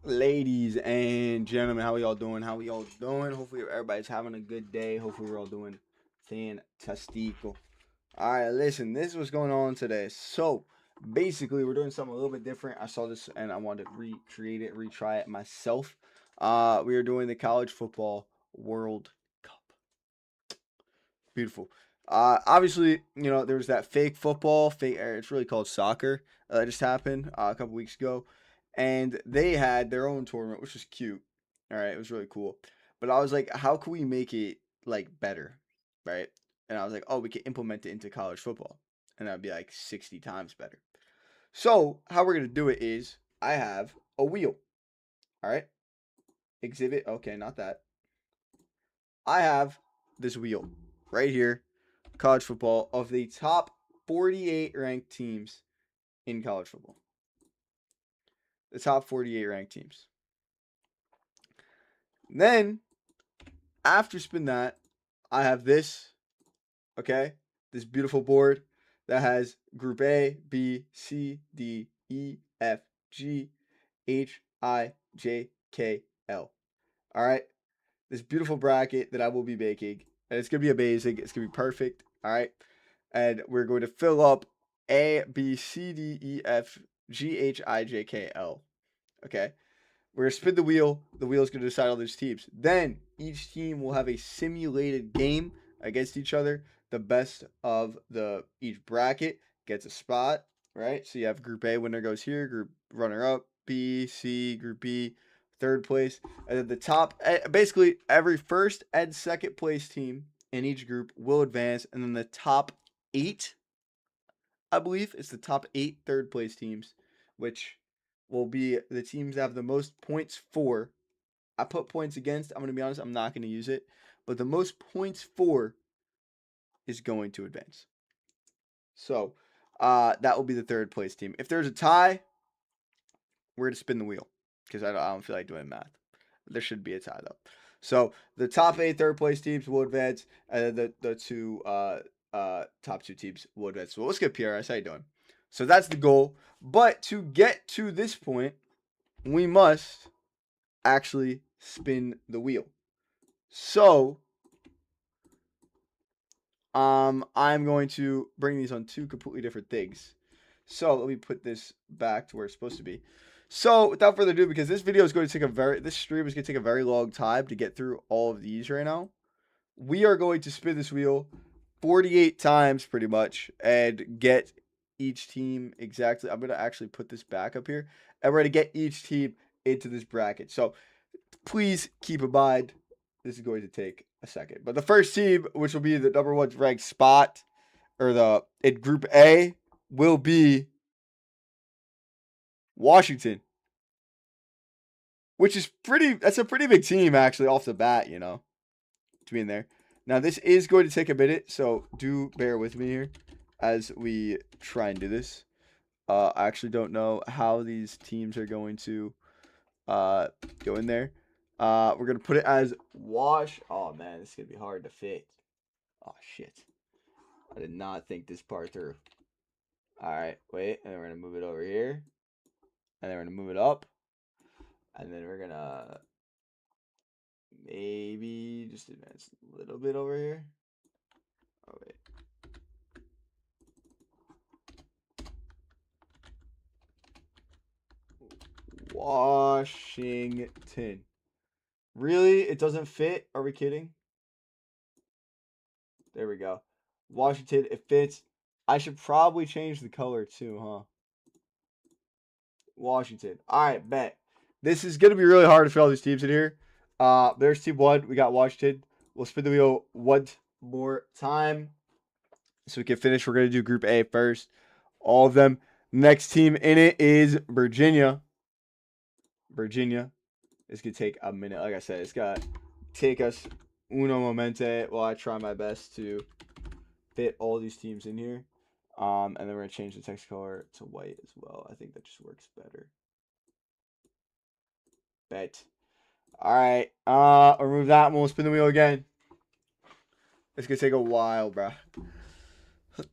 Ladies and gentlemen, how y'all doing? How y'all doing? Hopefully everybody's having a good day. Hopefully we're all doing fantastico. All right, listen, this is what's going on today. So basically, we're doing something a little bit different. I saw this and I wanted to recreate it, retry it myself. We are doing the college football World Cup. Beautiful. Obviously, there was that fake football, it's really called soccer, that just happened a couple weeks ago, and they had their own tournament, which was cute. All right, it was really cool. But I was like, how can we make it like better, right? And I was like, oh, we can implement it into college football, and that'd be like 60 times better. So how we're gonna do it is, I have a wheel. All right, exhibit. Okay, not that. I have this wheel right here, college football, of the top 48 ranked teams in college football. The top 48 ranked teams. Then, after spin that, I have this, okay? This beautiful board that has Group A, B, C, D, E, F, G, H, I, J, K, L. All right? This beautiful bracket that I will be making. And it's going to be amazing. It's going to be perfect. All right? And we're going to fill up A, B, C, D, E, F, G, H, I, J, K, L. Okay? We're going to spin the wheel. The wheel is going to decide all these teams. Then each team will have a simulated game against each other. The best of each bracket gets a spot, right? So you have Group A winner goes here, Group runner up, B, C, Group B, third place, and then the top. Basically, every first and second place team in each group will advance, and then the top eight, I believe, it's the top eight third place teams, which will be the teams that have the most points for. I put points against. I'm going to be honest, I'm not going to use it. But the most points for is going to advance. So that will be the third place team. If there's a tie, we're going to spin the wheel because I don't feel like doing math. There should be a tie, though. So the top eight third place teams will advance, and then the two top two teams will advance. So let's get PRS. How you doing? So that's the goal. But to get to this point, we must actually spin the wheel. So I'm going to bring these on two completely different things. So let me put this back to where it's supposed to be. So without further ado, because this video is going to take this stream is going to take a very long time to get through all of these right now. We are going to spin this wheel 48 times pretty much and get each team exactly. I'm going to actually put this back up here, and we're going to get each team into this bracket. So please keep in mind, this is going to take a second. But the first team, which will be the number one ranked spot, or in Group A, will be Washington, which is that's a pretty big team, actually, off the bat, to be in there. Now, this is going to take a minute, so do bear with me here as we try and do this. I actually don't know how these teams are going to go in there. We're going to put it as wash. Oh, man, this is going to be hard to fit. Oh, shit. I did not think this part through. All right, wait, and then we're going to move it over here. And then we're going to move it up. And then we're going to maybe just advance a little bit over here. Oh, wait. Washington. Really? It doesn't fit? Are we kidding? There we go. Washington, it fits. I should probably change the color too, huh? Washington. All right, bet. This is going to be really hard to fit all these teams in here. There's team one. We got Washington. We'll spin the wheel one more time so we can finish. We're going to do Group A first. All of them. Next team in it is Virginia. Virginia. It's going to take a minute. Like I said, it's going to take us uno momente while I try my best to fit all these teams in here. And then we're going to change the text color to white as well. I think that just works better. Bet. All right. Remove that and we'll spin the wheel again. It's going to take a while, bro.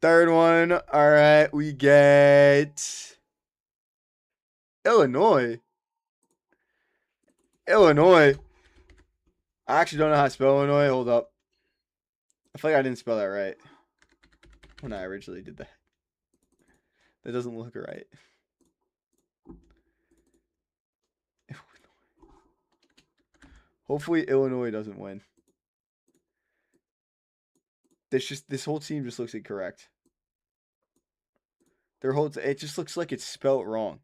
Third one. All right. We get Illinois. Illinois. I actually don't know how to spell Illinois. Hold up. I feel like I didn't spell that right when I originally did that. That doesn't look right. Hopefully Illinois doesn't win. This whole team just looks incorrect. It just looks like it's spelled wrong.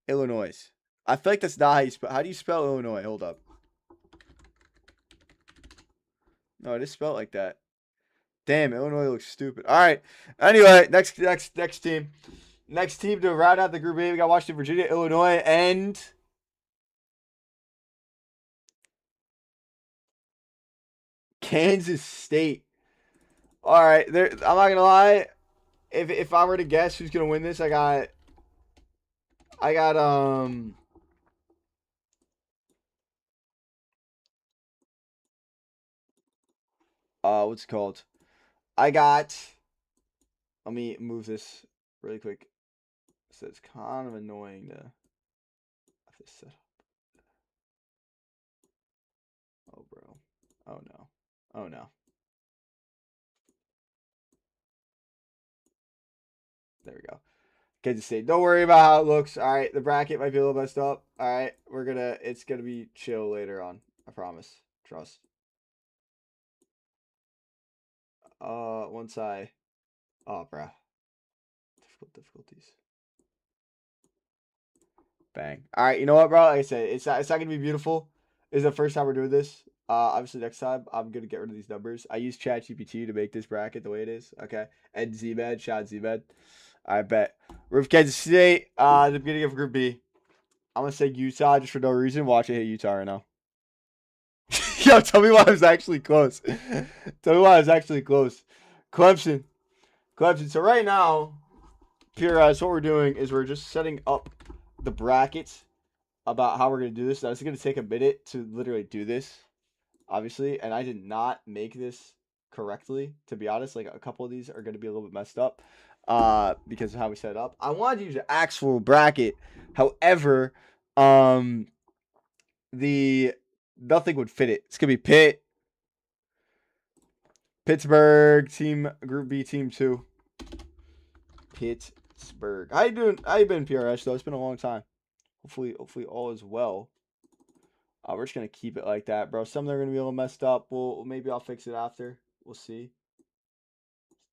Illinois. I feel like that's not how you spell. How do you spell Illinois? Hold up. No, it is spelled like that. Damn, Illinois looks stupid. All right. Anyway, next team. Next team to round out the Group A, we got Washington, Virginia, Illinois, and Kansas State. All right, I'm not gonna lie. If I were to guess who's gonna win this, I got what's it called? I got. Let me move this really quick. So it's kind of annoying to have this set up. Oh, bro. Oh, no. Oh, no. There we go. Kansas State. Don't worry about how it looks. All right. The bracket might be a little messed up. All right. It's going to be chill later on. I promise. Trust. Once I. Oh, bro. Difficulties. Bang. All right. You know what, bro? Like I said, it's not going to be beautiful. This is the first time we're doing this. Obviously, next time I'm gonna get rid of these numbers. I use ChatGPT to make this bracket the way it is. Okay, and Zmed, shout out Zmed. I bet we're with Kansas State. The beginning of Group B. I'm gonna say Utah just for no reason. Watch it hit Utah right now. Yo, tell me why I was actually close. Tell me why I was actually close. Clemson. So right now, PRS, what we're doing is we're just setting up the brackets about how we're gonna do this. Now, it's gonna take a minute to literally do this. Obviously, and I did not make this correctly, to be honest. Like, a couple of these are going to be a little bit messed up because of how we set it up. I wanted to use an actual bracket. However, nothing would fit it. It's going to be Pittsburgh, Group B, Team 2. Pittsburgh. How you doing? How you been, PRS, though? It's been a long time. Hopefully all is well. We're just going to keep it like that, bro. Some of them are going to be a little messed up. Maybe I'll fix it after. We'll see.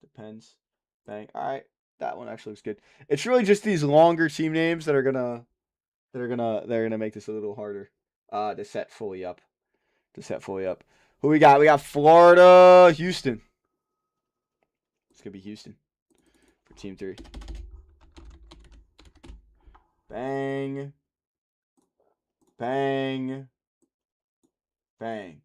Depends. Bang. All right. That one actually looks good. It's really just these longer team names that are gonna make this a little harder to set fully up. Who we got? We got Florida, Houston. It's gonna be Houston for Team 3. Bang. Bang. Bang.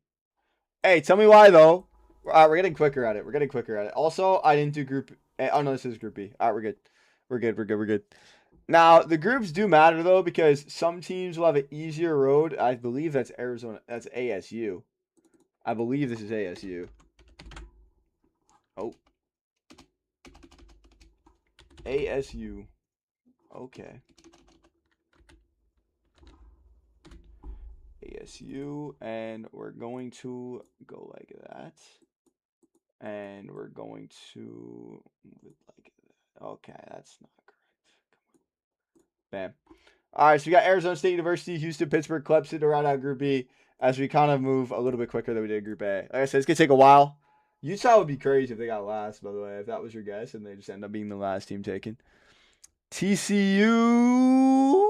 Hey, tell me why though. We're getting quicker at it. Also, I didn't do Group A. Oh no, this is Group B. All right, we're good. Now the groups do matter though because some teams will have an easier road. I believe that's Arizona. That's ASU. I believe this is ASU. Oh, ASU. Okay. ASU, and we're going to go like that. And we're going to move it like that. Okay, that's not correct. Bam. All right, so we got Arizona State University, Houston, Pittsburgh, Clemson to round out Group B as we kind of move a little bit quicker than we did Group A. Like I said, it's going to take a while. Utah would be crazy if they got last, by the way, if that was your guess, and they just end up being the last team taken. TCU,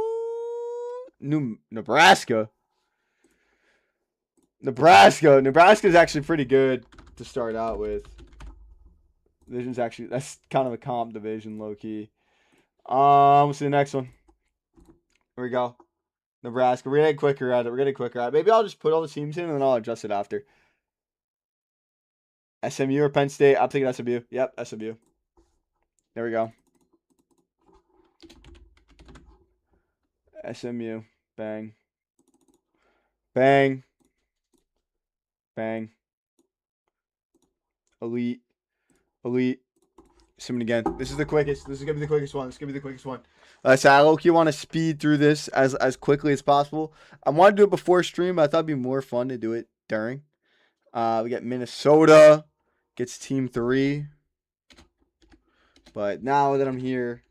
Nebraska. Nebraska's actually pretty good to start out with. That's kind of a comp division, low key. Let's see the next one. Here we go. Nebraska. We're getting quicker at it. Maybe I'll just put all the teams in and then I'll adjust it after. SMU or Penn State? I'm thinking SMU. Yep, SMU. There we go. SMU. Bang. Bang. Bang. Elite. Zoom it again. This is the quickest. This is going to be the quickest one. So I low-key want to speed through this as quickly as possible. I want to do it before stream, but I thought it'd be more fun to do it during. We got Minnesota gets team 3. But now that I'm here,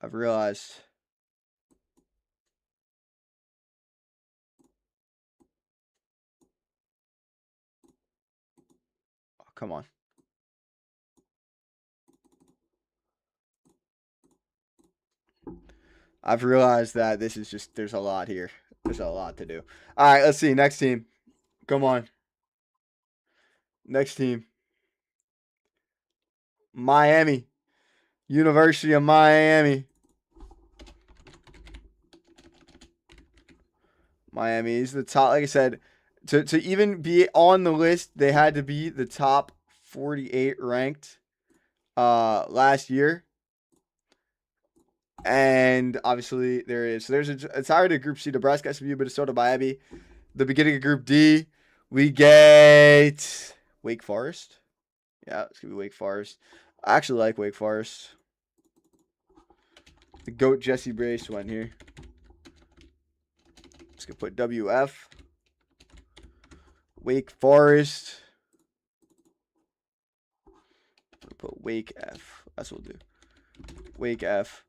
I've realized. Oh, come on. I've realized that this is just, there's a lot here. There's a lot to do. All right, let's see. Next team. Come on. Next team. Miami. University of Miami. Miami is the top. Like I said, to even be on the list, they had to be the top 48 ranked last year. And obviously there is. So it's already a Group C, Nebraska, SMU, Minnesota, Miami. The beginning of Group D, we get Wake Forest. Yeah, it's going to be Wake Forest. I actually like Wake Forest. The GOAT Jesse Brace went here. Just going to put WF. Wake Forest. I'll put Wake F. That's what we'll do. Wake F.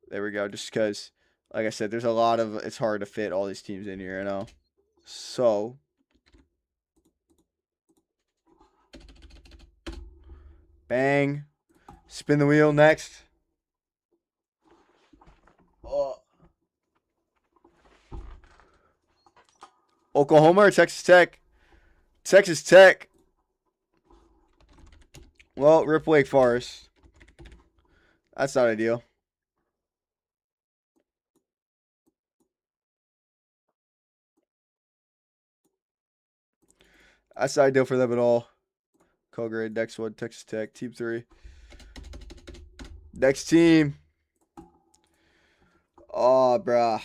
There we go. Just because, like I said, there's a lot of, it's hard to fit all these teams in here, you know. So, bang. Spin the wheel next. Oklahoma or Texas Tech? Texas Tech. Well, rip Wake Forest. That's not ideal. That's not ideal for them at all. Colgrade, next one, Texas Tech, team 3. Next team. Oh, bruh.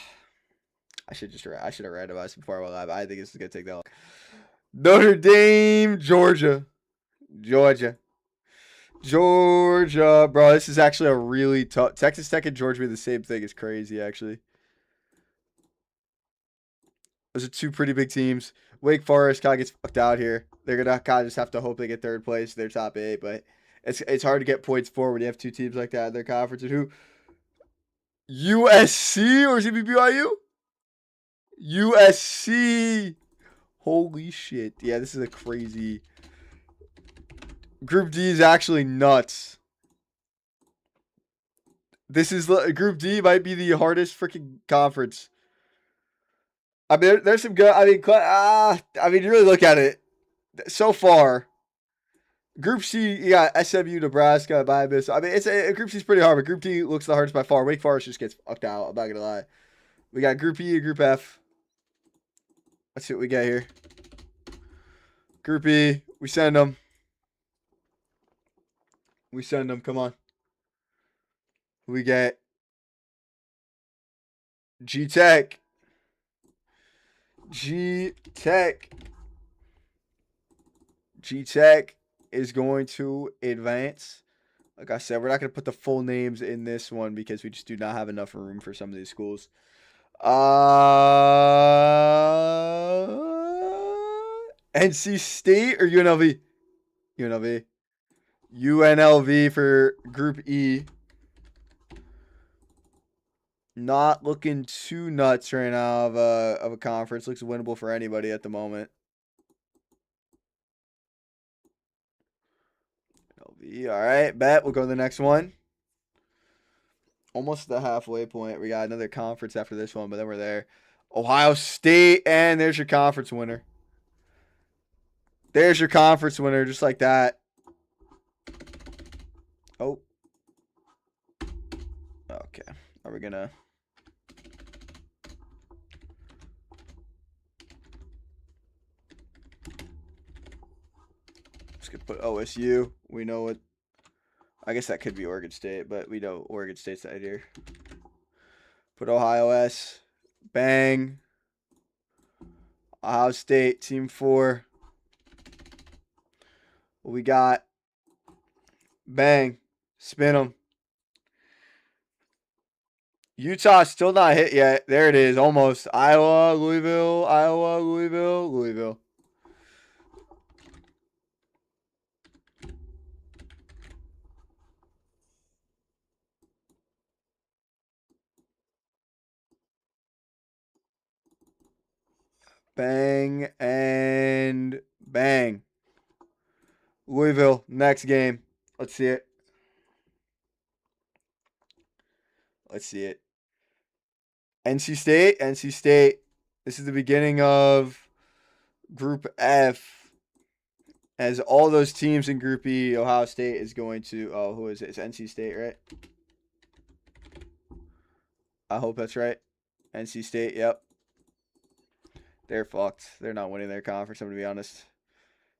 I should have randomized before I went live. I think this is gonna take that long. Notre Dame, Georgia, bro. This is actually a really tough. Texas Tech and Georgia be the same thing. It's crazy, actually. Those are two pretty big teams. Wake Forest kind of gets fucked out here. They're gonna kind of just have to hope they get third place. They're top 8, but it's hard to get points for when you have two teams like that in their conference. And who? USC or BYU? USC. Holy shit. Yeah, this is a crazy. Group D is actually nuts. This is Group D might be the hardest freaking conference. I mean, there's some good. I mean, you really look at it so far. Group C, you got SMU, Nebraska, Bias. I mean, Group C is pretty hard, but Group D looks the hardest by far. Wake Forest just gets fucked out. I'm not gonna lie. We got Group E and Group F. Let's see what we get here. Group E, we send them. Come on. We get G Tech. G Tech is going to advance. Like I said, we're not going to put the full names in this one because we just do not have enough room for some of these schools. NC State or UNLV? UNLV for Group E. Not looking too nuts right now of a conference. Looks winnable for anybody at the moment. LV, all right, bet. We'll go to the next one. Almost the halfway point. We got another conference after this one, but then we're there. Ohio State, and there's your conference winner. There's your conference winner, just like that. Oh. Okay. Are we going to... Just going to put OSU. We know what... I guess that could be Oregon State, but we know Oregon State's the idea. Put Ohio S. Bang. Ohio State, team 4. We got bang, spin them. Utah still not hit yet. There it is, almost. Iowa, Louisville, Iowa, Louisville, Louisville. Bang and bang. Louisville, next game. Let's see it. Let's see it. NC State, NC State. This is the beginning of Group F. As all those teams in Group E, Ohio State is going to. Oh, who is it? It's NC State, right? I hope that's right. NC State, yep. They're fucked. They're not winning their conference, I'm going to be honest.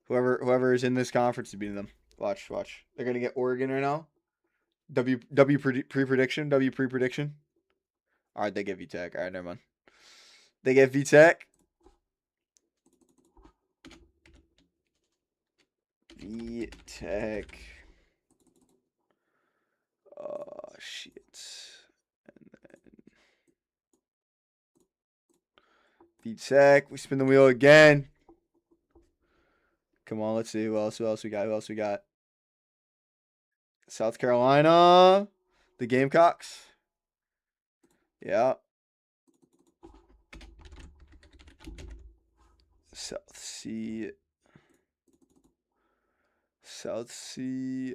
Whoever is in this conference is beating them. Watch. They're going to get Oregon right now. W pre-prediction. All right, they get VTech. All right, never mind. They get VTech. VTech. Oh, shit. And then VTech. We spin the wheel again. Come on, let's see. Who else we got? South Carolina. The Gamecocks. Yeah. South Sea,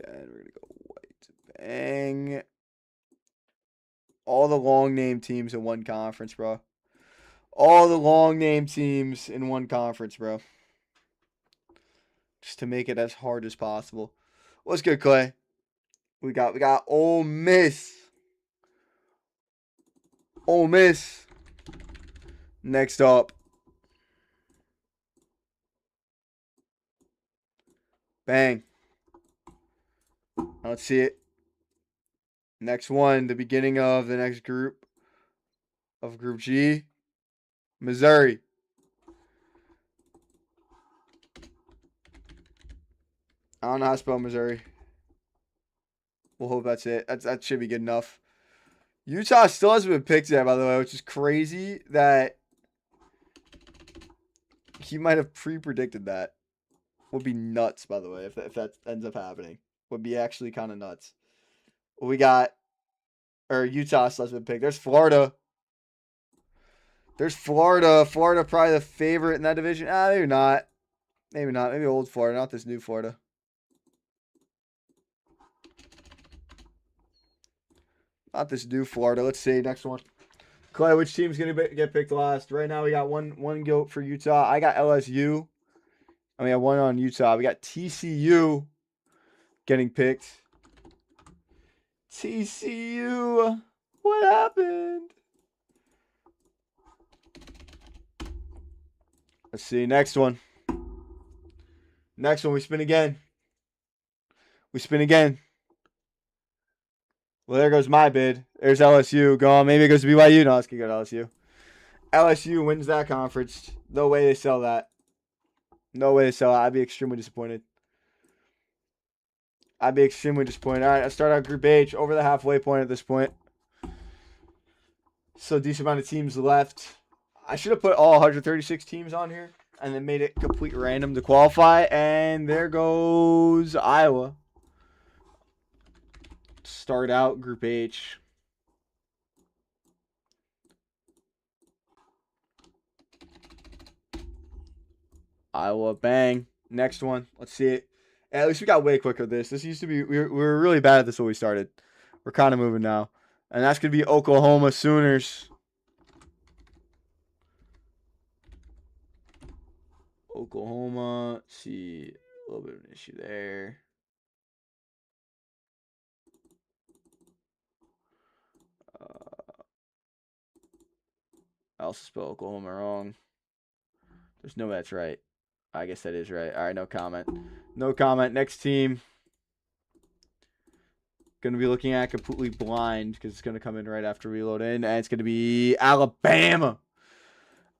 and we're gonna go white. Bang. All the long name teams in one conference, bro. Just to make it as hard as possible. What's good, Clay? We got Ole Miss. Next up. Bang. Let's see it. Next one, the beginning of the next group of Group G. Missouri. I don't know how to spell Missouri. We'll hope that's it. That should be good enough. Utah still hasn't been picked yet, by the way, which is crazy that he might have pre-predicted that. Would be nuts, by the way, if that ends up happening. Would be actually kind of nuts. We got, or Utah still hasn't been picked. There's Florida. Florida probably the favorite in that division. Maybe not. Maybe old Florida, not this new Florida. Not this new Florida. Let's see. Next one. Clay, which team's going to get picked last? Right now, we got one go for Utah. I got LSU. I have one on Utah. We got TCU getting picked. TCU. What happened? Let's see. Next one. We spin again. Well, there goes my bid. There's LSU going. Maybe it goes to BYU. No, it's going to go to LSU. LSU wins that conference. No way they sell that. I'd be extremely disappointed. All right, let's start out Group H. Over the halfway point at this point. So decent amount of teams left. I should have put all 136 teams on here and then made it complete random to qualify. And there goes Iowa. Start out Group H. Iowa, bang. Next one. Let's see it. At least we got way quicker at this. This used to be, we were really bad at this when we started. We're kind of moving now. And that's going to be Oklahoma Sooners. Oklahoma. Let's see, a little bit of an issue there. I also spelled Oklahoma wrong. There's no way that's right. I guess that is right. All right, no comment. Next team. Going to be looking at completely blind because it's going to come in right after reload in. And it's going to be Alabama.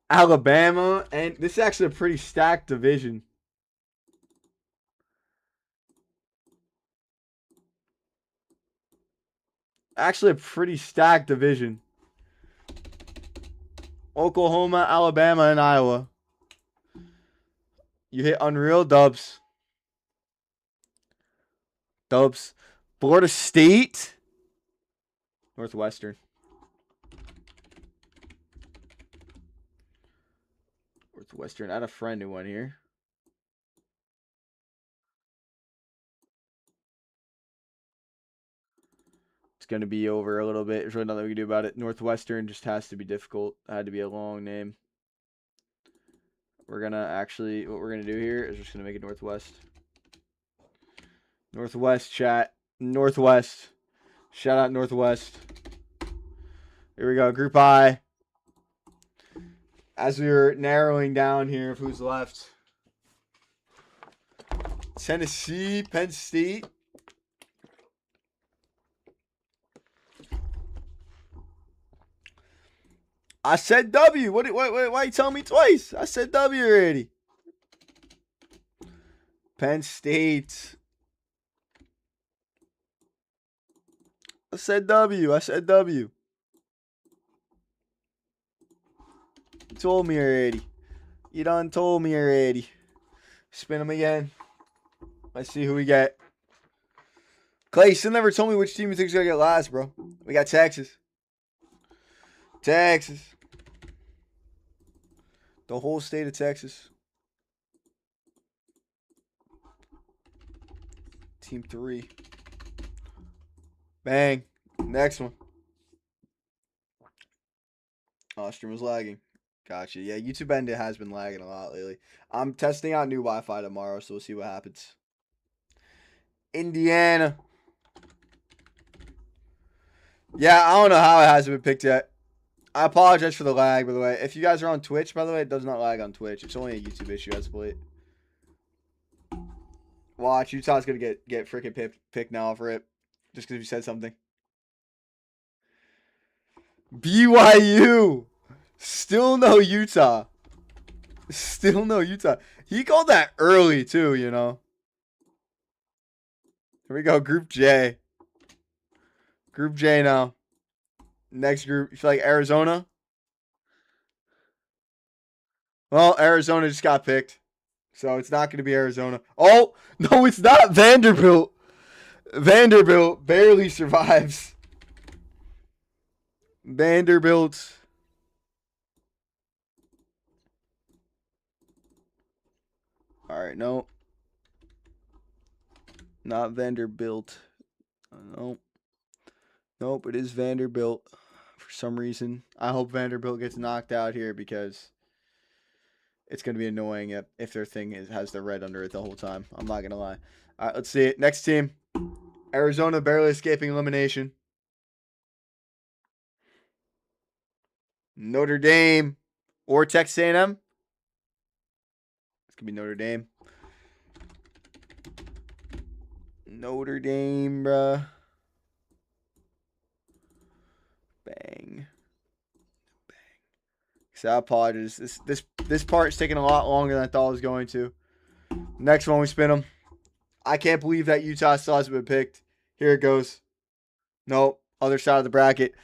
And this is actually a pretty stacked division. Actually, a pretty stacked division. Oklahoma, Alabama, and Iowa. You hit unreal. Dubs. Dubs. Florida State. Northwestern. Northwestern. I had a friend who went here. It's going to be over a little bit. There's really nothing we can do about it. Northwestern just has to be difficult. It had to be a long name. We're going to actually, what we're going to do here is just going to make it Northwest. Northwest, chat. Northwest. Shout out Northwest. Here we go. Group I. As we were narrowing down here of who's left. Tennessee, Penn State. I said W. Why are you telling me twice? I said W already. Penn State. I said W. I said W. You told me already. You done told me already. Spin them again. Let's see who we get. Clay, you still never told me which team you think is going to get last, bro. We got Texas. Texas. The whole state of Texas. Team 3. Bang. Next one. Oh, stream was lagging. Gotcha. Yeah, YouTube End has been lagging a lot lately. I'm testing out new Wi-Fi tomorrow, so we'll see what happens. Indiana. Yeah, I don't know how it hasn't been picked yet. I apologize for the lag, by the way. If you guys are on Twitch, by the way, it does not lag on Twitch. It's only a YouTube issue as of late. Watch, Utah's going to get freaking picked now for it. Just because you said something. BYU. Still no Utah. Still no Utah. He called that early, too, you know. Here we go, Group J. Group J now. Next group, you feel like Arizona? Well, Arizona just got picked. So it's not going to be Arizona. Oh, no, it's not Vanderbilt. Vanderbilt barely survives. Vanderbilt. All right, no. Not Vanderbilt. Nope. Nope, it is Vanderbilt for some reason. I hope Vanderbilt gets knocked out here because it's going to be annoying if their thing has the red under it the whole time. I'm not going to lie. All right, let's see it. Next team. Arizona barely escaping elimination. Notre Dame or Texas A&M. It's going to be Notre Dame. Notre Dame, bruh. Bang. Bang. So I apologize. This part's taking a lot longer than I thought it was going to. Next one, we spin them. I can't believe that Utah still hasn't been picked. Here it goes. Nope. Other side of the bracket.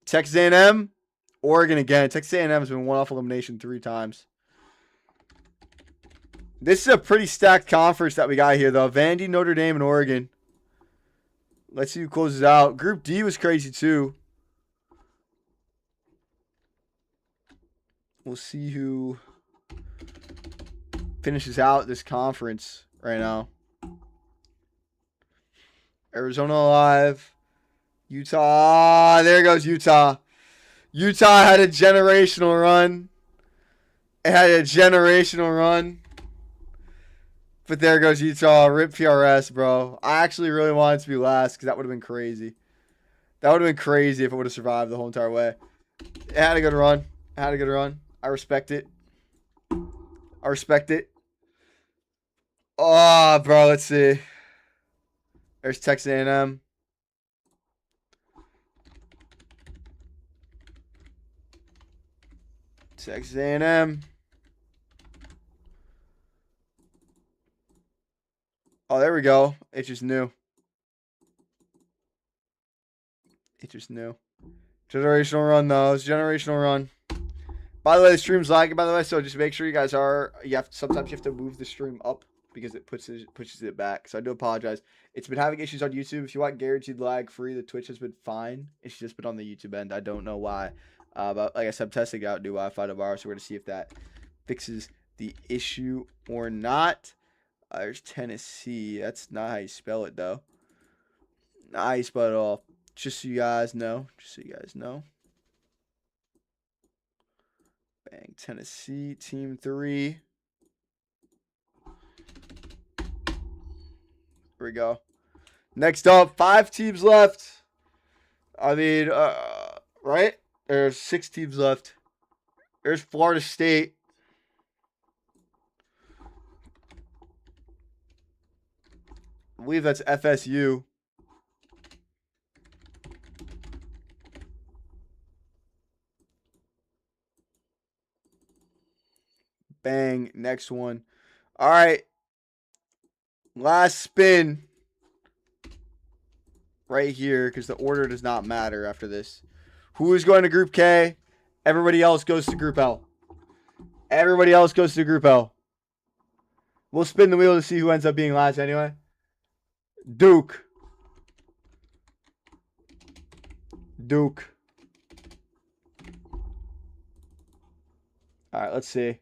Texas A&M. Oregon again. Texas A&M has been one off elimination 3 times. This is a pretty stacked conference that we got here, though. Vandy, Notre Dame, and Oregon. Let's see who closes out. Group D was crazy, too. We'll see who finishes out this conference right now. Arizona alive. Utah. There goes Utah. Utah had a generational run. It had a generational run. But there goes Utah. RIP PRS, bro. I actually really wanted to be last because that would have been crazy. That would have been crazy if it would have survived the whole entire way. It had a good run. It had a good run. I respect it. I respect it. Oh, bro, let's see. There's Texas A&M. Texas A&M. Oh, there we go. It's just new. just new. Generational run, though. It's a generational run. By the way, the stream's lagging, by the way, so just make sure you guys are... sometimes you have to move the stream up because it pushes it back. So I do apologize. It's been having issues on YouTube. If you want guaranteed lag-free, the Twitch has been fine. It's just been on the YouTube end. I don't know why. But like I said, I'm testing out new Wi-Fi tomorrow, so we're going to see if that fixes the issue or not. There's Tennessee. That's not how you spell it, though. Not how you spell it at all. Just so you guys know. Bang. Tennessee, team 3. Here we go. Next up, 5 teams left. I mean, right? There's 6 teams left. There's Florida State. I believe that's FSU. Bang. Next one. All right. Last spin. Right here, because the order does not matter after this. Who is going to Group K? Everybody else goes to Group L. Everybody else goes to Group L. We'll spin the wheel to see who ends up being last anyway. Duke. All right, let's see.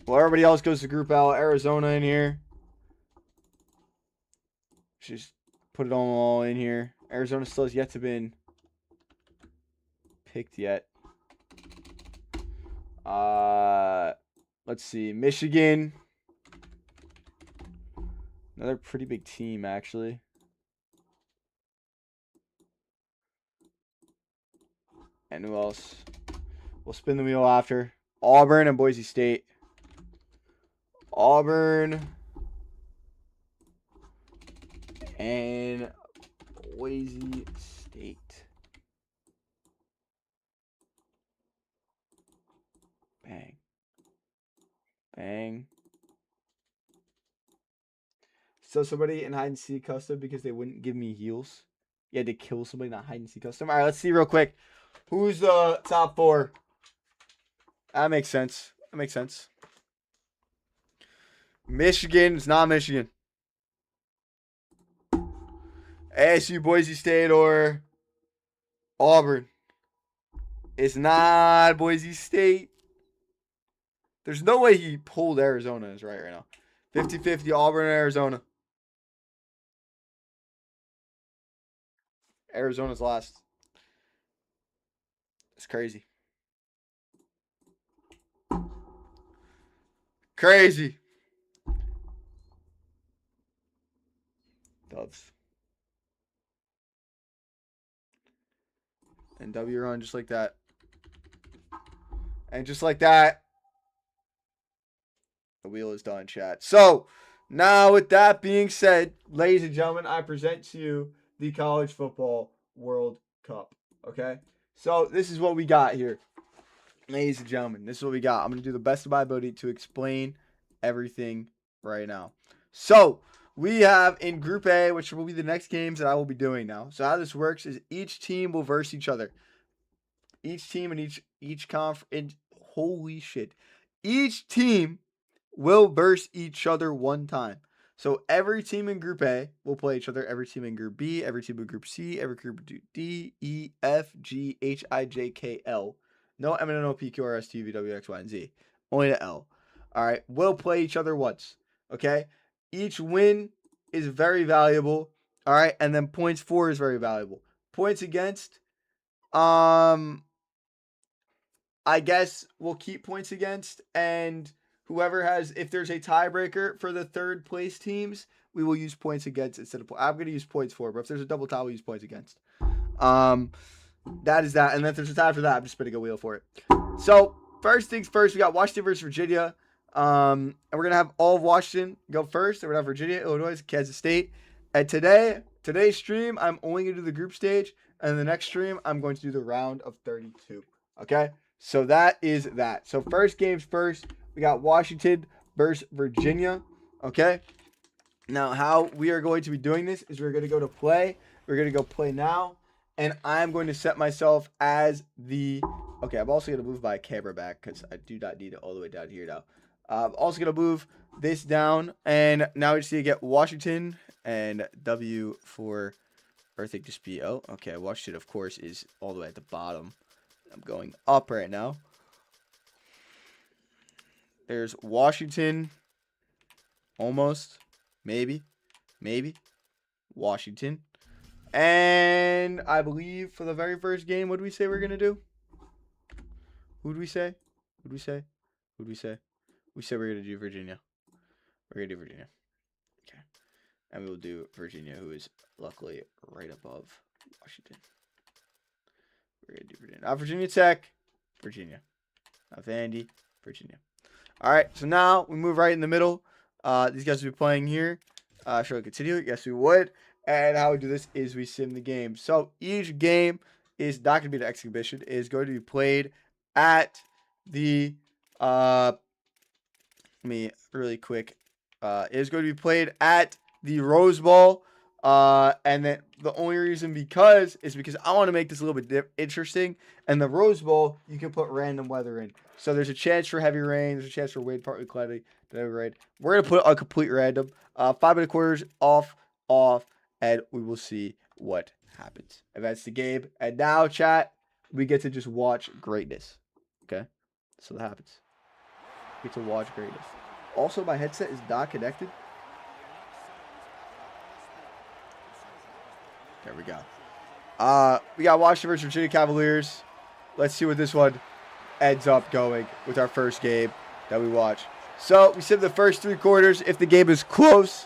Well, everybody else goes to Group L. Arizona in here. Just put it all in here. Arizona still has yet to been picked yet. Let's see. Michigan. Another pretty big team, actually. And who else? We'll spin the wheel after. Auburn and Boise State. Auburn and Boise State. Bang. Bang. So somebody in hide and seek custom because they wouldn't give me heals. You had to kill somebody, not hide and seek custom. All right, let's see real quick. Who's the top 4? That makes sense. Michigan. It's not Michigan. ASU, Boise State, or Auburn. It's not Boise State. There's no way he pulled Arizona is right now. 50-50 Auburn and Arizona. Arizona's last. It's crazy. Crazy. Doves. And W run just like that. And just like that, the wheel is done, chat. So, now with that being said, ladies and gentlemen, I present to you the College Football World Cup. Okay? So, this is what we got here. Ladies and gentlemen, this is what we got. I'm going to do the best of my ability to explain everything right now. So, we have in Group A, which will be the next games that I will be doing now. So, how this works is each team will verse each other. Each team and each conference. Holy shit. Each team will verse each other one time. So every team in Group A will play each other. Every team in Group B, every team in Group C, every group D, E, F, G, H, I, J, K, L. No M, N, O, P, Q, R, S, T, V, W, X, Y, and Z. Only the L. All right. Will play each other once. Okay. Each win is very valuable. All right. And then points for is very valuable. Points against. I guess we'll keep points against, and whoever has, if there's a tiebreaker for the third place teams, we will use points against instead of, I'm going to use points for, but if there's a double tie, we'll use points against. That is that. And then if there's a tie for that, I'm just spinning a wheel for it. So first things first, we got Washington versus Virginia. And we're going to have all of Washington go first. And we're going to have Virginia, Illinois, Kansas State. And today's stream, I'm only going to do the group stage. And the next stream, I'm going to do the round of 32. Okay? So that is that. So first games first, we got Washington versus Virginia. Okay? Now, how we are going to be doing this is we're going to go to play. We're going to go play now. And I'm going to set myself as the... Okay, I'm also going to move my camera back because I do not need it all the way down here now. I'm also going to move this down. And now we just need to get Washington and W for Earthing to speed. Oh, okay. Washington, of course, is all the way at the bottom. I'm going up right now. There's Washington. Almost. Maybe. Washington. And I believe for the very first game, what do we say we're going to do? Who do we say? We said we're going to do Virginia. We're going to do Virginia. Okay. And we will do Virginia, who is luckily right above Washington. We're going to do Virginia. Not Virginia Tech. Virginia. Not Vandy. Virginia. All right. So now we move right in the middle. These guys will be playing here. Shall we continue? Yes, we would. And how we do this is we sim the game. So each game is not going to be an exhibition. It is going to be played at the let me really quick. It is going to be played at the Rose Bowl. And then the only reason because I want to make this a little bit interesting. And the Rose Bowl, you can put random weather in. So there's a chance for heavy rain. There's a chance for wind, partly cloudy, heavy rain. We're going to put a complete random. 5 1/4 off, and we will see what happens. And that's the game. And now, chat, we get to just watch greatness. Okay? So that happens. We get to watch greatness. Also, my headset is not connected. There we go. We got Washington versus Virginia Cavaliers. Let's see what this one ends up going with our first game that we watch. So, we said the first 3 quarters. If the game is close,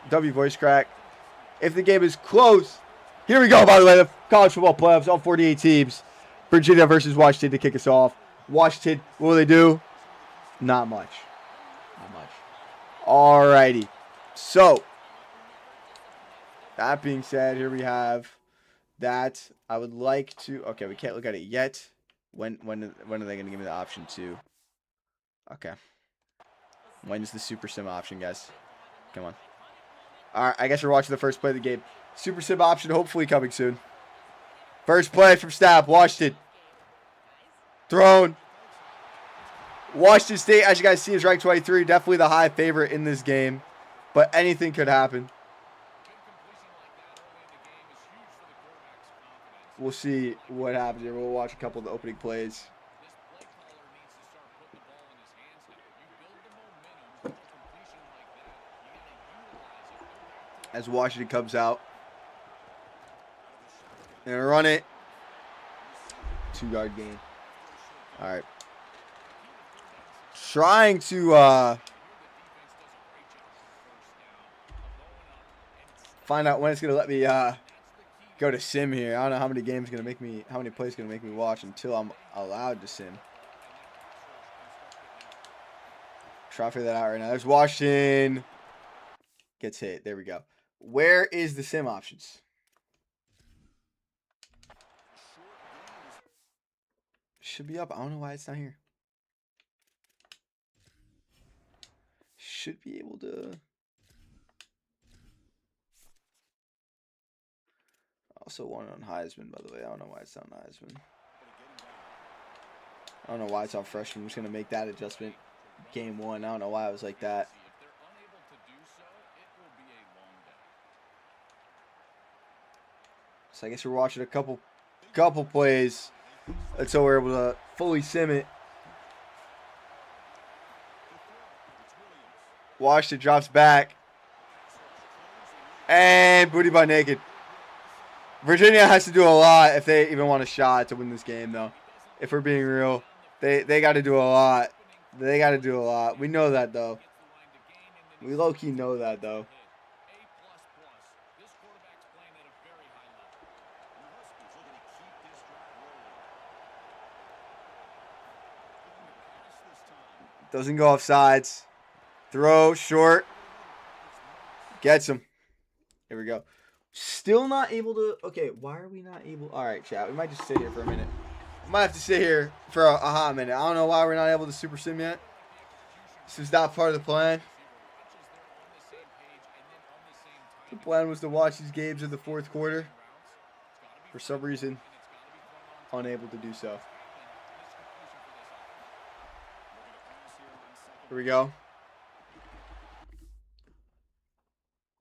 W voice crack. If the game is close, here we go, by the way, the college football playoffs, all 48 teams. Virginia versus Washington to kick us off. Washington, what will they do? Not much. Alrighty. So, that being said, here we have that. I would like to... Okay, we can't look at it yet. When are they going to give me the option to... Okay. When is the Super Sim option, guys? Come on. Alright, I guess we're watching the first play of the game. Super Sim option hopefully coming soon. First play from Snap. Washington. Thrown. Washington State, as you guys see, is ranked 23. Definitely the high favorite in this game. But anything could happen. We'll see what happens here. We'll watch a couple of the opening plays. As Washington comes out. They're going to run it. 2-yard gain. All right. Trying to find out when it's going to let me go to sim here. I don't know how many games going to make me, how many plays going to make me watch until I'm allowed to sim. Try to figure that out right now. There's Washington. Gets hit. There we go. Where is the sim options? Should be up. I don't know why it's not here. Should be able to. Also one on Heisman, by the way. I don't know why it's on Heisman. I don't know why it's on freshman. I'm just going to make that adjustment. Game 1. I don't know why I was like that. So I guess we're watching a couple plays until we're able to fully sim it. Washington drops back. And booty by naked. Virginia has to do a lot if they even want a shot to win this game, though. If we're being real. They got to do a lot. They got to do a lot. We know that, though. We low-key know that, though. Doesn't go off sides. Throw, short. Gets him. Here we go. Still not able to... Okay, why are we not able... All right, chat. We might just sit here for a minute. We might have to sit here for a hot minute. I don't know why we're not able to super sim yet. This is not part of the plan. The plan was to watch these games in the fourth quarter. For some reason, unable to do so. Here we go.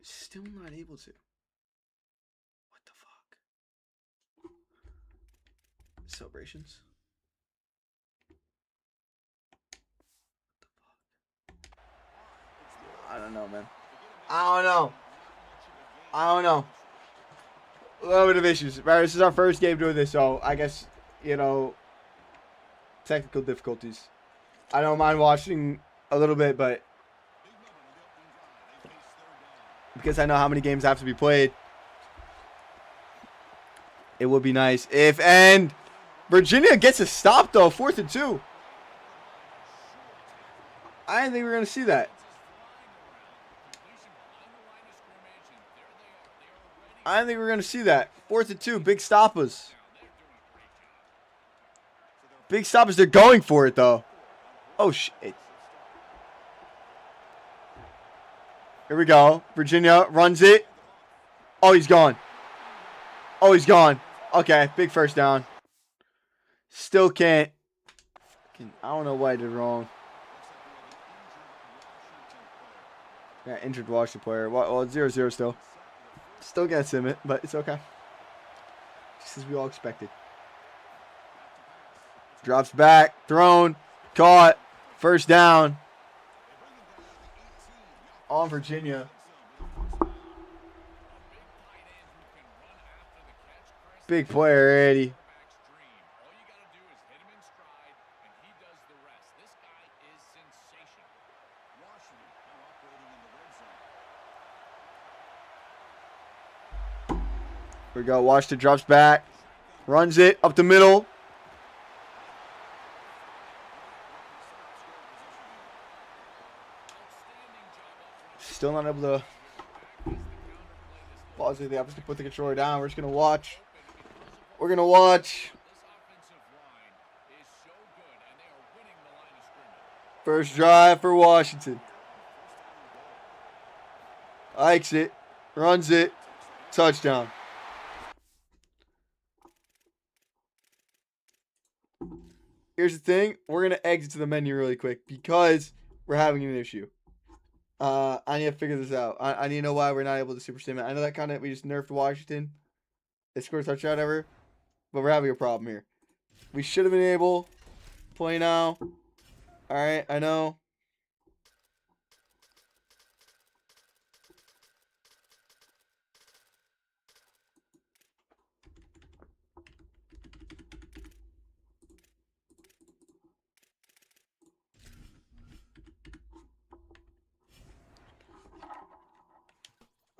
Still not able to. What the fuck? Celebrations. I don't know, man. I don't know. A little bit of issues. Right, this is our first game doing this, so I guess, you know, technical difficulties. I don't mind watching a little bit, but because I know how many games have to be played, it would be nice if, and Virginia gets a stop, though, 4th and 2. I didn't think we were going to see that. I didn't think we were going to see that. 4th and 2, big stoppers. Big stoppers, they're going for it, though. Oh, shit. Here we go. Virginia runs it. Oh, he's gone. Oh, he's gone. Okay, big first down. Still can't. I don't know what I did wrong. Yeah, injured Washington player. Well, it's 0-0 still. Still gets him, but it's okay. Just as we all expected. Drops back. Thrown. Caught. First down. On Virginia. Big player, Eddie. Here we go. Washington drops back. Runs it up the middle. Still not able to pause it. They have to put the controller down. We're just going to watch. We're going to watch. First drive for Washington. Hikes it. Runs it. Touchdown. Here's the thing. We're going to exit to the menu really quick because we're having an issue. I need to figure this out. I need to know why we're not able to super stim it. I know that kind of, we just nerfed Washington. They scored a touchdown ever. But we're having a problem here. We should have been able to play now. Alright, I know.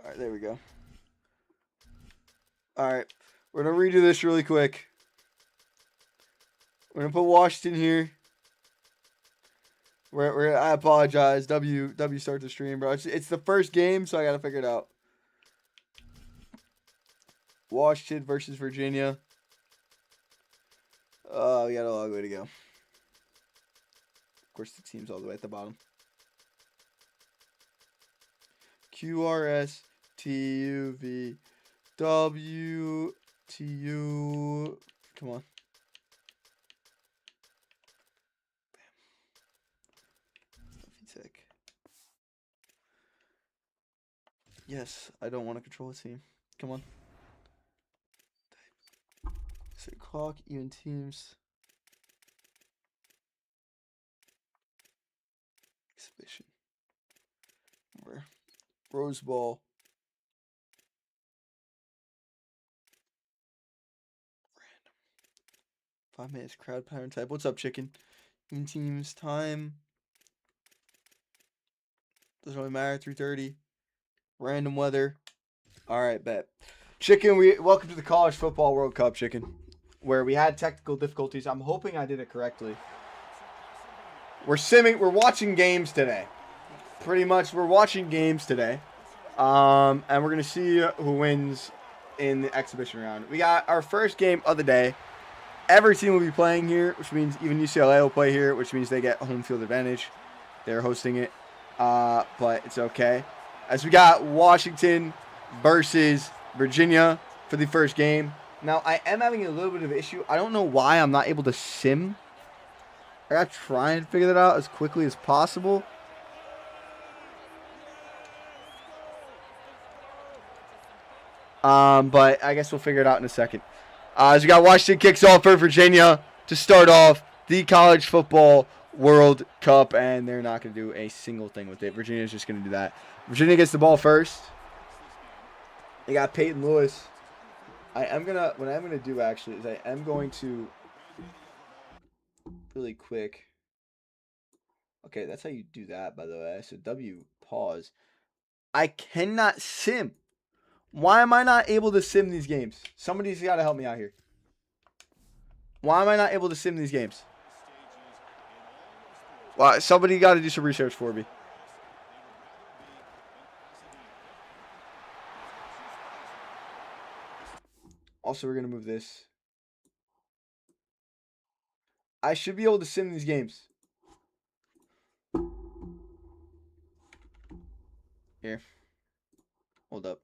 Alright, there we go. Alright, we're going to redo this really quick. We're going to put Washington here. I apologize. W start the stream, bro. It's the first game, so I got to figure it out. Washington versus Virginia. Oh, we got a long way to go. Of course, the team's all the way at the bottom. QRSTUV. WTU. Come on. Bam. Yes, I don't want to control a team. Come on. Set clock, even teams. Exhibition. Where? Rose Bowl. 5 minutes, crowd pattern type. What's up, chicken? In teams, time. Doesn't really matter. 3:30. Random weather. Alright, bet. Chicken, welcome to the College Football World Cup, chicken. Where we had technical difficulties. I'm hoping I did it correctly. We're watching games today. Pretty much, we're watching games today. And we're going to see who wins in the exhibition round. We got our first game of the day. Every team will be playing here, which means even UCLA will play here, which means they get home field advantage. They're hosting it, but it's okay. As we got Washington versus Virginia for the first game. Now, I am having a little bit of an issue. I don't know why I'm not able to sim. I gotta try and figure that out as quickly as possible. But I guess we'll figure it out in a second. As we got Washington kicks off for Virginia to start off the College Football World Cup, and they're not going to do a single thing with it. Virginia's just going to do that. Virginia gets the ball first. They got Peyton Lewis. What I'm gonna do actually is I am going to really quick. Okay, that's how you do that, by the way. So W pause. I cannot sim. Why am I not able to sim these games? Somebody's got to help me out here. Why am I not able to sim these games? Well, somebody got to do some research for me. Also, we're going to move this. I should be able to sim these games. Here. Hold up.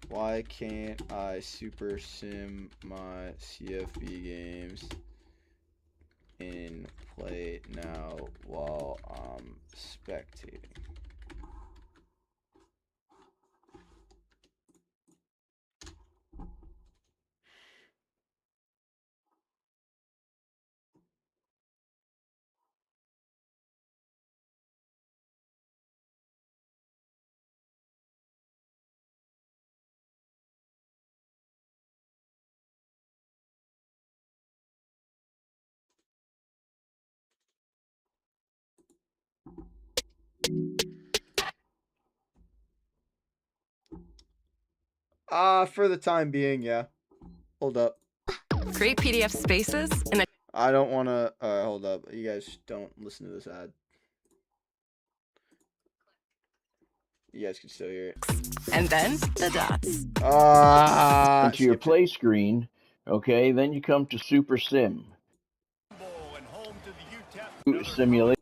Why can't I super sim my CFB games in play now while I'm spectating? For the time being, yeah. Hold up. Create PDF spaces in a... I don't want to... hold up. You guys don't listen to this ad. You guys can still hear it. And then the dots. Into your play screen, okay? Then you come to Super Sim. Simulation.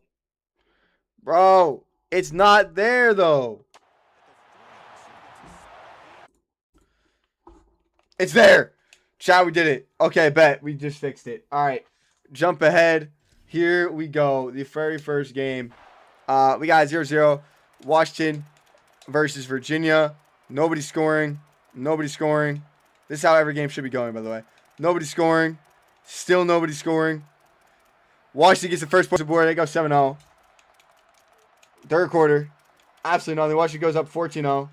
Bro, it's not there, though. It's there. Chat, we did it. Okay, bet. We just fixed it. All right. Jump ahead. Here we go. The very first game. We got 0-0. Washington versus Virginia. Nobody scoring. Nobody scoring. This is how every game should be going, by the way. Nobody scoring. Still nobody scoring. Washington gets the first point board. They go 7-0. Third quarter. Absolutely nothing. Washington goes up 14-0.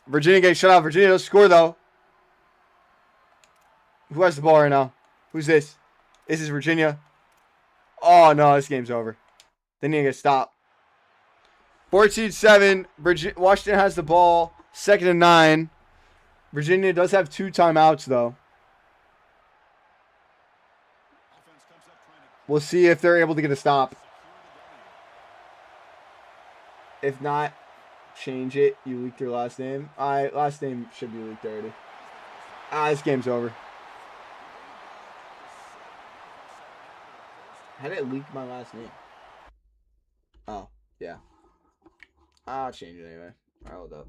Virginia getting shut out. Virginia does score, though. Who has the ball right now? Who's this? This is Virginia. Oh, no. This game's over. They need to get stopped. 14-7. Washington has the ball. 2nd and 9. Virginia does have 2 timeouts, though. We'll see if they're able to get a stop. If not, change it. You leaked your last name. Last name should be leaked already. This game's over. How did it leak my last name? Oh, yeah. I'll change it anyway. All right, hold up.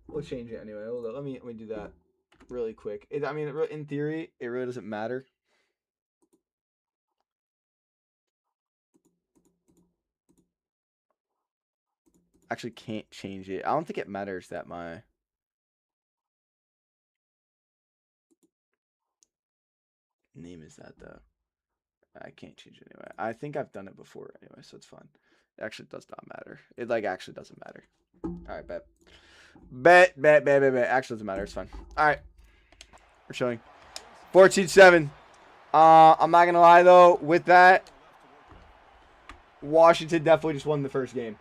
We'll change it anyway. Hold up. Let me do that really quick. In theory, it really doesn't matter. Actually can't change it. I don't think it matters that my name is that, though. I can't change it anyway. I think I've done it before anyway, so it's fine. It actually does not matter. It, like, actually doesn't matter. All right, bet. Bet. Actually doesn't matter. It's fine. All right. We're showing 14-7. I'm not going to lie, though. With that, Washington definitely just won the first game.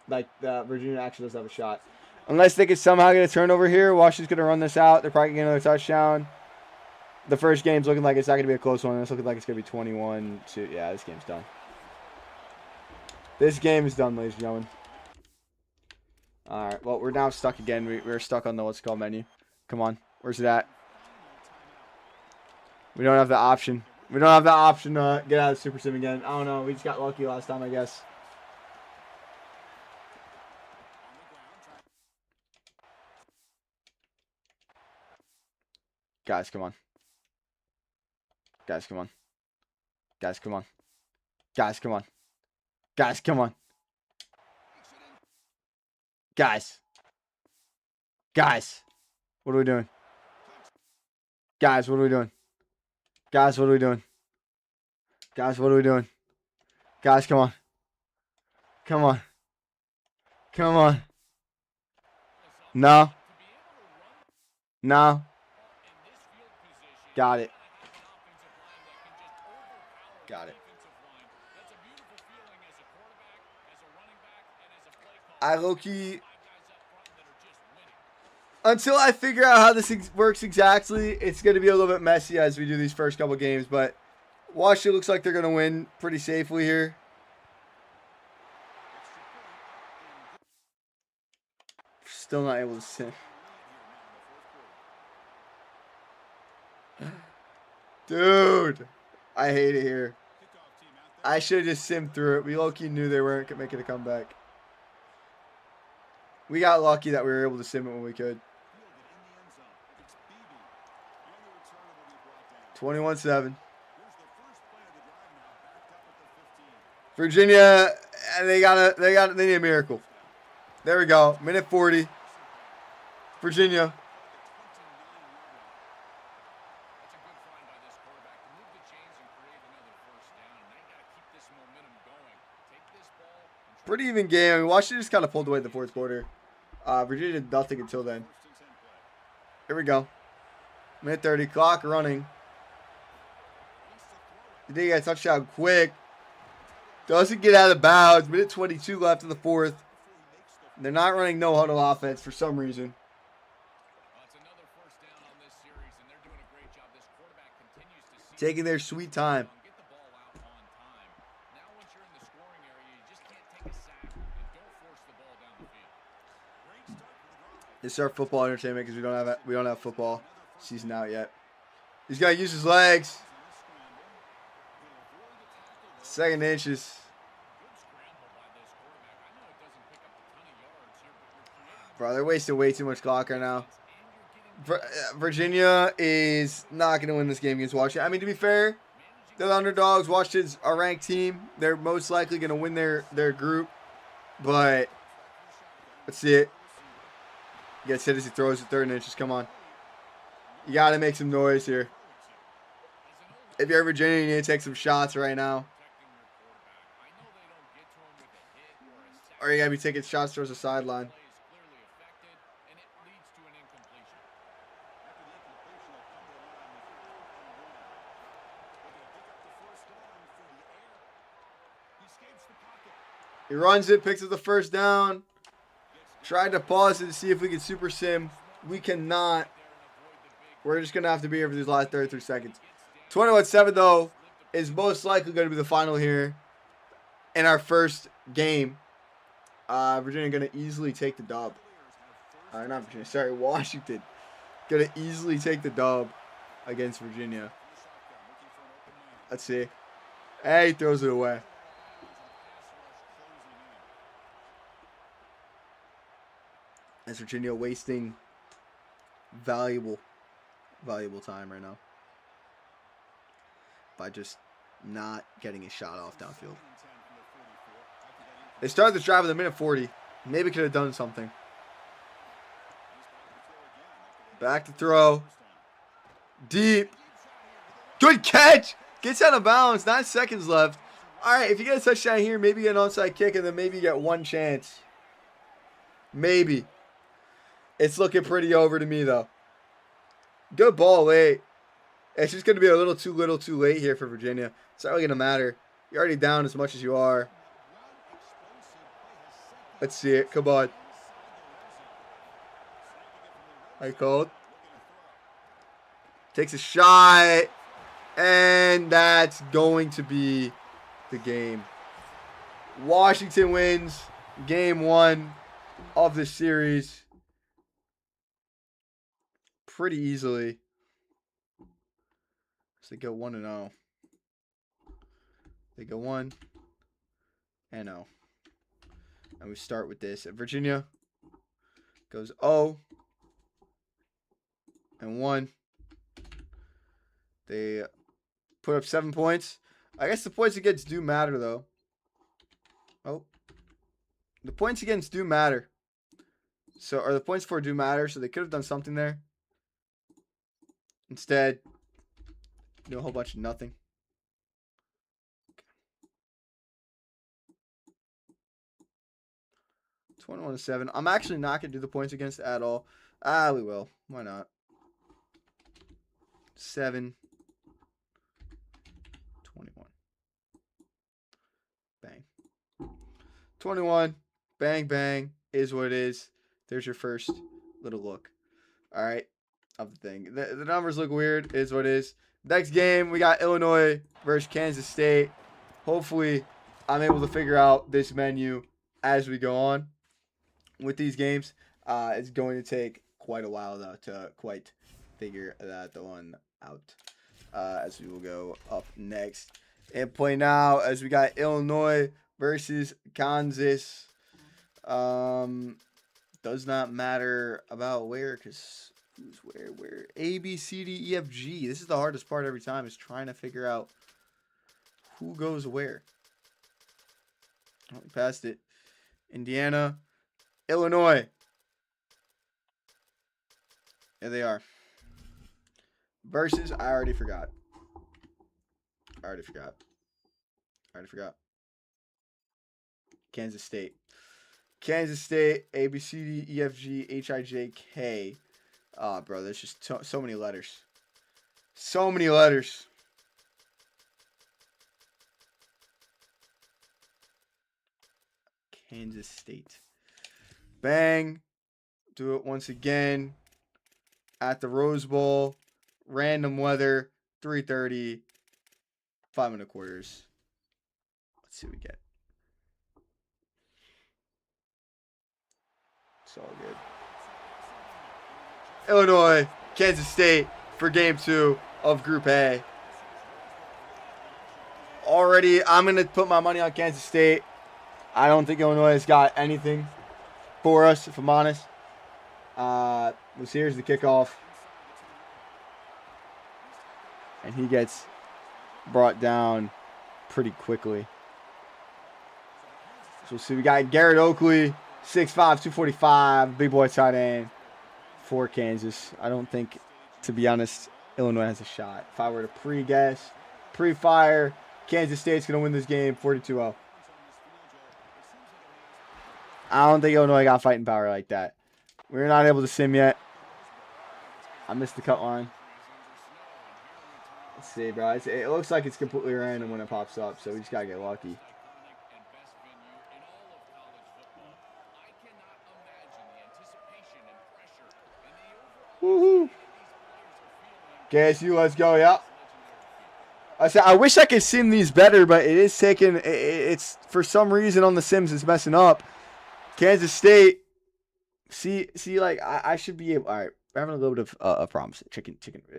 Like, Virginia actually does have a shot. Unless they could somehow get a turnover here, Washington's going to run this out. They're probably going to get another touchdown. The first game's looking like it's not going to be a close one. It's looking like it's going to be 21-2. Yeah, this game's done. This game is done, ladies and gentlemen. All right. Well, we're now stuck again. We're stuck on the what's called menu. Come on. Where's it at? We don't have the option. We don't have the option to get out of Super Sim again. I don't know. We just got lucky last time, I guess. Guys, come on. Guys, come on. Guys, come on. Guys, come on. Guys, come on. Guys. Guys. What are we doing? Guys, what are we doing? Guys, what are we doing? Guys, what are we doing? Guys, come on. Come on. Come on. No. No. Got it. Got it. I low-key... Until I figure out how this works exactly, it's going to be a little bit messy as we do these first couple games. But Washington looks like they're going to win pretty safely here. Still not able to sim. Dude, I hate it here. I should have just simmed through it. We low-key knew they weren't making a comeback. We got lucky that we were able to sim it when we could. 21-7. Virginia, and they need a miracle. There we go. Minute 40. Virginia. Pretty even game. I mean, Washington just kind of pulled away in the fourth quarter. Virginia did nothing until then. Here we go. Minute 30. Clock running. They got a touchdown quick. Doesn't get out of bounds. Minute 22 left in the fourth. They're not running no huddle offense for some reason. Taking their sweet time. This is our football entertainment because we don't have football season out yet. He's got to use his legs. Second inches. Bro, they're wasting way too much clock right now. Virginia is not going to win this game against Washington. I mean, to be fair, they're the underdogs. Washington's a ranked team. They're most likely going to win their group. But let's see it. He gets hit as he throws the third inches. Come on. You got to make some noise here. If you're Virginia, you need to take some shots right now. Or you got to be taking shots towards the sideline. He runs it, picks up the first down. Tried to pause it to see if we could super sim. We cannot. We're just going to have to be here for these last 33 seconds. 21-7, though, is most likely going to be the final here in our first game. Virginia going to easily take the dub. Not Virginia, sorry, Washington. Going to easily take the dub against Virginia. Let's see. Hey, he throws it away. As Virginia wasting valuable time right now by just not getting a shot off downfield. They started the drive at the minute 40. Maybe could have done something. Back to throw. Deep. Good catch. Gets out of bounds. 9 seconds left. All right, if you get a touchdown here, maybe get an onside kick, and then maybe you get one chance. Maybe. It's looking pretty over to me, though. Good ball late. It's just going to be a little too late here for Virginia. It's not really going to matter. You're already down as much as you are. Let's see it. Come on. I called. Takes a shot. And that's going to be the game. Washington wins game 1 of the series. Pretty easily. So they go 1-0. They go 1-0. And we start with this. Virginia goes 0-1. They put up 7 points. I guess the points against do matter, though. Oh. The points against do matter. So, or the points for do matter, so they could have done something there. Instead, do a whole bunch of nothing. 21-7. I'm actually not going to do the points against at all. We will. Why not? 7. 21. Bang. 21. Bang, bang. Is what it is. There's your first little look. All right. Of the thing. The numbers look weird. Is what it is. Next game, we got Illinois versus Kansas State. Hopefully, I'm able to figure out this menu as we go on with these games. It's going to take quite a while, though, to quite figure that one out. As we will go up next and play now as we got Illinois versus Kansas. Does not matter about where, because who's where? A, B, C, D, E, F, G. This is the hardest part every time, is trying to figure out who goes where. Oh, we passed it. Indiana, Illinois. There they are. Versus, I already forgot. Kansas State. Kansas State, A, B, C, D, E, F, G, H, I, J, K. Oh, bro, there's just so many letters. So many letters. Kansas State. Bang. Do it once again. At the Rose Bowl. Random weather. 3:30. 5 1/4. Let's see what we get. It's all good. Illinois, Kansas State for game 2 of Group A. Already, I'm going to put my money on Kansas State. I don't think Illinois has got anything for us, if I'm honest. Here's the kickoff. And he gets brought down pretty quickly. So we'll see. We got Garrett Oakley, 6'5", 245, big boy tight end for Kansas. I don't think, to be honest, Illinois has a shot. If I were to pre-guess, pre-fire, Kansas State's going to win this game 42-0. I don't think Illinois got fighting power like that. We're not able to sim yet. I missed the cut line. Let's see, bro. It looks like it's completely random when it pops up, so we just got to get lucky. Woohoo! KSU, let's go, yeah. I wish I could sim these better, but it is taking, it's for some reason on the sims it's messing up. Kansas State, see, like I should be able. All right, we're having a little bit of problems. Chicken.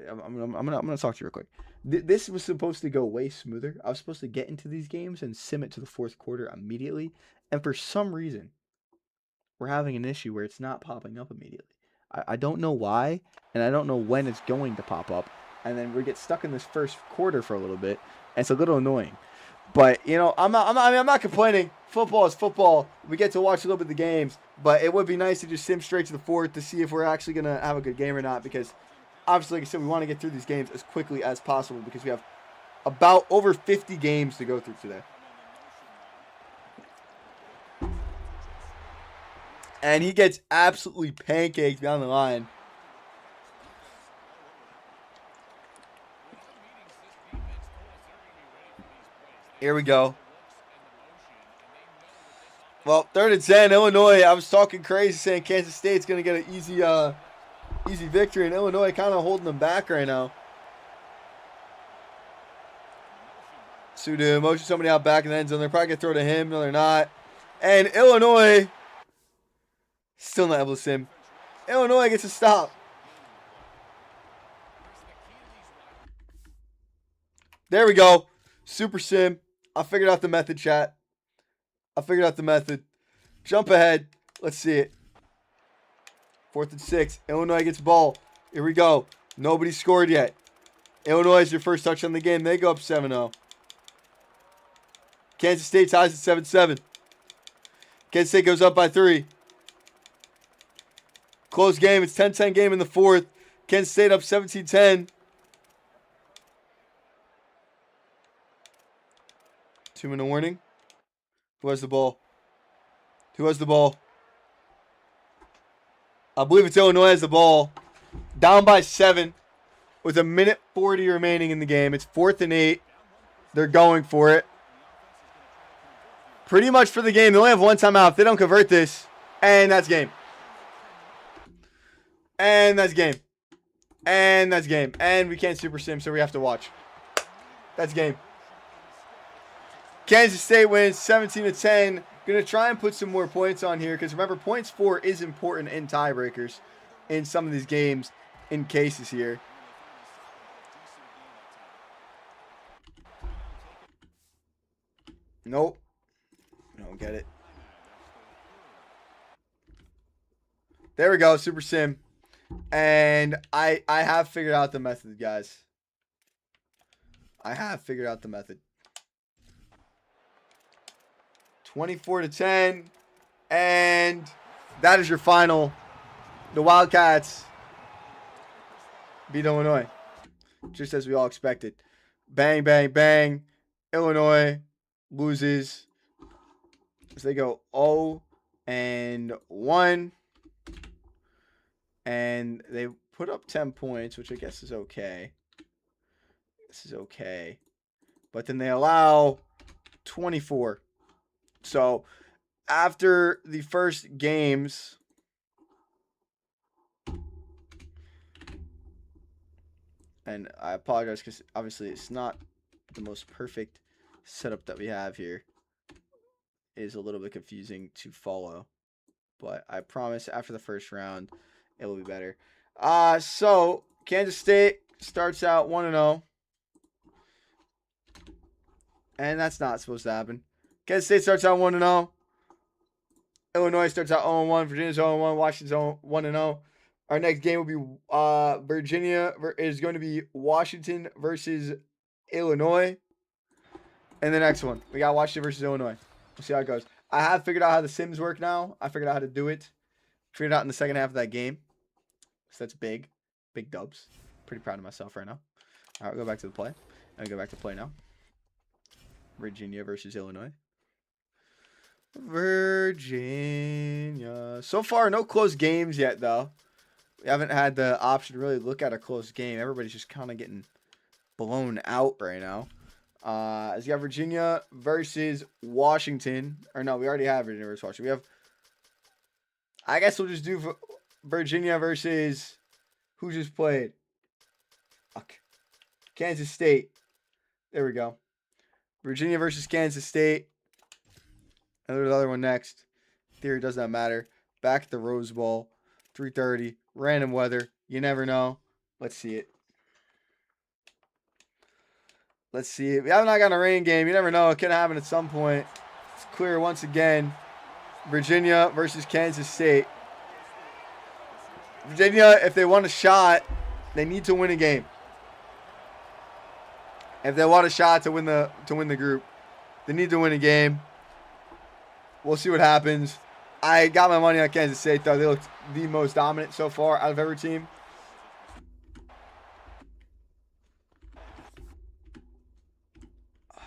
I'm gonna talk to you real quick. This was supposed to go way smoother. I was supposed to get into these games and sim it to the 4th quarter immediately, and for some reason, we're having an issue where it's not popping up immediately. I don't know why, and I don't know when it's going to pop up, and then we get stuck in this first quarter for a little bit, and it's a little annoying. But, you know, I'm not complaining. Football is football. We get to watch a little bit of the games. But it would be nice to just sim straight to the 4th to see if we're actually going to have a good game or not. Because, obviously, like I said, we want to get through these games as quickly as possible. Because we have about over 50 games to go through today. And he gets absolutely pancaked down the line. Here we go. Well, 3rd and 10, Illinois. I was talking crazy saying Kansas State's going to get an easy victory, and Illinois kind of holding them back right now. Sudu motion somebody out back in the end zone. They're probably going to throw to him. No, they're not. And Illinois still not able to sim. Illinois gets a stop. There we go. Super sim. I figured out the method, chat. I figured out the method. Jump ahead. Let's see it. 4th and 6. Illinois gets ball. Here we go. Nobody scored yet. Illinois is your first touchdown in the game. They go up 7-0. Kansas State ties at 7-7. Kansas State goes up by 3. Close game. It's 10-10 game in the fourth. Kansas State up 17-10. 2-minute warning. Who has the ball? Who has the ball? I believe it's Illinois has the ball. Down by 7 with 1:40 remaining in the game. It's 4th and 8. They're going for it. Pretty much for the game. They only have one timeout. If they don't convert this, and that's game. And that's game. And that's game. And we can't super sim, so we have to watch. That's game. Kansas State wins 17-10. Going to try and put some more points on here because remember, points for is important in tiebreakers in some of these games in cases here. Nope. Don't get it. There we go, Super Sim. And I have figured out the method, guys. I have figured out the method. 24-10. And that is your final. The Wildcats beat Illinois. Just as we all expected. Bang, bang, bang. Illinois loses. So they go 0-1. And they put up 10 points, which I guess is okay. This is okay. But then they allow 24. So after the first games, and I apologize because obviously it's not the most perfect setup that we have here. It is a little bit confusing to follow. But I promise after the first round, it will be better. So Kansas State starts out 1-0. And that's not supposed to happen. Kansas State starts out 1-0. Illinois starts out 0-1. Virginia's 0-1. Washington's 1-0. Our next game will be Virginia is going to be Washington versus Illinois. And the next one, we got Washington versus Illinois. We'll see how it goes. I have figured out how the Sims work now. I figured out how to do it. Figured it out in the second half of that game. So that's big. Big dubs. Pretty proud of myself right now. All right, we'll go back to the play. I'll go back to play now. Virginia versus Illinois. Virginia. So far, no close games yet, though. We haven't had the option to really look at a close game. Everybody's just kind of getting blown out right now. As you got Virginia versus Washington. Or no, we already have Virginia versus Washington. We have... I guess we'll just do Virginia versus... Who just played? Fuck. Kansas State. There we go. Virginia versus Kansas State. And there's another one next. Theory does not matter. Back at the Rose Bowl. 3:30. Random weather. You never know. Let's see it. Let's see it. We have not got a rain game. You never know. It could happen at some point. It's clear once again. Virginia versus Kansas State. Virginia, if they want a shot, they need to win a game. If they want a shot to win the group, they need to win a game. We'll see what happens. I got my money on Kansas State, though. They looked the most dominant so far out of every team. All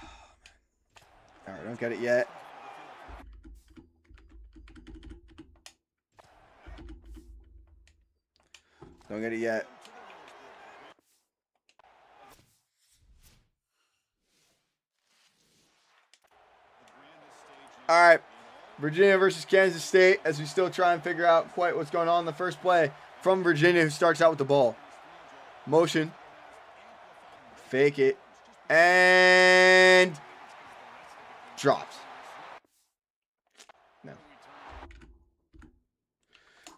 right, don't get it yet. Don't get it yet. All right. Virginia versus Kansas State as we still try and figure out quite what's going on in the first play from Virginia, who starts out with the ball. Motion. Fake it. And drops. No.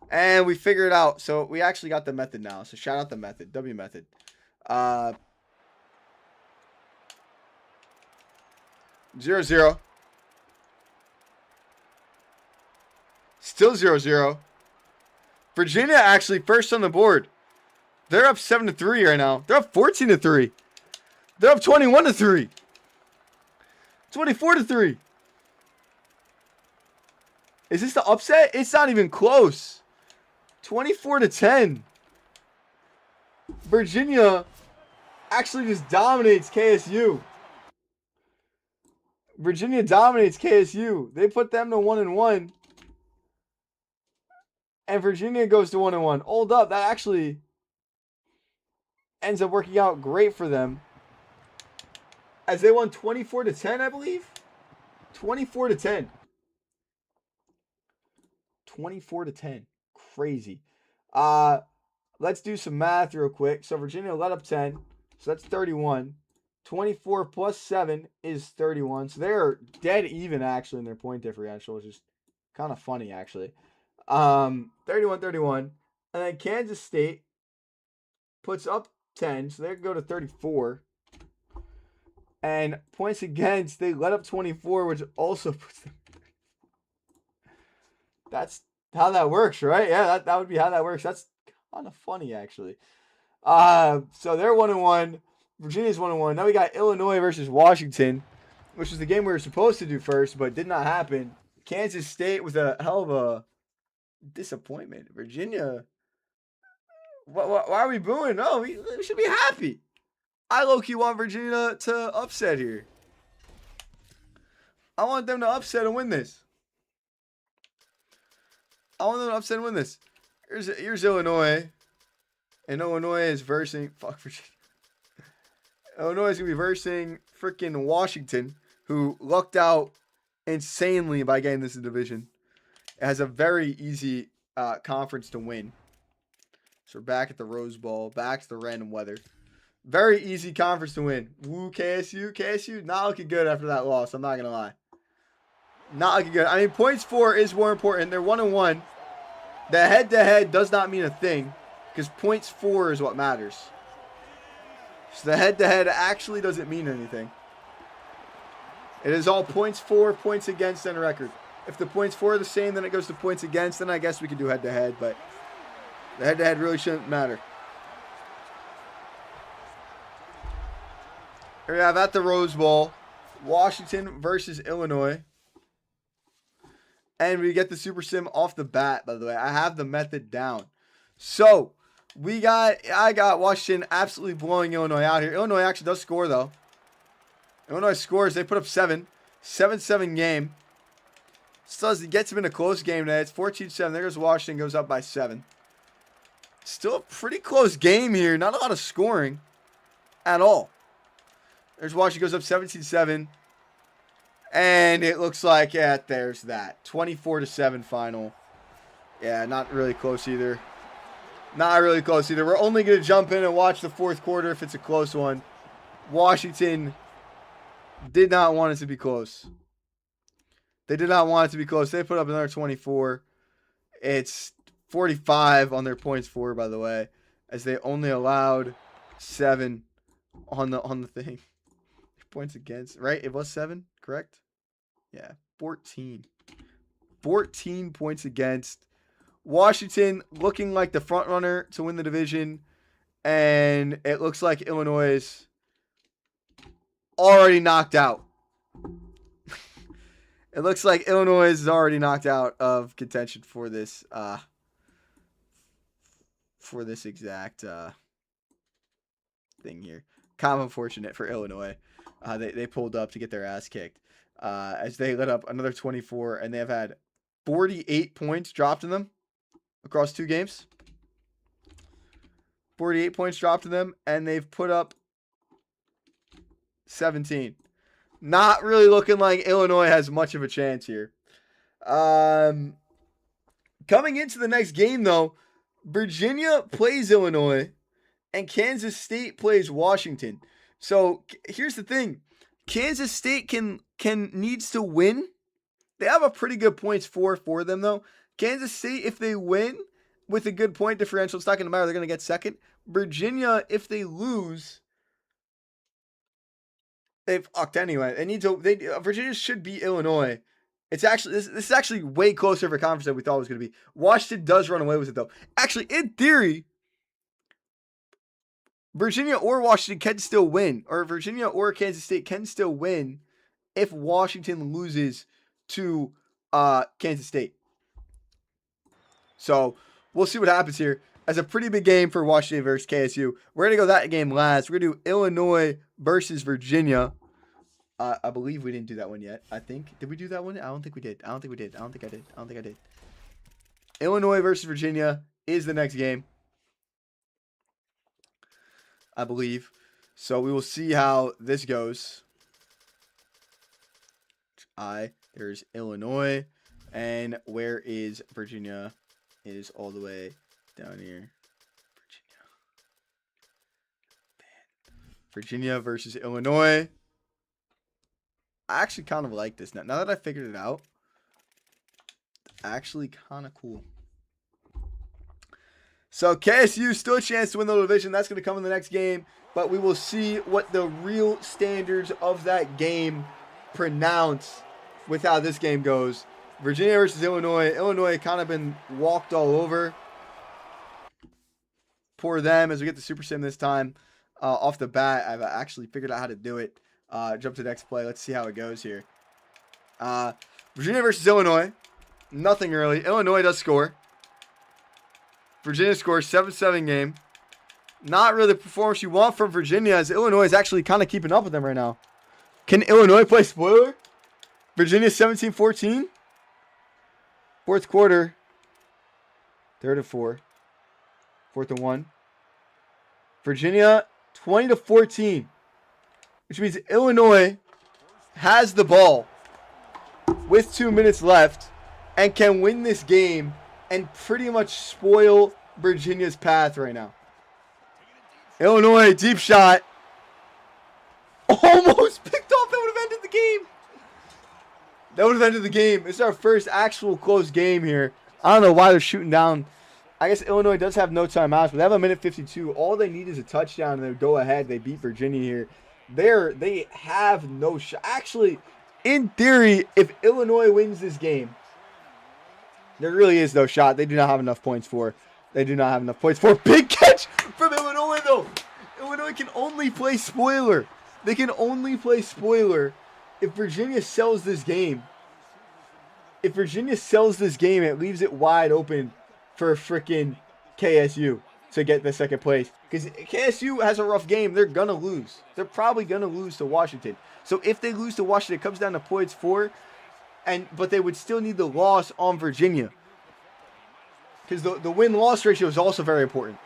And we figure it out. So we actually got the method now. So shout out the method. W method. 0-0. Still 0-0. Virginia actually first on the board. They're up 7-3 right now. They're up 14-3. They're up 21-3. 24-3. Is this the upset? It's not even close. 24-10. Virginia actually just dominates KSU. Virginia dominates KSU. They put them to 1-1. And Virginia goes to 1-1. Hold up, that actually ends up working out great for them. As they won 24-10, I believe. 24-10. 24-10. Crazy. Let's do some math real quick. So Virginia let up 10. So that's 31. 24 plus 7 is 31. So they're dead even actually in their point differential, which is kind of funny actually. 31-31. And then Kansas State puts up 10. So they can go to 34. And points against, they let up 24, which also puts them. That's how that works, right? Yeah, that would be how that works. That's kind of funny, actually. So they're 1-1. Virginia's 1-1. Now we got Illinois versus Washington, which was the game we were supposed to do first, but did not happen. Kansas State was a hell of a disappointment. Virginia, why are we booing? No, we should be happy. I low-key want Virginia to upset here. I want them to upset and win this. I want them to upset and win this. Here's Illinois. And Illinois is versing... Fuck Virginia. Illinois is going to be versing freaking Washington, who lucked out insanely by getting this division. It has a very easy conference to win. So we're back at the Rose Bowl. Back to the random weather. Very easy conference to win. Woo, KSU. KSU not looking good after that loss. I'm not going to lie. Not looking good. I mean, points for is more important. They're 1-1. The head-to-head does not mean a thing because points for is what matters. So the head-to-head actually doesn't mean anything. It is all points for, points against, and a record. If the points for are the same, then it goes to points against. Then I guess we can do head-to-head, but the head-to-head really shouldn't matter. Here we have at the Rose Bowl, Washington versus Illinois. And we get the Super Sim off the bat, by the way. I have the method down. So, I got Washington absolutely blowing Illinois out here. Illinois actually does score, though. Illinois scores. They put up 7. 7-7 game. Still gets them in a close game today. It's 14-7. There goes Washington. Goes up by 7. Still a pretty close game here. Not a lot of scoring at all. There's Washington goes up 17-7. And it looks like, yeah, there's that. 24-7 final. Yeah, not really close either. Not really close either. We're only going to jump in and watch the fourth quarter if it's a close one. Washington did not want it to be close. They did not want it to be close. They put up another 24. It's 45 on their points for, by the way, as they only allowed 7 on the thing. Points against, right? It was 7, correct? Yeah, 14. 14 points against. Washington looking like the front runner to win the division. And it looks like Illinois is already knocked out. It looks like Illinois is already knocked out of contention for this exact thing here. Kind of unfortunate for Illinois. They pulled up to get their ass kicked as they let up another 24, and they have had 48 points dropped in them across 2 games. 48 points dropped in them, and they've put up 17. Not really looking like Illinois has much of a chance here. Coming into the next game, though, Virginia plays Illinois, and Kansas State plays Washington. So here's the thing. Kansas State needs to win. They have a pretty good points for them, though. Kansas State, if they win with a good point differential, it's not going to matter. They're going to get second. Virginia, if they lose, they've fucked anyway. Virginia should beat Illinois. It's actually this is actually way closer of a conference than we thought it was going to be. Washington does run away with it, though. Actually, in theory, Virginia or Washington can still win, or Virginia or Kansas State can still win if Washington loses to Kansas State. So we'll see what happens here. As a pretty big game for Washington versus KSU. We're going to go that game last. We're going to do Illinois versus Virginia. I believe we didn't do that one yet. I think. Did we do that one? I don't think we did. I don't think I did. Illinois versus Virginia is the next game, I believe. So we will see how this goes. There's Illinois. And where is Virginia? It is all the way down here. Virginia versus Illinois. I actually kind of like this now. Now that I figured it out, actually kind of cool. So KSU still a chance to win the division. That's going to come in the next game. But we will see what the real standards of that game pronounce with how this game goes. Virginia versus Illinois. Illinois kind of been walked all over. Poor them as we get the Super Sim this time. Off the bat, I've actually figured out how to do it. Jump to the next play. Let's see how it goes here. Virginia versus Illinois. Nothing early. Illinois does score. Virginia scores 7-7 game. Not really the performance you want from Virginia, as Illinois is actually kind of keeping up with them right now. Can Illinois play spoiler? Virginia 17-14. Fourth quarter. 3rd and 4. 4th and 1. Virginia 20-14. Which means Illinois has the ball with 2 minutes left and can win this game and pretty much spoil Virginia's path right now. Illinois, deep shot. Almost picked off. That would have ended the game. That would have ended the game. It's our first actual close game here. I don't know why they're shooting down. I guess Illinois does have no timeouts, but they have a minute 52. All they need is a touchdown, and they go ahead. They beat Virginia here. They have no shot. Actually, in theory, if Illinois wins this game, there really is no shot. They do not have enough points for. Big catch from Illinois, though. Illinois can only play spoiler. They can only play spoiler if Virginia sells this game. If Virginia sells this game, it leaves it wide open for freaking KSU to get the second place. Because KSU has a rough game. They're going to lose. They're probably going to lose to Washington. So if they lose to Washington, it comes down to points for. But they would still need the loss on Virginia. Because the win-loss ratio is also very important.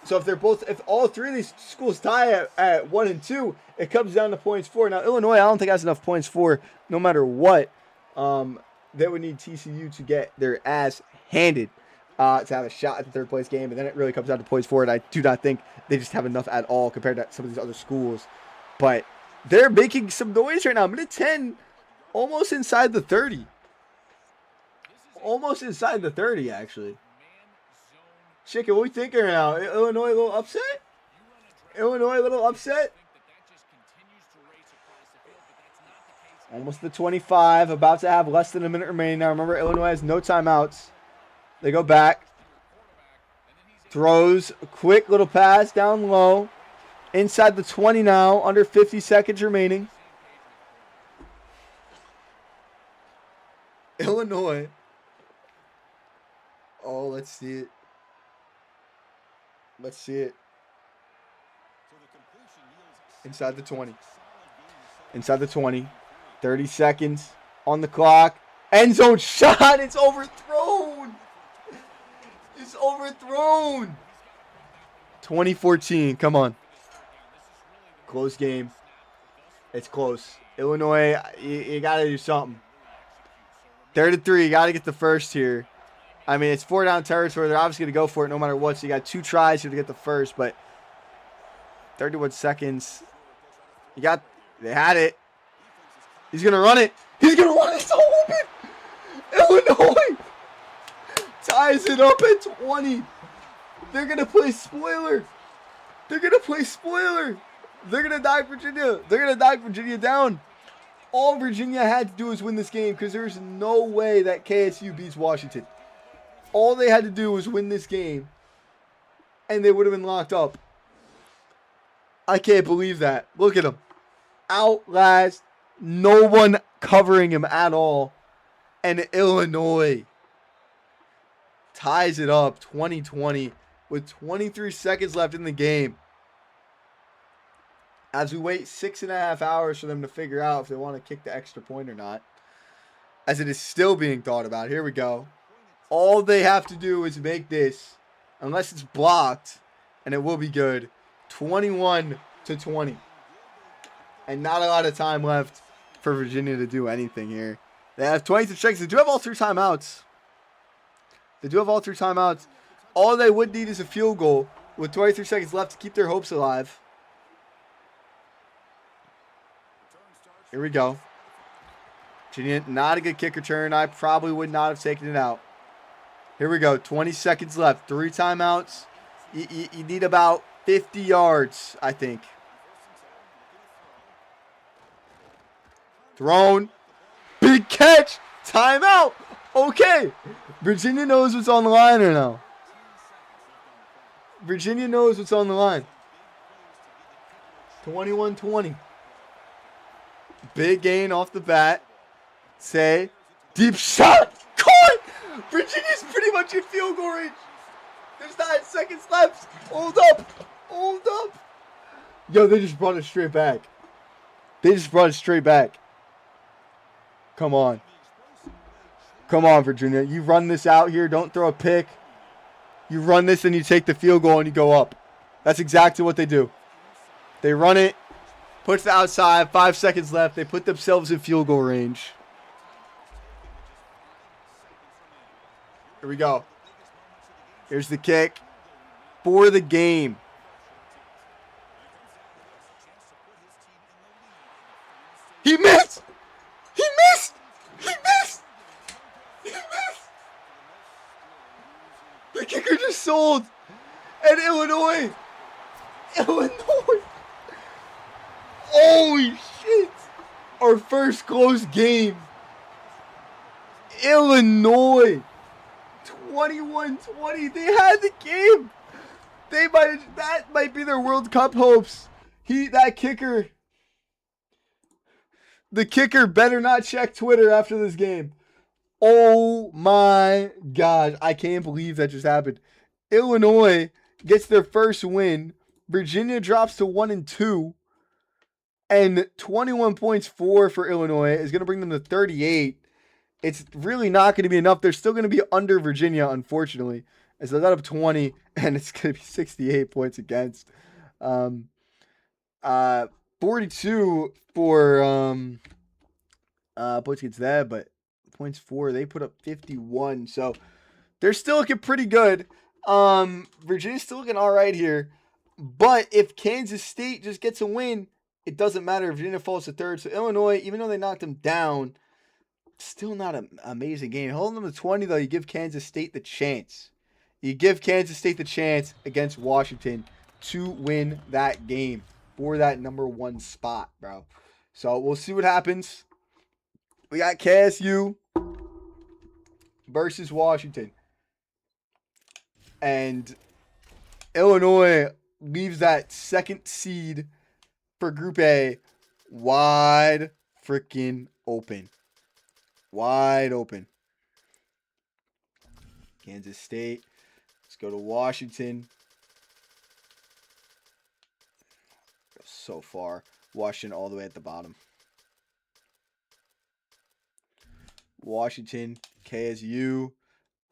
So if all three of these schools tie at 1 and 2, it comes down to points for. Now, Illinois, I don't think has enough points for no matter what. They would need TCU to get their ass handed to have a shot at the third place game. And then it really comes down to points for it. I do not think they just have enough at all compared to some of these other schools. But they're making some noise right now. Minute 10, almost inside the 30. Almost inside the 30, actually. Chicken, what are we thinking right now? Illinois a little upset? Almost the 25. About to have less than a minute remaining. Now, remember, Illinois has no timeouts. They go back. Throws a quick little pass down low. Inside the 20 now. Under 50 seconds remaining. Illinois. Oh, let's see it. Inside the 20. 30 seconds on the clock. End zone shot. It's overthrown. 2014. Come on. Close game. It's close. Illinois, you got to do something. 3rd and 3. You got to get the first here. I mean, it's 4 down territory. They're obviously going to go for it no matter what. So you got 2 tries here to get the first, but 31 seconds. They had it. He's going to run it. It's all open. Illinois ties it up at 20. They're going to play spoiler. They're going to knock Virginia down. All Virginia had to do was win this game because there's no way that KSU beats Washington. All they had to do was win this game, and they would have been locked up. I can't believe that. Look at him. Outlast. No one covering him at all. And Illinois ties it up 20-20 with 23 seconds left in the game. As we wait 6.5 hours for them to figure out if they want to kick the extra point or not. As it is still being thought about. Here we go. All they have to do is make this, unless it's blocked, and it will be good, 21-20. And not a lot of time left for Virginia to do anything here. They have 23 seconds. They do have all 3 timeouts. All they would need is a field goal with 23 seconds left to keep their hopes alive. Here we go. Virginia, not a good kick return. I probably would not have taken it out. Here we go. 20 seconds left. 3 timeouts. You need about 50 yards, I think. Thrown. Big catch. Timeout. Okay. Virginia knows what's on the line right now. Virginia knows what's on the line. 21-20. Big gain off the bat. Say. Deep shot. Caught. Virginia's pretty much in field goal range. There's 9 seconds left. Hold up. Yo, they just brought it straight back. Come on. Virginia. You run this out here. Don't throw a pick. You run this and you take the field goal and you go up. That's exactly what they do. They run it. Puts it outside. 5 seconds left. They put themselves in field goal range. Here we go. Here's the kick for the game. He missed. The kicker just sold. And Illinois. Holy shit. Our first close game. Illinois. 21-20. They had the game. That might be their World Cup hopes. The kicker better not check Twitter after this game. Oh my God. I can't believe that just happened. Illinois gets their first win. Virginia drops to 1-2. And 21 points for Illinois is going to bring them to 38. It's really not going to be enough. They're still going to be under Virginia, unfortunately. As they got up 20, and it's going to be 68 points against. 42 for points against that, but points for, they put up 51. So they're still looking pretty good. Virginia's still looking all right here. But if Kansas State just gets a win, it doesn't matter. Virginia falls to 3rd. So Illinois, even though they knocked them down, still not an amazing game. Holding them to 20, though, you give Kansas State the chance. Against Washington to win that game for that number 1 spot, bro. So we'll see what happens. We got KSU versus Washington. And Illinois leaves that 2nd seed for Group A wide freaking open. Kansas State. Let's go to Washington. So far. Washington all the way at the bottom. Washington, KSU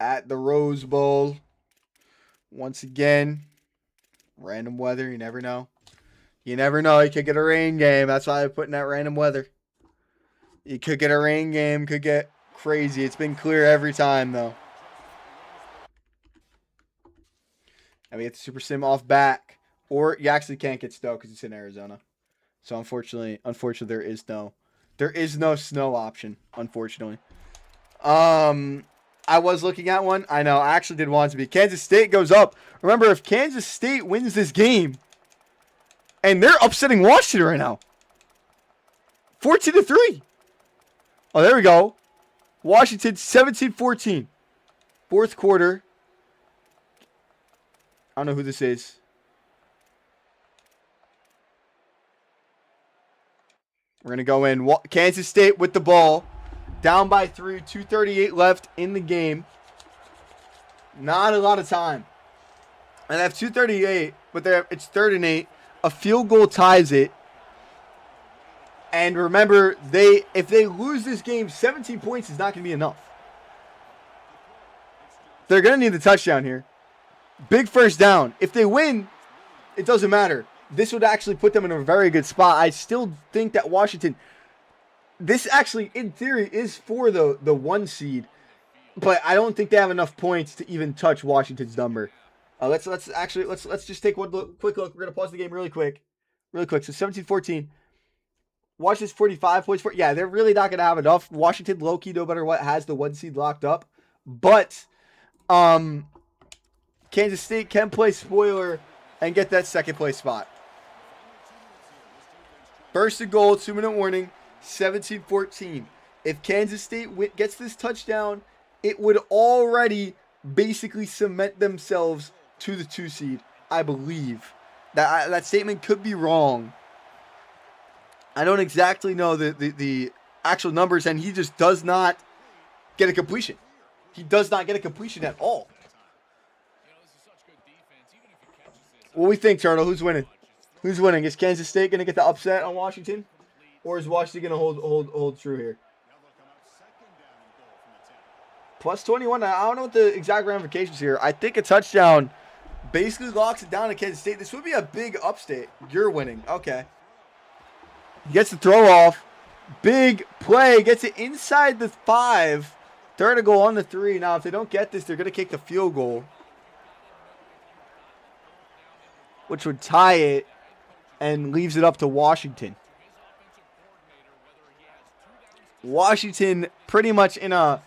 at the Rose Bowl. Once again, random weather. You never know. You could get a rain game. That's why I put in that random weather. You could get a rain game. Could get crazy. It's been clear every time, though. And we get the Super Sim off back. Or you actually can't get snow because it's in Arizona. So unfortunately there is no snow option, unfortunately. I was looking at one. I know. I actually did want it to be. Kansas State goes up. Remember, if Kansas State wins this game, and they're upsetting Washington right now. 14-3. Oh, there we go. Washington 17-14. 4th quarter. I don't know who this is. We're going to go in. Kansas State with the ball. Down by 3. 2:38 left in the game. Not a lot of time. And they have 2:38, but it's 3rd and 8. A field goal ties it. And remember, if they lose this game, 17 points is not going to be enough. They're going to need the touchdown here. Big first down. If they win, it doesn't matter. This would actually put them in a very good spot. I still think that Washington, this actually, in theory, is for the 1 seed. But I don't think they have enough points to even touch Washington's number. Let's just take one quick look. We're going to pause the game really quick. So 17-14. Washington's 45 points. Yeah, they're really not going to have enough. Washington, low-key, no matter what, has the 1 seed locked up. But Kansas State can play spoiler and get that 2nd place spot. First and goal, 2-minute warning, 17-14. If Kansas State gets this touchdown, it would already basically cement themselves to the 2 seed, I believe. That statement could be wrong. I don't exactly know the actual numbers, and he just does not get a completion. He does not get a completion at all. What do we think, Turtle? Who's winning? Who's winning? Is Kansas State going to get the upset on Washington? Or is Washington going to hold true here? Plus 21. I don't know what the exact ramifications here. I think a touchdown basically locks it down to Kansas State. This would be a big upstate. You're winning. Okay. He gets the throw off. Big play. Gets it inside the 5. 3rd and goal on the 3. Now, if they don't get this, they're going to kick the field goal, which would tie it and leaves it up to Washington. Washington pretty much in a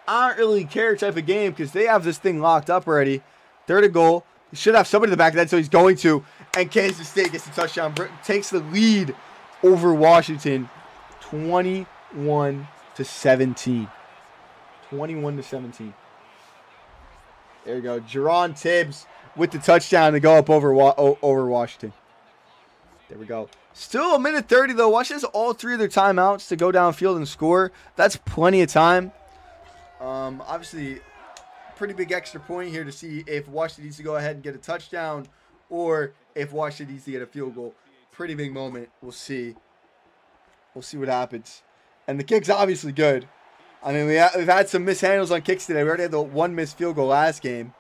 I don't really care type of game because they have this thing locked up already. 3rd and goal. He should have somebody in the back of that, so he's going to. And Kansas State gets the touchdown. Takes the lead over Washington. 21-17. 21-17. There you go. Jerron Tibbs with the touchdown to go up over Washington. There we go. Still a minute 30, though. Washington has all 3 of their timeouts to go downfield and score. That's plenty of time. Obviously, pretty big extra point here to see if Washington needs to go ahead and get a touchdown or if Washington needs to get a field goal. Pretty big moment. We'll see. We'll see what happens. And the kick's obviously good. I mean, we've had some mishandles on kicks today. We already had the 1 missed field goal last game.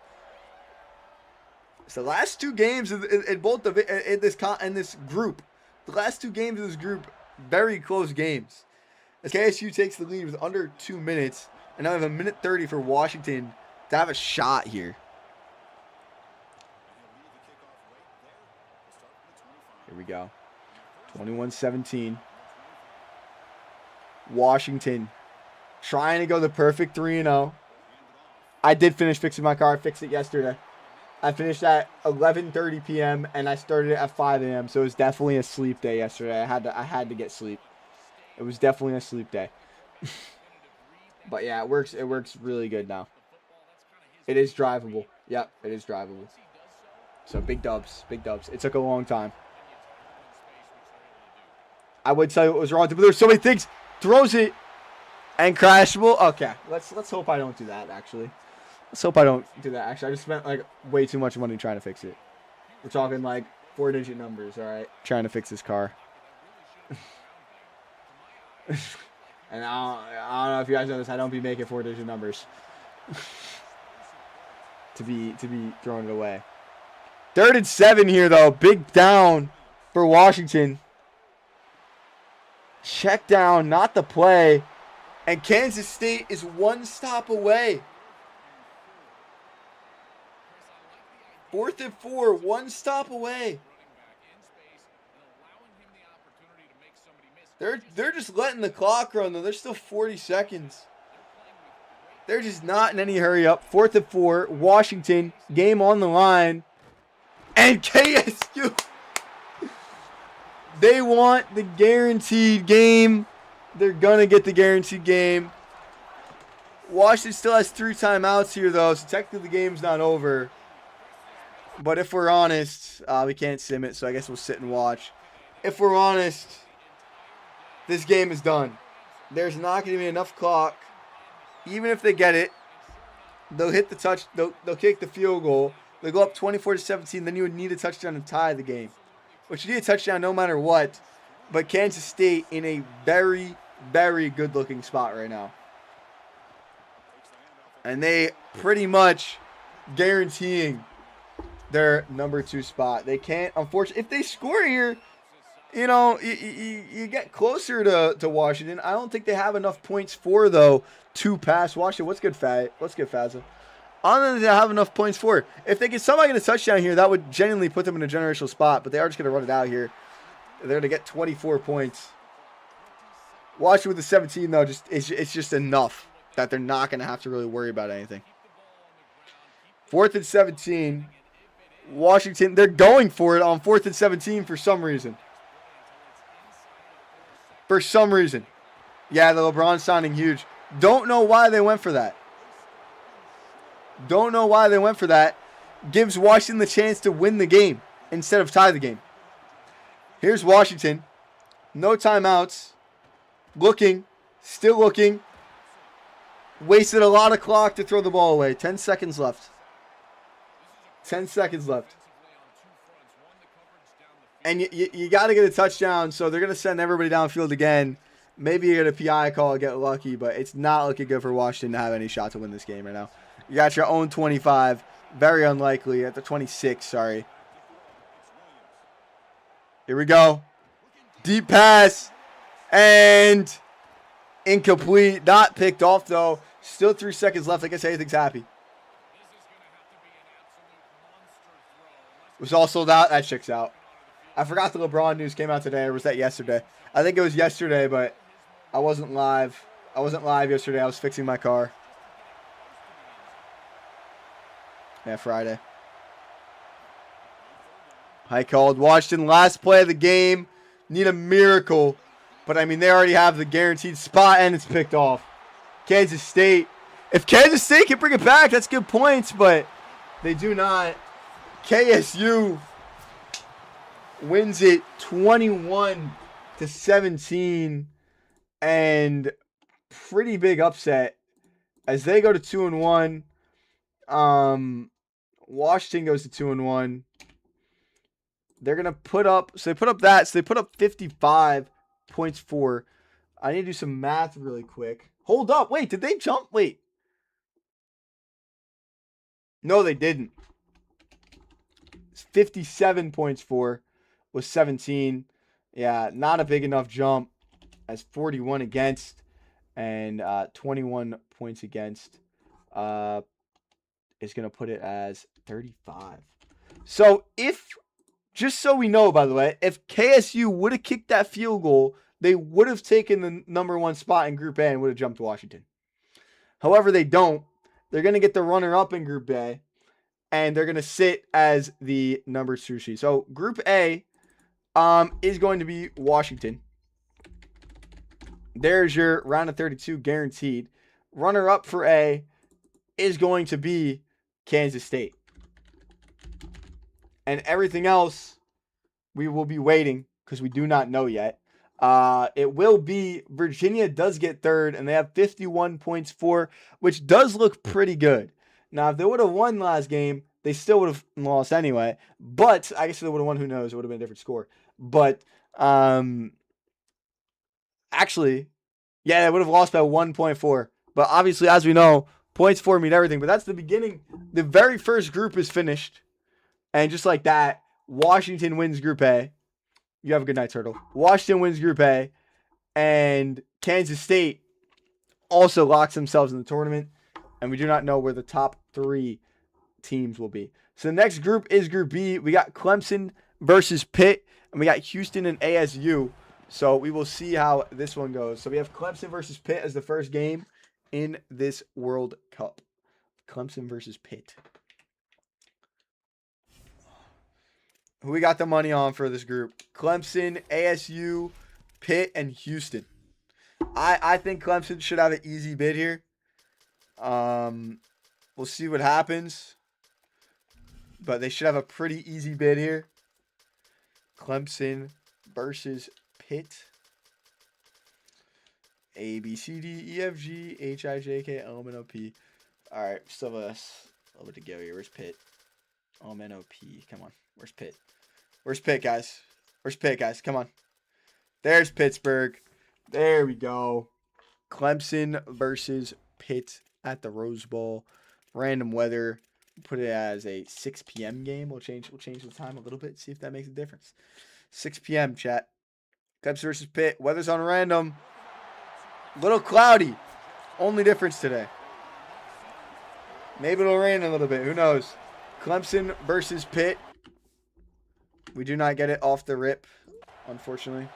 So the last 2 games in this group, the last 2 games of this group, very close games. As KSU takes the lead with under 2 minutes, and now we have a minute 30 for Washington to have a shot here. Here we go. 21-17. Washington trying to go the perfect 3-0. I did finish fixing my car. I fixed it yesterday. I finished at 11:30 p.m. and I started it at 5 a.m. So it was definitely a sleep day yesterday. I had to get sleep. It was definitely a sleep day. But yeah, it works. It works really good now. It is drivable. Yep, it is drivable. So big dubs, big dubs. It took a long time. I would tell you what was wrong, but there's so many things. Throws it and crashable. Okay, let's hope I don't do that. Actually, let's hope I don't do that. Actually, I just spent like way too much money trying to fix it. We're talking like 4-digit numbers. All right, trying to fix this car. And I don't know if you guys know this. I don't be making 4-digit numbers to be throwing it away. 3rd and 7 here though. Big down for Washington. Check down, not the play. And Kansas State is 1 stop away. 4th and 4, 1 stop away. They're just letting the clock run though. There's still 40 seconds. They're just not in any hurry up. 4th and 4, Washington, game on the line. And KSU, they want the guaranteed game. They're going to get the guaranteed game. Washington still has 3 timeouts here, though, so technically the game's not over. But if we're honest, we can't sim it, so I guess we'll sit and watch. If we're honest, this game is done. There's not going to be enough clock. Even if they get it, they'll hit the touch. They'll kick the field goal. They go up 24-17. Then you would need a touchdown to tie the game, which you need a touchdown no matter what. But Kansas State in a very, very good-looking spot right now, and they pretty much guaranteeing their number 2 spot. They can't, unfortunately, if they score here, you know, you get closer to Washington. I don't think they have enough points for, though, to pass Washington. What's good, Fazza? I don't think they have enough points for it. If they get somebody get a touchdown here, that would genuinely put them in a generational spot, but they are just going to run it out here. They're going to get 24 points. Washington with the 17, though, it's just enough that they're not going to have to really worry about anything. 4th and 17. Washington, they're going for it on 4th and 17 for some reason. For some reason. Yeah, the LeBron sounding huge. Don't know why they went for that. Gives Washington the chance to win the game instead of tie the game. Here's Washington. No timeouts. Still looking. Wasted a lot of clock to throw the ball away. 10 seconds left. 10 seconds left. And you got to get a touchdown, so they're going to send everybody downfield again. Maybe you get a PI call, get lucky, but it's not looking good for Washington to have any shot to win this game right now. You got your own 25. Very unlikely at the 26, sorry. Here we go. Deep pass. And incomplete. Not picked off, though. Still 3 seconds left. I guess anything's happy. It was all sold out. That checks out. I forgot the LeBron news came out today, or was that yesterday? I think it was yesterday, but I wasn't live. I wasn't live yesterday. I was fixing my car. Yeah, Friday. High called. Washington, last play of the game. Need a miracle. But, I mean, they already have the guaranteed spot, and it's picked off. Kansas State. If Kansas State can bring it back, that's good points, but they do not. KSU wins it 21-17, and pretty big upset as they go to 2-1. Washington goes to 2-1. They're gonna put up. So they put up that. So they put up 55 points for. I need to do some math really quick. Hold up. Wait, did they jump? Wait. No, they didn't. 57 points for was 17. Yeah, not a big enough jump as 41 against and 21 points against is going to put it as 35. So just so we know, by the way, if KSU would have kicked that field goal, they would have taken the number 1 spot in Group A and would have jumped Washington. However, they don't. They're going to get the runner-up in Group A, and they're going to sit as the number 2 seed. So Group A is going to be Washington. There's your round of 32 guaranteed. Runner-up for A is going to be Kansas State. And everything else, we will be waiting because we do not know yet. It will be Virginia does get 3rd, and they have 51 points for, which does look pretty good. Now, if they would have won last game, they still would have lost anyway. But I guess they would have won. Who knows? It would have been a different score. But actually, yeah, they would have lost by 1.4. But obviously, as we know, points for mean everything. But that's the beginning. The very first group is finished. And just like that, Washington wins Group A. You have a good night, Turtle. Washington wins Group A. And Kansas State also locks themselves in the tournament. And we do not know where the top 3 teams will be. So the next group is Group B. We got Clemson versus Pitt. And we got Houston and ASU. So we will see how this one goes. So we have Clemson versus Pitt as the first game in this World Cup. Clemson versus Pitt. Who we got the money on for this group? Clemson, ASU, Pitt, and Houston. I think Clemson should have an easy bid here. We'll see what happens. But they should have a pretty easy bid here. Clemson versus Pitt. A, B, C, D, E, F, G, H, I, J, K, L, M, N, O, P. All right, still have a little bit to go here. Where's Pitt? L, M, N, O, P. Come on. Where's Pitt? Where's Pitt, guys? Where's Pitt, guys? Come on. There's Pittsburgh. There we go. Clemson versus Pitt at the Rose Bowl. Random weather. Put it as a 6 p.m. game. We'll change the time a little bit. See if that makes a difference. 6 p.m. chat. Clemson versus Pitt. Weather's on random. Little cloudy. Only difference today. Maybe it'll rain a little bit. Who knows? Clemson versus Pitt. We do not get it off the rip, unfortunately.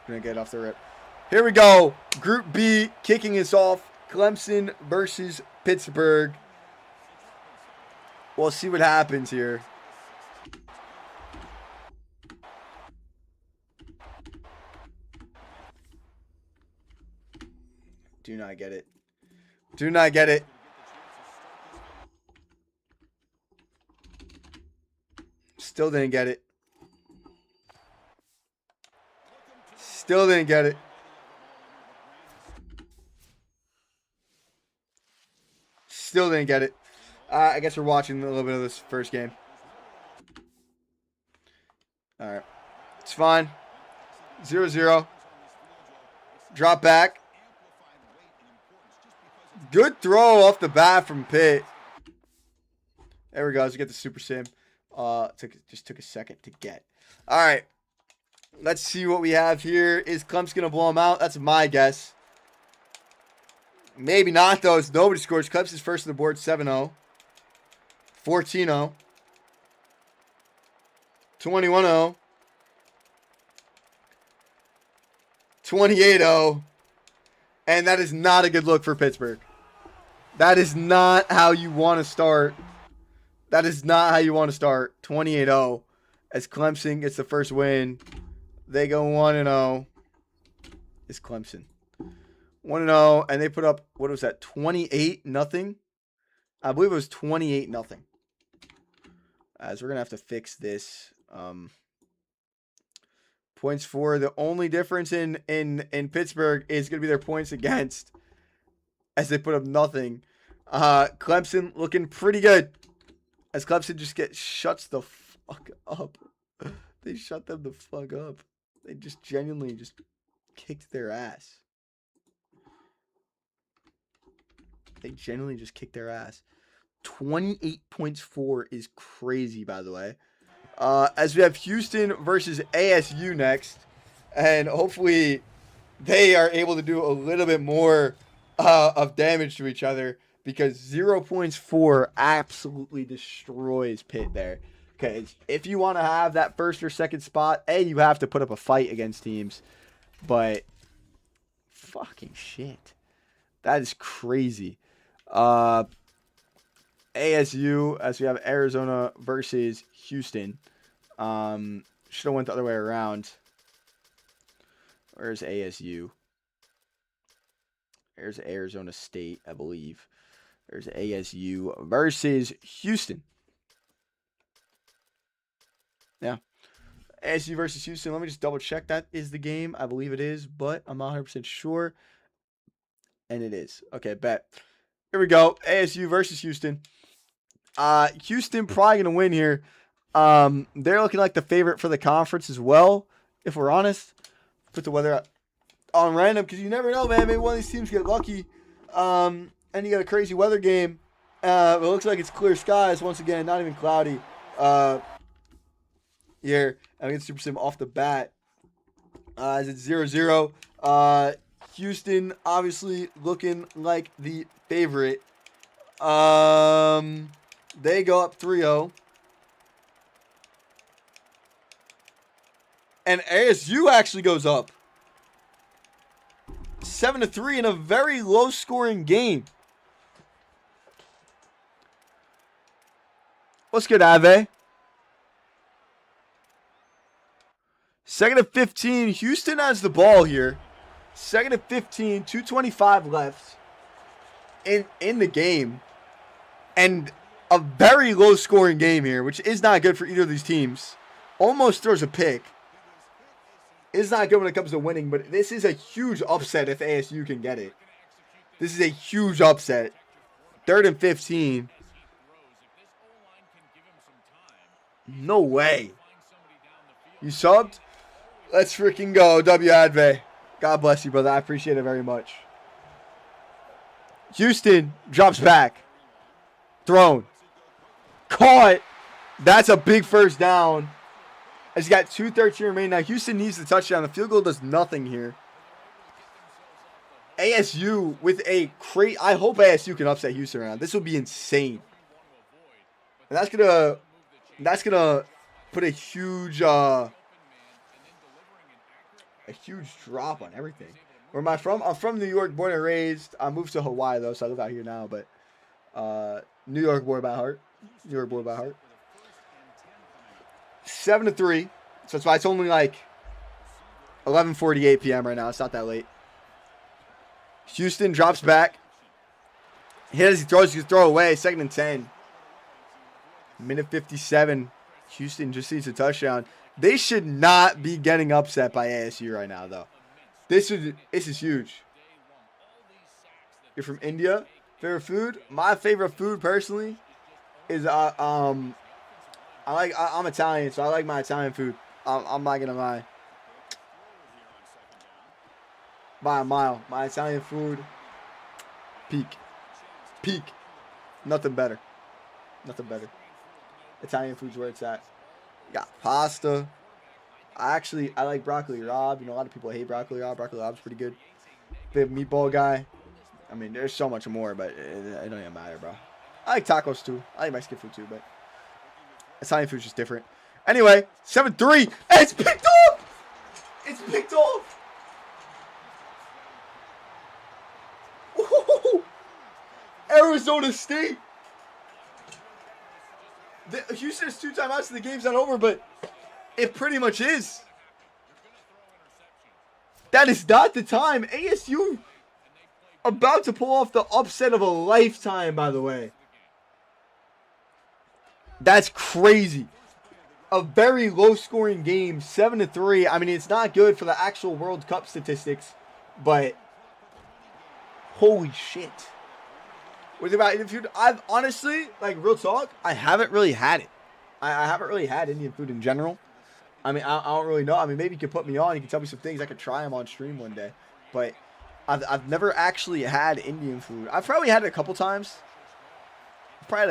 We're going to get it off the rip. Here we go. Group B kicking us off. Clemson versus Pittsburgh. We'll see what happens here. Do not get it. Do not get it. Still didn't get it. Still didn't get it. Still didn't get it. I guess we're watching a little bit of this first game. All right. It's fine. 0-0. Drop back. Good throw off the bat from Pitt. There we go. Let's get the super sim. Just took a second to get. All right. Let's see what we have here. Is Clemson going to blow them out? That's my guess. Maybe not, though. It's nobody scores. Clemson's first on the board, 7-0. 14-0. 21-0. 28-0. And that is not a good look for Pittsburgh. That is not how you want to start. That is not how you want to start. 28-0. As Clemson gets the first win. They go 1-0. It's Clemson. 1-0. And they put up, what was that, 28-0? I believe it was 28-0. As we're going to have to fix this. Points for. The only difference in Pittsburgh is going to be their points against. As they put up nothing. Clemson looking pretty good. As Clemson just shuts the fuck up. They shut them the fuck up. They just genuinely just kicked their ass. They genuinely just kicked their ass. 28 points for is crazy, by the way. As we have Houston versus ASU next. And hopefully they are able to do a little bit more of damage to each other. Because 0 points for absolutely destroys Pitt there. Okay, if you want to have that first or second spot, you have to put up a fight against teams. But fucking shit. That is crazy. ASU, as we have Arizona versus Houston. Should have went the other way around. Where's ASU? There's Arizona State, I believe. There's ASU versus Houston. Yeah. ASU versus Houston. Let me just double check that is the game. I believe it is, but I'm not 100% sure. And it is. Okay, bet. Here we go. ASU versus Houston. Houston probably going to win here. They're looking like the favorite for the conference as well, if we're honest. Put the weather on random because you never know, man. Maybe one of these teams get lucky. And you got a crazy weather game. It looks like it's clear skies once again, not even cloudy. Here, and we get Super Sim off the bat. As it's 0-0. Houston obviously looking like the favorite. They go up 3-0. And ASU actually goes up 7-3 in a very low-scoring game. What's good, Ave? 2nd and 15. Houston has the ball here. 2nd and 15. 2:25 left in the game. And a very low-scoring game here, which is not good for either of these teams. Almost throws a pick. It's not good when it comes to winning, but this is a huge upset if ASU can get it. This is a huge upset. 3rd and 15. No way. You subbed? Let's freaking go. W. Adve. God bless you, brother. I appreciate it very much. Houston drops back. Thrown. Caught. That's a big first down. As you got 2:13 remaining. Now, Houston needs the touchdown. The field goal does nothing here. ASU with a crate. I hope ASU can upset Houston around. This would be insane. And that's gonna put a huge drop on everything. Where am I from? I'm from New York, born and raised. I moved to Hawaii though, so I live out here now. But New York boy by heart. New York boy by heart. 7-3. So that's why it's only like 11:48 p.m. right now. It's not that late. Houston drops back. Hit as he throws, he can throw away. 2nd and 10. Minute 57. Houston just needs a touchdown. They should not be getting upset by ASU right now, though. This is huge. You're from India. Favorite food? My favorite food, personally, is I'm Italian, so I like my Italian food. I'm not gonna lie. By a mile. My Italian food. Peak. Nothing better. Italian food's where it's at. You got pasta. I like broccoli rabe. You know, a lot of people hate broccoli rabe. Broccoli rabe's pretty good. Big meatball guy. I mean, there's so much more, but it don't even matter, bro. I like tacos too. I like Mexican food too, but Italian food's just different. Anyway, 7-3. It's picked off. Ooh, Arizona State. Houston has 2 timeouts and the game's not over, but it pretty much is. That is not the time. ASU about to pull off the upset of a lifetime, by the way. That's crazy. A very low-scoring game, 7-3. I mean, it's not good for the actual World Cup statistics, but holy shit. What about Indian food? I've honestly, like, real talk, I haven't really had it. I haven't really had Indian food in general. I mean, I don't really know. I mean, maybe you could put me on. You can tell me some things. I could try them on stream one day. But I've never actually had Indian food. I've probably had it a couple times. But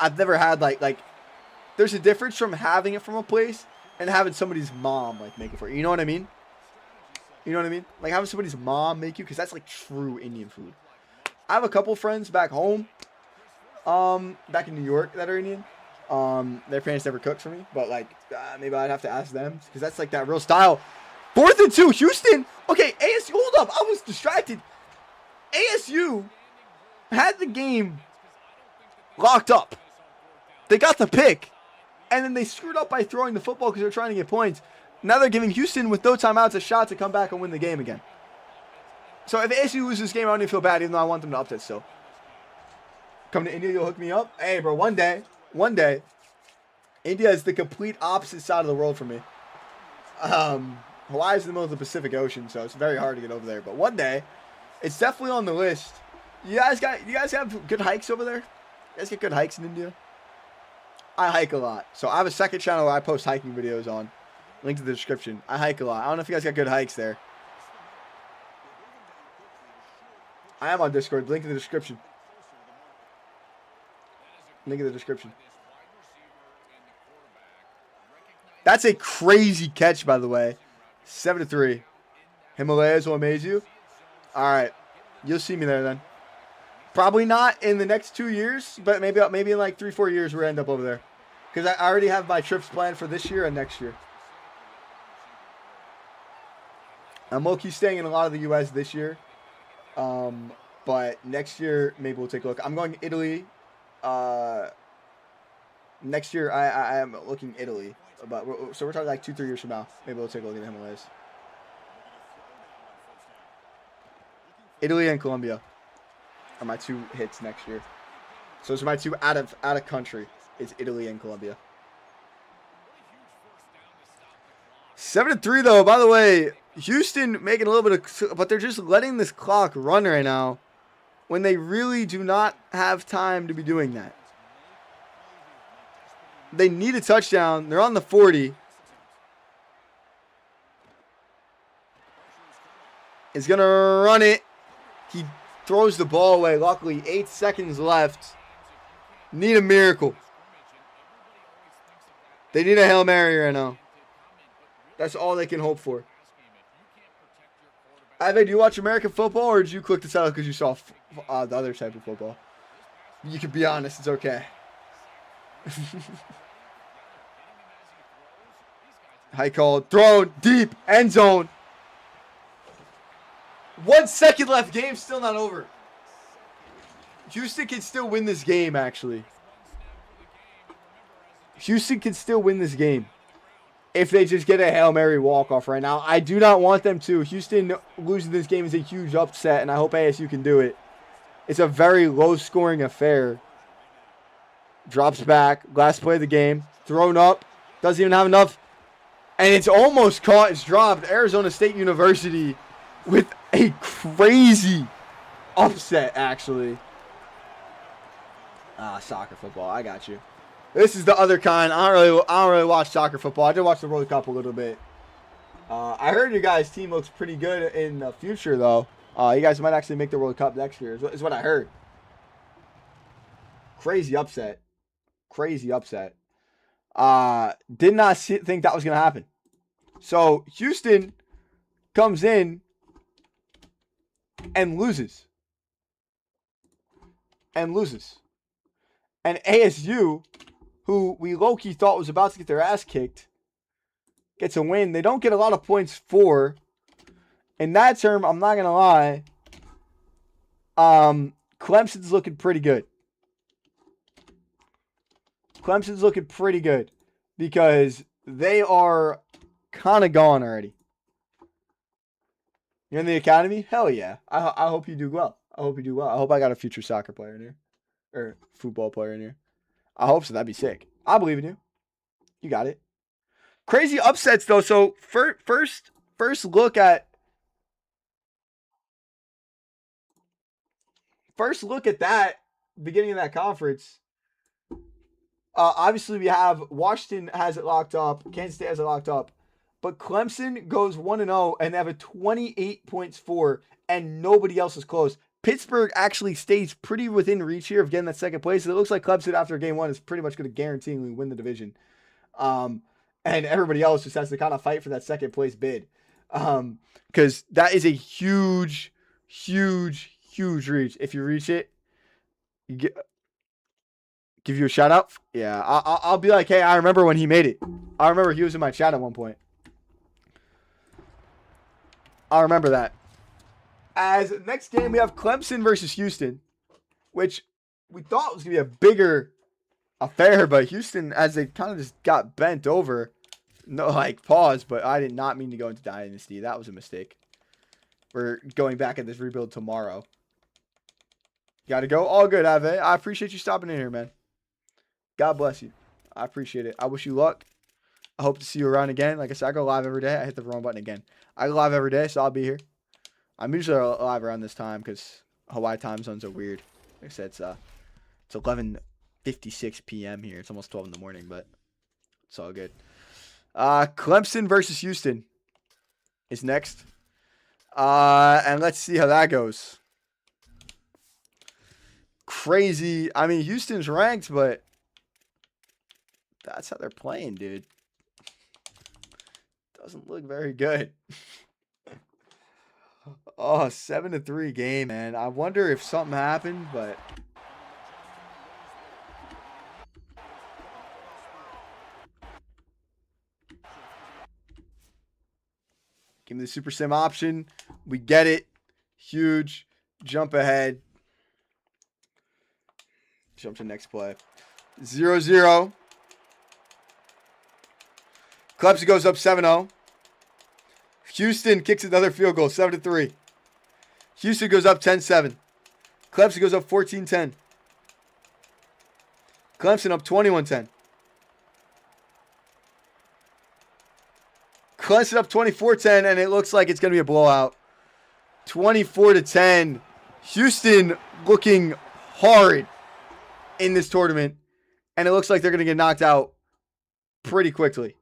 I've never had, like, there's a difference from having it from a place and having somebody's mom, like, make it for you. You know what I mean? Like having somebody's mom make you, because that's like true Indian food. I have a couple friends back home, back in New York that are Indian. Their parents never cooked for me, but like maybe I'd have to ask them because that's like that real style. 4th and 2, Houston. Okay, ASU. Hold up, I was distracted. ASU had the game locked up. They got the pick, and then they screwed up by throwing the football because they're trying to get points. Now they're giving Houston, with no timeouts, a shot to come back and win the game again. So if ASU loses this game, I don't even feel bad, even though I want them to upset still. Come to India, you'll hook me up. Hey, bro, one day, India is the complete opposite side of the world for me. Hawaii is in the middle of the Pacific Ocean, so it's very hard to get over there. But one day, it's definitely on the list. You guys have good hikes over there? You guys get good hikes in India? I hike a lot. So I have a second channel where I post hiking videos on. Link to the description. I hike a lot. I don't know if you guys got good hikes there. I am on Discord. Link in the description. That's a crazy catch, by the way. 7-3. Himalayas will amaze you. All right. You'll see me there then. Probably not in the next 2 years, but maybe in like 3-4 years we'll end up over there. Because I already have my trips planned for this year and next year. I'm low-key staying in a lot of the U.S. this year. But next year, maybe we'll take a look. I'm going to Italy. Next year, I am looking Italy. So we're talking like 2-3 years from now. Maybe we'll take a look at the Himalayas. Italy and Colombia are my 2 hits next year. So those are my 2 out of country. It's Italy and Colombia. 7-3 though. By the way, Houston making a little bit of, but they're just letting this clock run right now when they really do not have time to be doing that. They need a touchdown. They're on the 40. Is going to run it. He throws the ball away. Luckily, 8 seconds left. Need a miracle. They need a Hail Mary right now. That's all they can hope for. Ave, do you watch American football, or did you click this out because you saw the other type of football? You can be honest. It's okay. High call. Thrown. Deep. End zone. 1 second left. Game still not over. Houston can still win this game, actually. Houston can still win this game if they just get a Hail Mary walk-off right now. I do not want them to. Houston losing this game is a huge upset, and I hope ASU can do it. It's a very low-scoring affair. Drops back. Last play of the game. Thrown up. Doesn't even have enough. And it's almost caught. It's dropped. Arizona State University with a crazy upset, actually. Soccer football. I got you. This is the other kind. I don't really watch soccer football. I did watch the World Cup a little bit. I heard your guys' team looks pretty good in the future, though. You guys might actually make the World Cup next year, is what I heard. Crazy upset. Crazy upset. Did not think that was going to happen. So, Houston comes in and loses. And ASU, who we low-key thought was about to get their ass kicked, gets a win. They don't get a lot of points for. In that term, I'm not going to lie, Clemson's looking pretty good. Clemson's looking pretty good because they are kind of gone already. You're in the academy? Hell yeah. I hope you do well. I hope I got a future soccer player in here. Or football player in here. I hope so. That'd be sick. I believe in you. You got it. Crazy upsets, though. So, first look at... First look at that, beginning of that conference. Obviously, we have Washington has it locked up. Kansas State has it locked up. But Clemson goes 1-0 and they have a 28 points for, and nobody else is close. Pittsburgh actually stays pretty within reach here of getting that second place. It looks like Clemson after game one is pretty much going to guaranteeingly win the division. And everybody else just has to kind of fight for that second place bid. Because that is a huge, huge, huge reach. If you reach it, you get... Give you a shout out? Yeah, I'll be like, hey, I remember when he made it. I remember he was in my chat at one point. I remember that. As next game, we have Clemson versus Houston, which we thought was going to be a bigger affair, but Houston, as they kind of just got bent over, pause, but I did not mean to go into Dynasty. That was a mistake. We're going back at this rebuild tomorrow. Got to go? All good, Ave. I appreciate you stopping in here, man. God bless you. I appreciate it. I wish you luck. I hope to see you around again. Like I said, I go live every day. I hit the wrong button again. I go live every day, so I'll be here. I'm usually live around this time because Hawaii time zones are weird. Like I said, it's 11:56 p.m. here. It's almost 12 in the morning, but it's all good. Clemson versus Houston is next. And let's see how that goes. Crazy. I mean, Houston's ranked, but that's how they're playing, dude. Doesn't look very good. Oh, 7-3 game, man. I wonder if something happened, but... Give me the Super Sim option. We get it. Huge. Jump ahead. Jump to next play. 0-0. Clemson goes up 7-0. Houston kicks another field goal, 7-3. Houston goes up 10-7. Clemson goes up 14-10. Clemson up 21-10. cleanse it up 24-10, and it looks like it's going to be a blowout. 24-10. Houston looking horrid in this tournament, and it looks like they're going to get knocked out pretty quickly.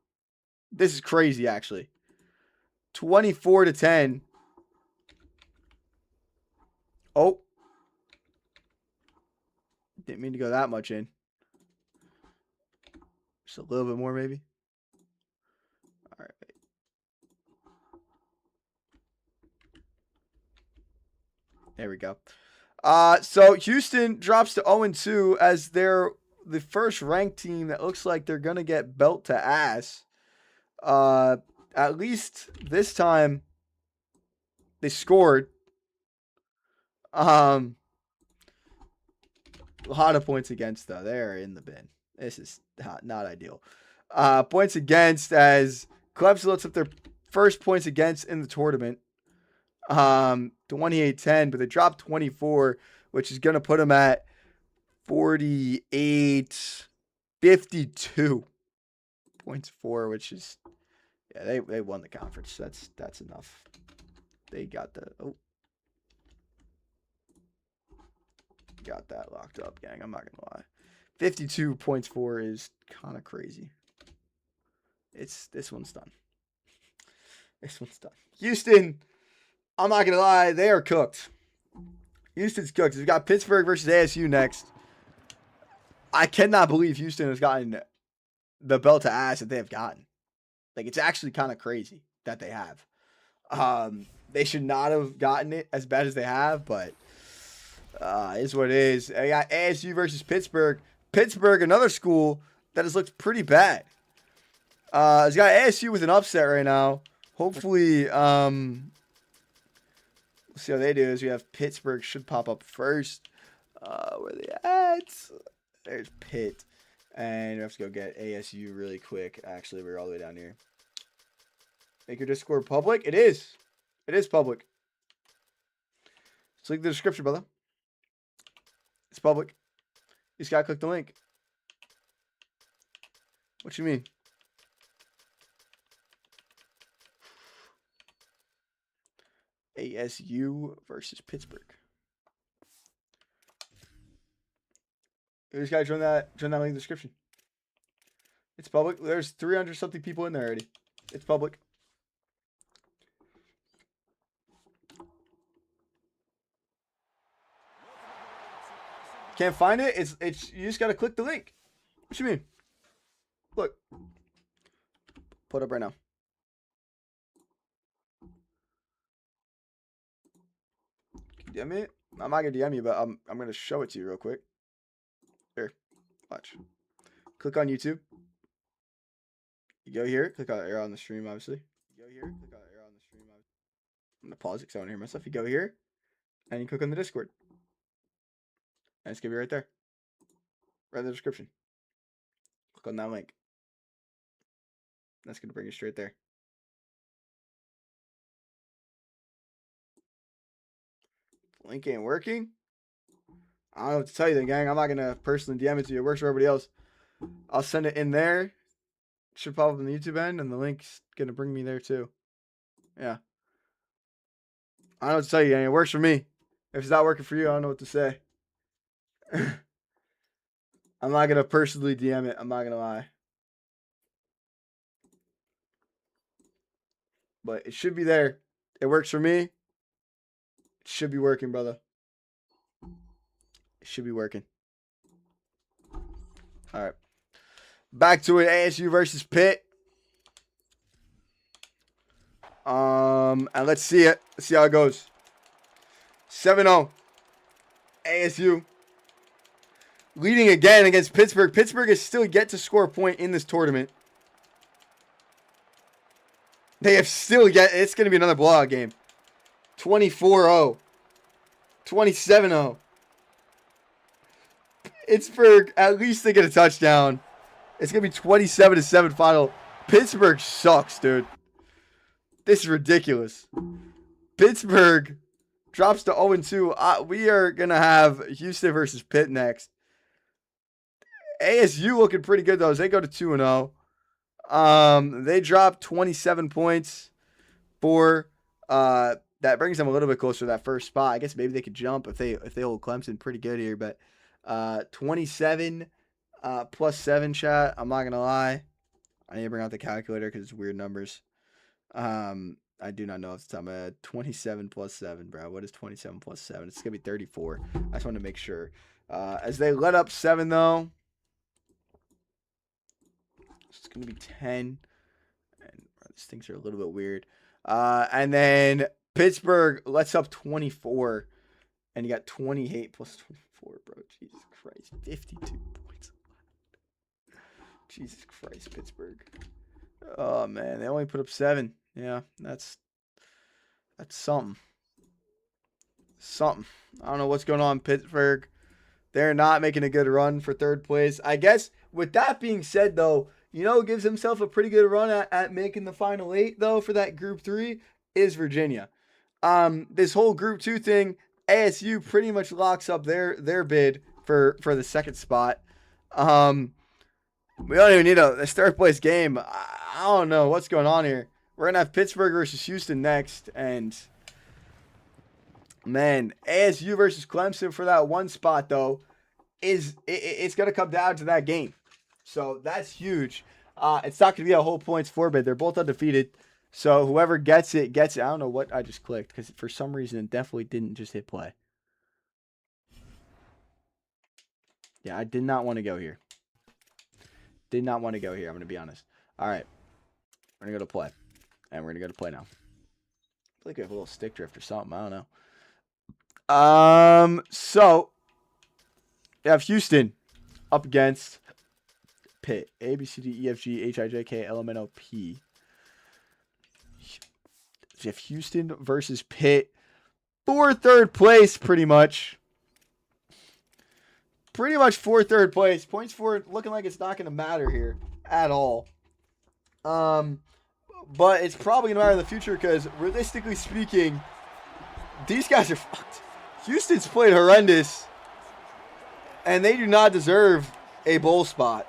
This is crazy, actually. 24-10. Oh. Didn't mean to go that much in. Just a little bit more, maybe. All right. There we go. So Houston drops to 0-2 as they're the first ranked team that looks like they're going to get belt to ass. At least this time they scored. A lot of points against, though. They're in the bin. This is not ideal. Points against as Clemson looks up their first points against in the tournament. 28-10, but they dropped 24, which is going to put them at 48-52 points for, which is, yeah, they won the conference. That's enough. They got got that locked up, gang. I'm not gonna lie. 52 points for is kind of crazy. This one's done. This one's done. Houston, I'm not gonna lie, they are cooked. Houston's cooked. We've got Pittsburgh versus ASU next. I cannot believe Houston has gotten the belt to ass that they have gotten. Like, it's actually kind of crazy that they have. They should not have gotten it as bad as they have, but is what it is. I got ASU versus Pittsburgh. Pittsburgh, another school that has looked pretty bad. It's got ASU with an upset right now. Hopefully, we'll see how they do. As we have Pittsburgh should pop up first. Where are they at? There's Pitt. And we have to go get ASU really quick. Actually, we're all the way down here. Make your Discord public. It is. It is public. Just link the description, brother. It's public. You just gotta click the link. What you mean? ASU versus Pittsburgh. You just gotta join that link in the description. It's public. There's 300 something people in there already. It's public. Can't find it? It's you just gotta click the link. What you mean? Look. Put up right now. Can you DM it? I'm not gonna DM you, but I'm gonna show it to you real quick. Here. Watch. Click on YouTube. You go here, click on arrow on the stream, obviously. You go here, click on arrow on the stream, obviously. I'm gonna pause it because I want to hear myself. You go here, and you click on the Discord. And it's gonna be right there. Right in the description. Click on that link. That's gonna bring you straight there. The link ain't working. I don't know what to tell you then, gang. I'm not gonna personally DM it to you. It works for everybody else. I'll send it in there. It should pop up on the YouTube end, and the link's gonna bring me there too. Yeah. I don't know what to tell you, gang. It works for me. If it's not working for you, I don't know what to say. I'm not gonna personally DM it. I'm not gonna lie. But it should be there. It works for me. It should be working, brother. It should be working. All right. Back to it. ASU versus Pitt. And let's see it. Let's see how it goes. 7-0. ASU. Leading again against Pittsburgh. Pittsburgh has still yet to score a point in this tournament. They have still yet. It's going to be another blowout game. 24-0. 27-0. Pittsburgh, at least they get a touchdown. It's going to be 27-7 final. Pittsburgh sucks, dude. This is ridiculous. Pittsburgh drops to 0-2. We are going to have Houston versus Pitt next. ASU looking pretty good, though, as they go to 2-0. They dropped 27 points for that brings them a little bit closer to that first spot. I guess maybe they could jump if they hold Clemson pretty good here, but 27 plus 7 chat. I'm not gonna lie. I need to bring out the calculator because it's weird numbers. I do not know if it's 27 plus 7, bro. What is 27 plus 7? It's gonna be 34. I just want to make sure. As they let up 7 though, it's gonna be 10. And these things are a little bit weird. And then Pittsburgh lets up 24, and you got 28 plus 24, bro. Jesus Christ, 52 points. Jesus Christ, Pittsburgh. Oh man, they only put up 7. Yeah, that's something. Something. I don't know what's going on in Pittsburgh. They're not making a good run for third place. I guess with that being said, though, you know, gives himself a pretty good run at making the final 8, though, for that Group 3 is Virginia. This whole Group 2 thing, ASU pretty much locks up their bid for the second spot. We don't even need this third place game. I don't know what's going on here. We're going to have Pittsburgh versus Houston next. And, man, ASU versus Clemson for that one spot, though, it's going to come down to that game. So that's huge. It's not going to be a whole points for bid. They're both undefeated. So whoever gets it, gets it. I don't know what I just clicked because for some reason it definitely didn't just hit play. Yeah, I did not want to go here. Did not want to go here. I'm going to be honest. All right. We're going to go to play. And we're going to go to play now. I feel like we have a little stick drift or something. I don't know. So, you have Houston up against Pitt. A, B, C, D, E, F, G, H, I, J, K, L, M, N, O, P. You have Houston versus Pitt for third place, pretty much. Pretty much for third place. Points for it looking like it's not going to matter here at all. But it's probably going to matter in the future because realistically speaking, these guys are fucked. Houston's played horrendous, and they do not deserve a bowl spot.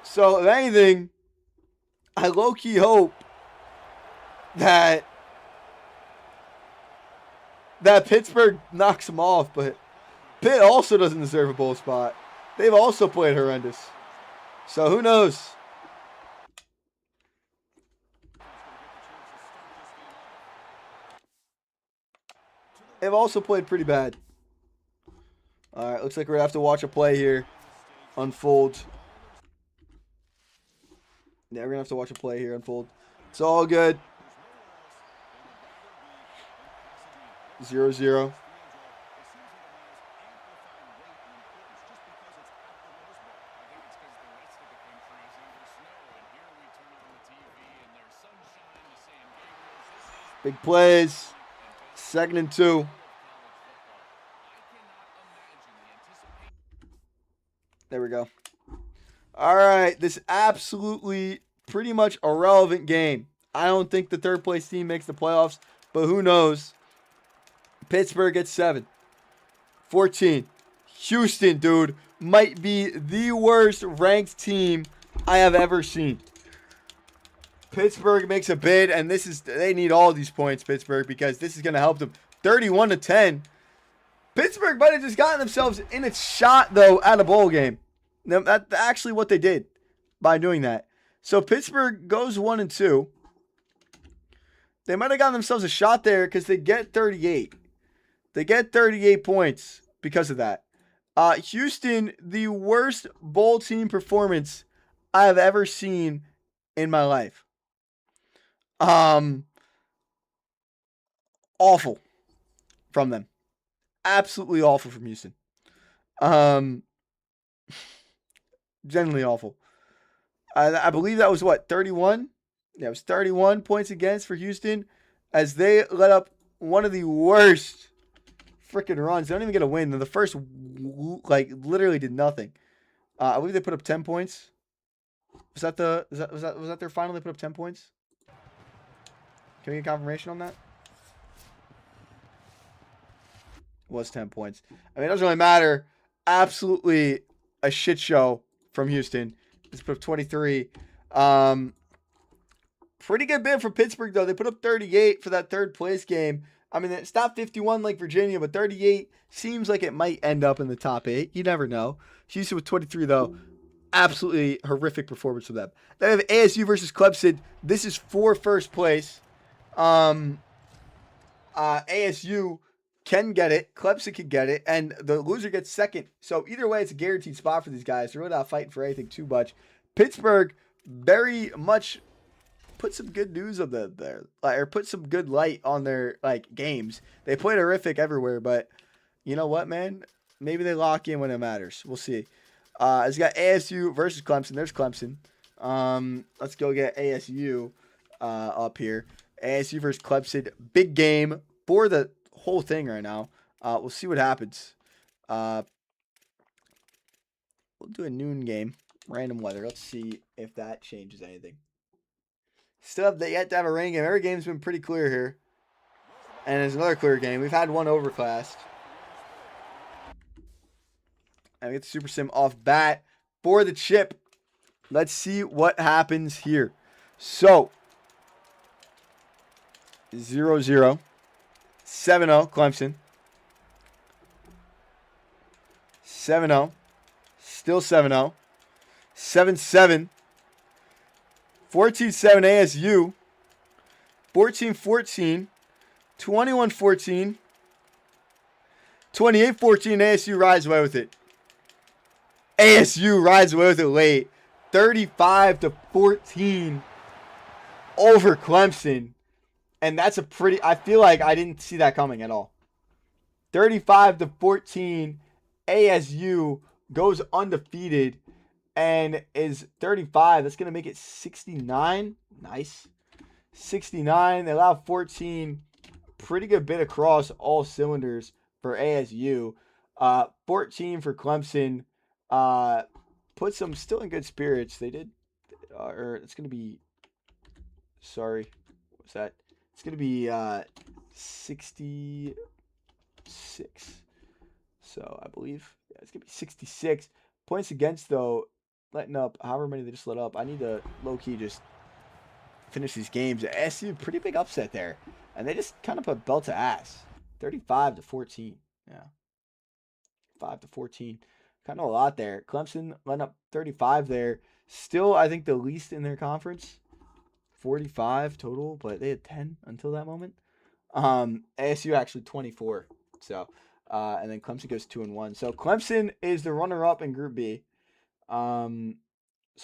So, if anything, I low-key hope that Pittsburgh knocks them off, but Pitt also doesn't deserve a bowl spot. They've also played horrendous. So, who knows? They've also played pretty bad. All right, looks like we're going to have to watch a play here unfold. Yeah, we're going to have to watch a play here unfold. It's all good. 0-0. Big plays. 2nd and 2. There we go. All right. This absolutely pretty much irrelevant game. I don't think the third place team makes the playoffs, but who knows? Pittsburgh gets 7. 14. Houston, dude, might be the worst ranked team I have ever seen. Pittsburgh makes a bid, and they need all these points, Pittsburgh, because this is going to help them. 31-10. Pittsburgh might have just gotten themselves in a shot, though, at a bowl game. Now, that's actually what they did by doing that. So Pittsburgh goes 1-2. They might have gotten themselves a shot there because they get 38. They get 38 points because of that. Houston, the worst bowl team performance I have ever seen in my life. Awful from them. Absolutely awful from Houston. Genuinely awful. I believe that was 31? Yeah, it was 31 points against for Houston as they let up one of the worst freaking runs. They don't even get a win. The first, literally did nothing. I believe they put up 10 points. Was that their final? They put up 10 points? Can we get confirmation on that? It was 10 points. I mean, it doesn't really matter. Absolutely a shit show from Houston. Let's put up 23. Pretty good bid for Pittsburgh, though. They put up 38 for that third place game. I mean, it's not 51 like Virginia, but 38 seems like it might end up in the top 8. You never know. Houston with 23, though. Absolutely horrific performance from them. Then we have ASU versus Clemson. This is for first place. ASU can get it. Clemson can get it. And the loser gets second. So either way, it's a guaranteed spot for these guys. They're really not fighting for anything too much. Pittsburgh very much put some good news on them there. Or put some good light on their games. They played horrific everywhere, but you know what, man? Maybe they lock in when it matters. We'll see. It's got ASU versus Clemson. There's Clemson. Let's go get ASU up here. ASU versus Clemson. Big game for the whole thing right now. We'll see what happens. We'll do a noon game. Random weather. Let's see if that changes anything. Still have yet to have a rain game. Every game's been pretty clear here. And there's another clear game. We've had one overcast. And we get the Super Sim off bat for the chip. Let's see what happens here. So, 0-0. 7-0, Clemson. 7-0. Still 7-0. 7-7. 14-7 ASU. 14-14. 21-14. 28-14 ASU rides away with it. ASU rides away with it late. 35-14 over Clemson. And that's a pretty, I feel like I didn't see that coming at all. 35-14. ASU goes undefeated and is 35. That's going to make it 69. Nice. 69. They allow 14. Pretty good bit across all cylinders for ASU. 14 for Clemson. Put some still in good spirits. They did, or it's going to be, sorry, what's that? It's going to be 66. So I believe, yeah, it's going to be 66. Points against, though, letting up however many they just let up. I need to low-key just finish these games. SU, pretty big upset there. And they just kind of put belt to ass. 35-14. Yeah. 5-14. Kind of a lot there. Clemson letting up 35 there. Still, I think the least in their conference. 45 total, but they had 10 until that moment. ASU actually 24. So, and then Clemson goes 2-1. So Clemson is the runner-up in Group B. So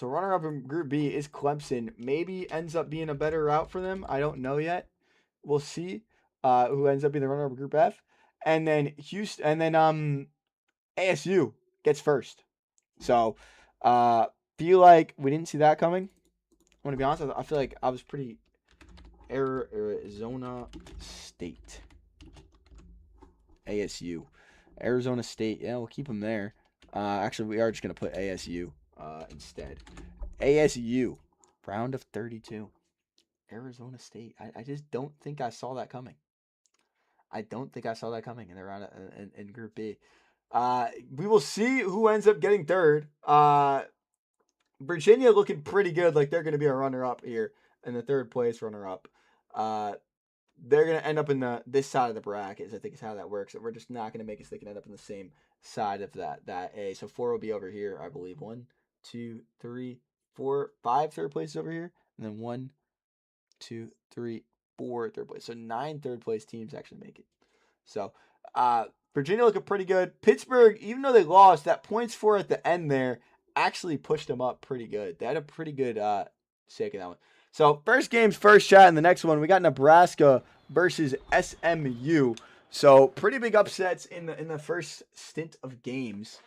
runner-up in Group B is Clemson. Maybe ends up being a better route for them. I don't know yet. We'll see who ends up being the runner-up in Group F. And then Houston, and then ASU gets first. So feel like we didn't see that coming. I'm going to be honest, I feel like I was pretty Arizona State. ASU. Arizona State. Yeah, we'll keep them there. Actually, we are just going to put ASU instead. ASU. Round of 32. Arizona State. I just don't think I saw that coming. I don't think I saw that coming in the round in Group B. We will see who ends up getting third. Virginia looking pretty good, like they're going to be a runner-up here in the third place runner-up. They're going to end up in this side of the bracket, I think is how that works. We're just not going to make it so they can end up in the same side of that A. So 4 will be over here, I believe. 1, 2, 3, 4, 5 third places over here, and then 1, 2, 3, 4 third place. So 9 third place teams actually make it. So Virginia looking pretty good. Pittsburgh, even though they lost, that points for at the end there actually pushed them up pretty good. They had a pretty good shake in that one. So first game's first shot, and the next one we got Nebraska versus SMU. So pretty big upsets in the first stint of games.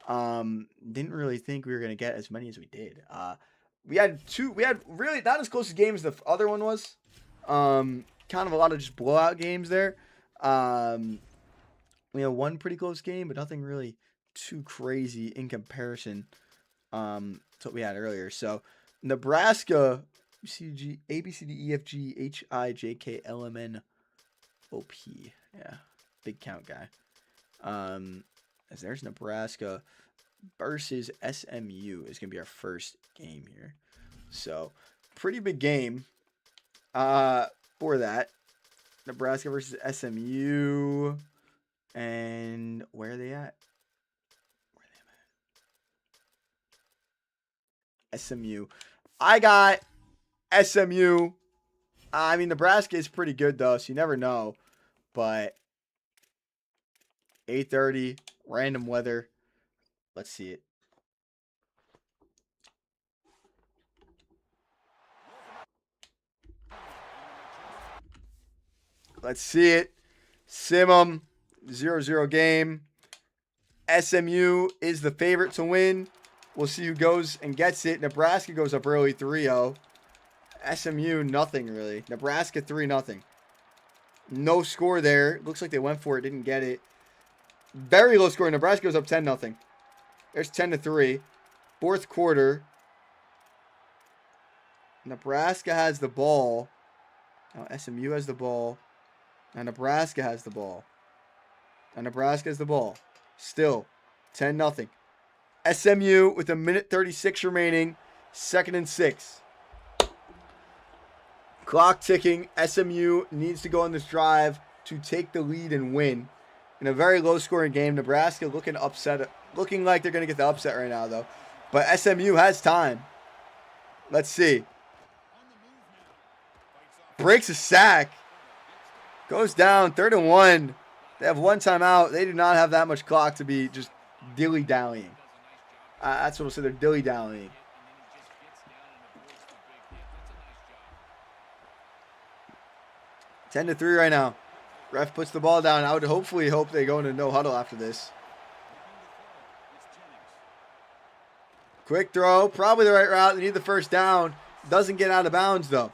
Didn't really think we were gonna get as many as we did. We had really not as close a game as the other one was. Kind of a lot of just blowout games there. We had one pretty close game, but nothing really too crazy in comparison to what we had earlier. So Nebraska, CG, A, B, C, D, E, F, G, H, I, J, K, L, M, N, O, P. Yeah, big count guy. As there's Nebraska versus SMU is going to be our first game here. So pretty big game. For that, Nebraska versus SMU. And where are they at? SMU. I got SMU. I mean, Nebraska is pretty good, though, so you never know. But 8:30, random weather. Let's see it. Let's see it. Simum, 0-0 game. SMU is the favorite to win. We'll see who goes and gets it. Nebraska goes up early 3-0. SMU, nothing really. Nebraska, 3-0. No score there. Looks like they went for it, didn't get it. Very low score. Nebraska goes up 10-0. There's 10-3. Fourth quarter. Nebraska has the ball. Now SMU has the ball. Now Nebraska has the ball. Now Nebraska has the ball. Still 10-0. SMU with a minute 36 remaining. 2nd and 6. Clock ticking. SMU needs to go on this drive to take the lead and win. In a very low-scoring game, Nebraska looking upset, looking like they're going to get the upset right now, though. But SMU has time. Let's see. Breaks a sack. Goes down, 3rd and 1. They have one timeout. They do not have that much clock to be just dilly-dallying. That's what we'll say. They're dilly-dallying. 10-3 right now. Ref puts the ball down. I would hopefully hope they go into no huddle after this. Quick throw. Probably the right route. They need the first down. Doesn't get out of bounds, though.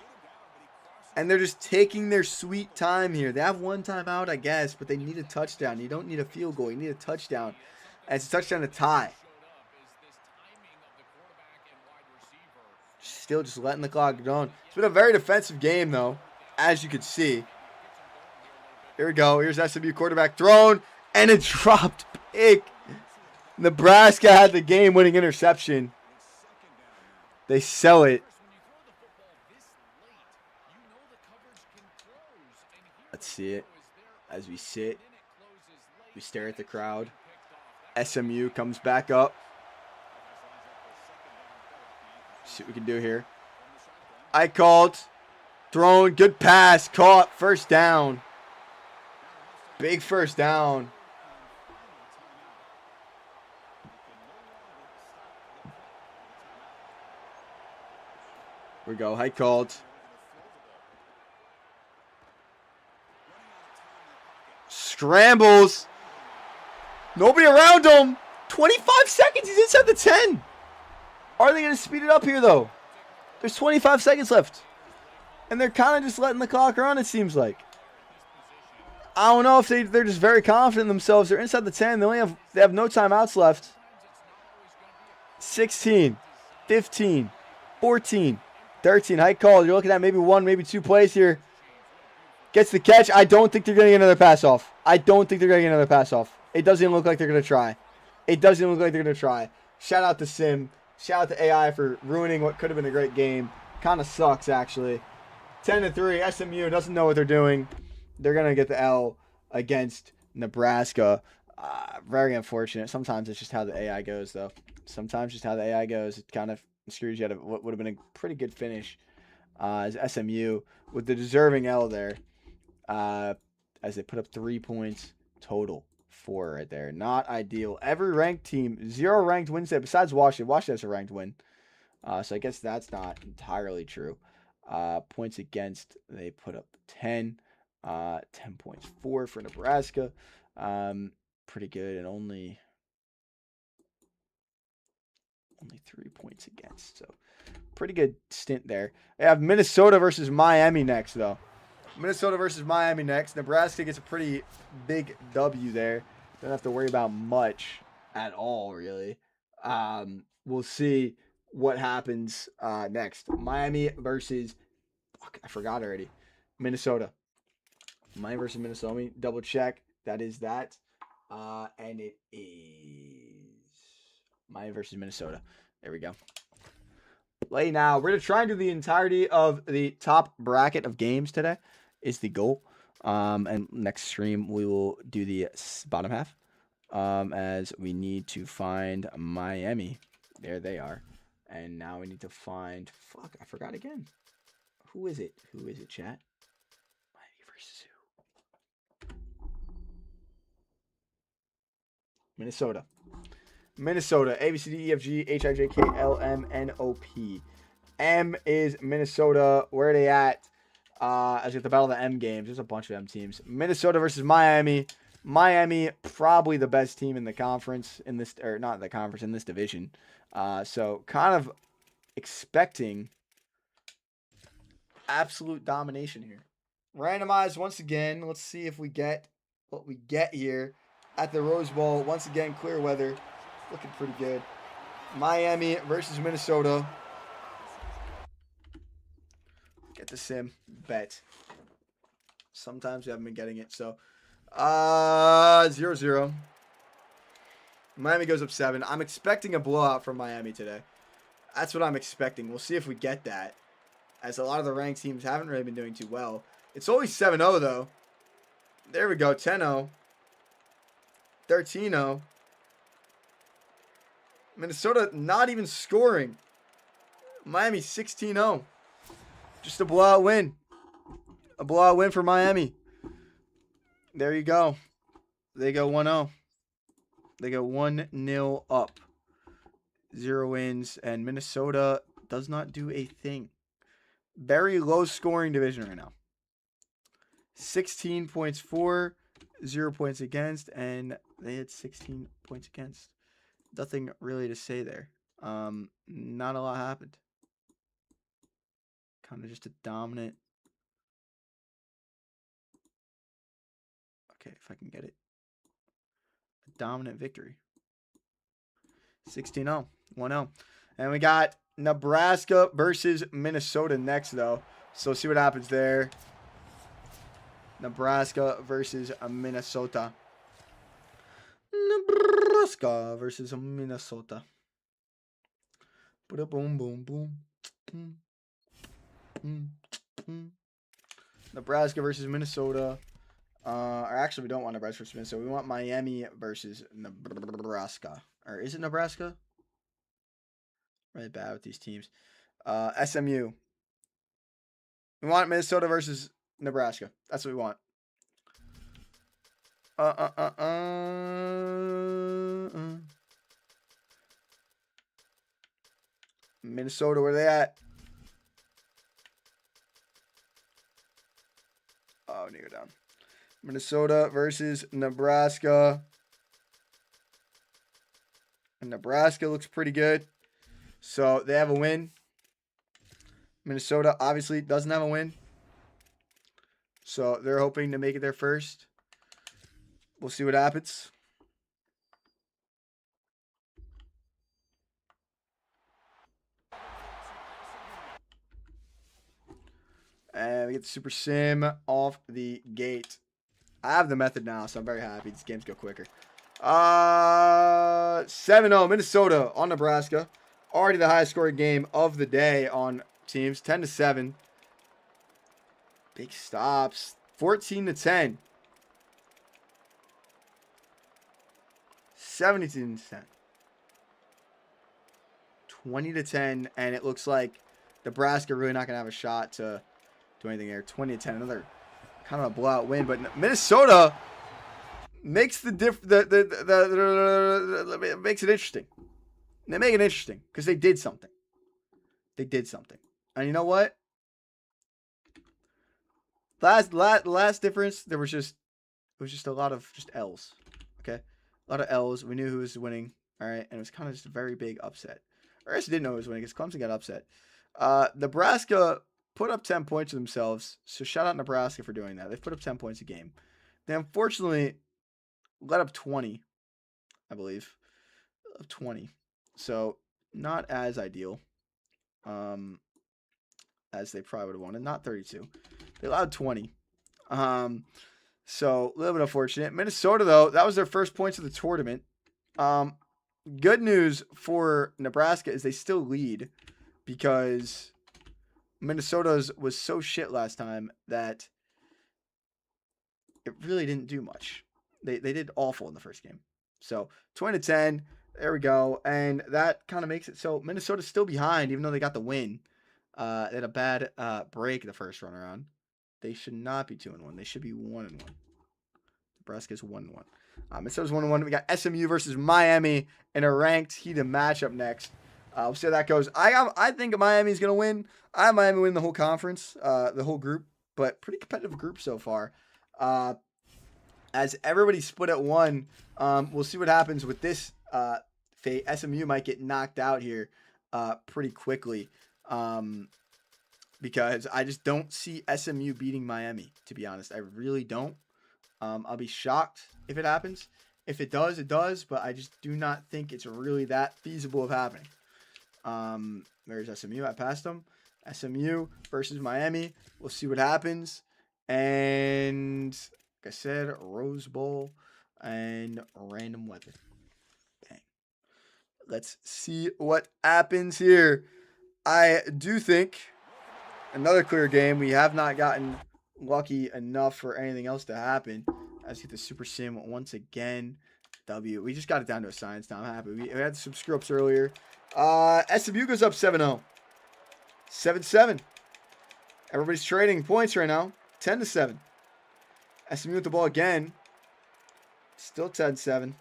And they're just taking their sweet time here. They have one timeout, I guess, but they need a touchdown. You don't need a field goal. You need a touchdown. And it's a touchdown to tie. Still just letting the clock go on. It's been a very defensive game, though, as you can see. Here we go. Here's SMU quarterback thrown, and it dropped big. Nebraska had the game-winning interception. They sell it. Let's see it. As we sit, we stare at the crowd. SMU comes back up. See what we can do here. I called. Thrown. Good pass. Caught. First down. Big first down. Here we go. High called. Scrambles. Nobody around him. 25 seconds. He's inside the 10. Are they going to speed it up here, though? There's 25 seconds left. And they're kind of just letting the clock run, it seems like. I don't know if they're just very confident in themselves. They're inside the 10. They have no timeouts left. 16, 15, 14, 13. High call. You're looking at maybe one, maybe two plays here. Gets the catch. I don't think they're going to get another pass off. It doesn't even look like they're going to try. Shout out to Sim. Shout out to AI for ruining what could have been a great game. Kind of sucks, actually. 10-3. SMU doesn't know what they're doing. They're going to get the L against Nebraska. Very unfortunate. Sometimes it's just how the AI goes, though. It kind of screws you out of what would have been a pretty good finish as SMU with the deserving L there. As they put up 3 points total. 4 right there. Not ideal. Every ranked team, 0 ranked wins there besides Washington. Washington has a ranked win. So I guess that's not entirely true. Points against, they put up 10. 10 points. 4 for Nebraska. Pretty good. And only 3 points against. So pretty good stint there. They have Minnesota versus Miami next, though. Nebraska gets a pretty big W there. Don't have to worry about much at all, really. We'll see what happens next. Miami versus, I forgot already. Minnesota. Miami versus Minnesota. Let me double check. That is that. And it is Miami versus Minnesota. There we go. Play now. We're going to try and do the entirety of the top bracket of games today is the goal. And next stream, we will do the bottom half as we need to find Miami. There they are. And now we need to find... Fuck, I forgot again. Who is it? Who is it, chat? Miami versus who? Minnesota. Minnesota. A, B, C, D, E, F, G, H, I, J, K, L, M, N, O, P. M is Minnesota. Where are they at? As with the Battle of the M games. There's a bunch of M teams. Minnesota versus Miami. Miami, probably the best team in the conference in this, or not the conference, in this division. So kind of expecting absolute domination here. Randomized once again. Let's see if we get what we get here at the Rose Bowl. Once again, clear weather. Looking pretty good. Miami versus Minnesota. Get the sim. Bet. Sometimes we haven't been getting it. So, 0-0. Miami goes up 7. I'm expecting a blowout from Miami today. That's what I'm expecting. We'll see if we get that, as a lot of the ranked teams haven't really been doing too well. It's only 7-0, though. There we go. 10-0. 13-0. Minnesota not even scoring. Miami 16-0. Just a blowout win. A blowout win for Miami. There you go. They go 1-0. They go 1-0 up. 0 wins. And Minnesota does not do a thing. Very low scoring division right now. 16 points for, 0 points against, and they had 16 points against. Nothing really to say there. Not a lot happened. Kind of just a dominant. Okay, if I can get it. A dominant victory. 16-0. 1-0. And we got Nebraska versus Minnesota next, though. So see what happens there. Nebraska versus Minnesota. Nebraska versus Minnesota. Boom, boom, boom. Nebraska versus Minnesota. Or actually, we don't want Nebraska versus Minnesota. We want Miami versus Nebraska. Or is it Nebraska? Really bad with these teams. SMU. We want Minnesota versus Nebraska. That's what we want. Minnesota, where they at? Oh, near down. Minnesota versus Nebraska. And Nebraska looks pretty good. So they have a win. Minnesota obviously doesn't have a win. So they're hoping to make it their first. We'll see what happens. And we get the Super Sim off the gate. I have the method now, so I'm very happy. These games go quicker. 7-0 Minnesota on Nebraska. Already the highest scoring game of the day on teams. 10-7. Big stops. 14-10. 17-10. 20-10. And it looks like Nebraska really not going to have a shot to do anything there. 20-10. Another kind of a blowout win. But Minnesota makes the makes it interesting. They make it interesting because they did something. They did something. And you know what? Last difference, it was just a lot of just L's. Okay? A lot of L's. We knew who was winning. All right. And it was kind of just a very big upset. Or I guess didn't know who was winning because Clemson got upset. Nebraska put up 10 points themselves. So shout out Nebraska for doing that. They've put up 10 points a game. They unfortunately let up 20, I believe. 20. So not as ideal as they probably would have wanted. Not 32. They allowed 20. So a little bit unfortunate. Minnesota, though, that was their first points of the tournament. Good news for Nebraska is they still lead because Minnesota's was so shit last time that it really didn't do much. They did awful in the first game. So 20-10. There we go. And that kind of makes it so Minnesota's still behind, even though they got the win. They had a bad break the first run around. They should not be 2-1. They should be 1-1. Nebraska's 1-1. Minnesota's 1-1. We got SMU versus Miami in a ranked heated matchup next. We'll see how that goes. I think Miami's gonna win. I have Miami win the whole conference, the whole group, but pretty competitive group so far. As everybody split at 1, we'll see what happens with this fate. SMU might get knocked out here pretty quickly because I just don't see SMU beating Miami, to be honest. I really don't. I'll be shocked if it happens. If it does, it does, but I just do not think it's really that feasible of happening. There's SMU. I passed them. SMU versus Miami. We'll see what happens. And like I said, Rose Bowl and random weather. Bang. Let's see what happens here. I do think another clear game. We have not gotten lucky enough for anything else to happen. Let's get the Super Sim once again. W. We just got it down to a science now. I'm happy. We had some screw-ups earlier. SMU goes up 7-0. 7-7. Everybody's trading points right now. 10-7. SMU with the ball again. Still 10-7.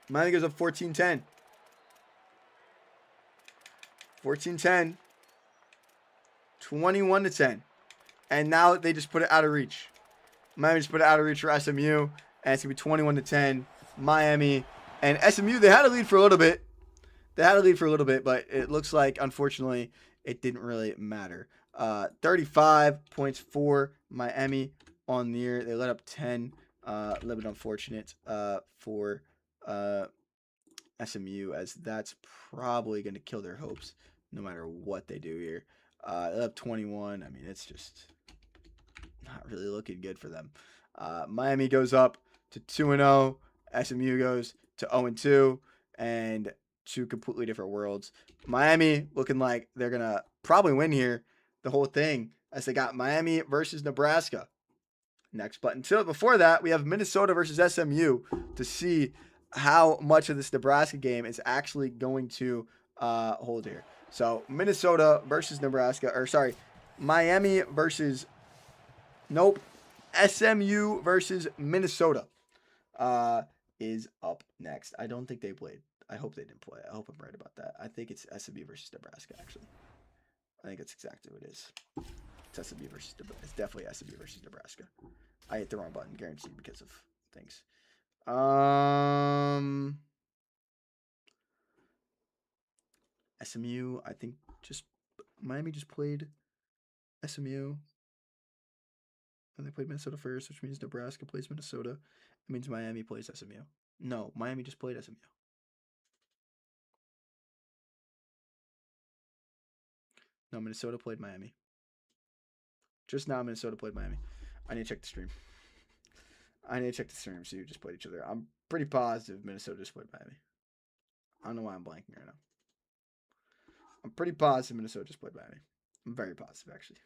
Miami goes up 14-10. 14-10. 21-10. And now they just put it out of reach. Miami just put it out of reach for SMU. And it's going to be 21-10. Miami. And SMU, they had a lead for a little bit. But it looks like, unfortunately, it didn't really matter. 35 points for Miami on the year. They let up 10. A little bit unfortunate for SMU, as that's probably going to kill their hopes no matter what they do here. They let up 21. I mean, it's just not really looking good for them. Miami goes up to 2-0. SMU goes to 0-2. And two completely different worlds. Miami looking like they're going to probably win here, the whole thing, as they got Miami versus Nebraska next. But until before that, we have Minnesota versus SMU to see how much of this Nebraska game is actually going to hold here. So Minnesota versus Nebraska, or sorry, Miami versus, SMU versus Minnesota is up next. I don't think they played. I hope they didn't play. I hope I'm right about that. I think it's SMU versus Nebraska, actually. I think that's exactly what it is. It's SMU versus Nebraska. It's definitely SMU versus Nebraska. I hit the wrong button, guaranteed, because of things. SMU, I think Miami just played SMU. And they played Minnesota first, which means Nebraska plays Minnesota. It means Miami plays SMU. No, Miami just played SMU. No, Minnesota played Miami. Just now, Minnesota played Miami. I need to check the stream. See who just played each other. I'm pretty positive Minnesota just played Miami. I don't know why I'm blanking right now. I'm pretty positive Minnesota just played Miami. I'm very positive, actually.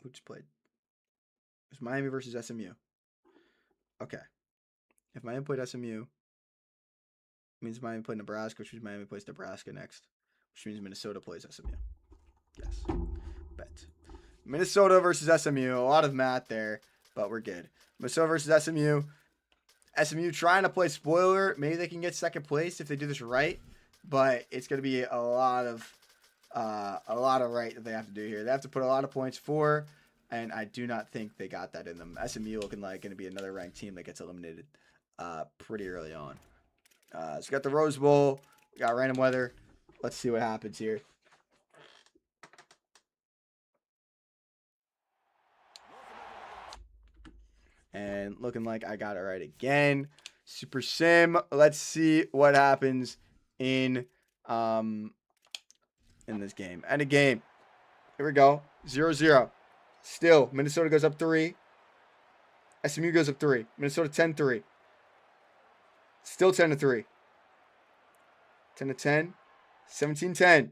Who just played? It was Miami versus SMU. Okay. If Miami played SMU, it means Miami played Nebraska, which means Miami plays Nebraska next, which means Minnesota plays SMU. Yes. Bet. Minnesota versus SMU. A lot of math there, but we're good. Minnesota versus SMU. SMU trying to play spoiler. Maybe they can get second place if they do this right, but it's going to be a lot of right that they have to do here. They have to put a lot of points for, and I do not think they got that in them. SMU looking like going to be another ranked team that gets eliminated pretty early on. So we got the Rose Bowl. We got random weather. Let's see what happens here. And looking like I got it right again. Super Sim. Let's see what happens in this game. End of game. Here we go. 0-0. Still, Minnesota goes up 3. SMU goes up 3. Minnesota 10-3. Still 10-3. 10-10. 17-10.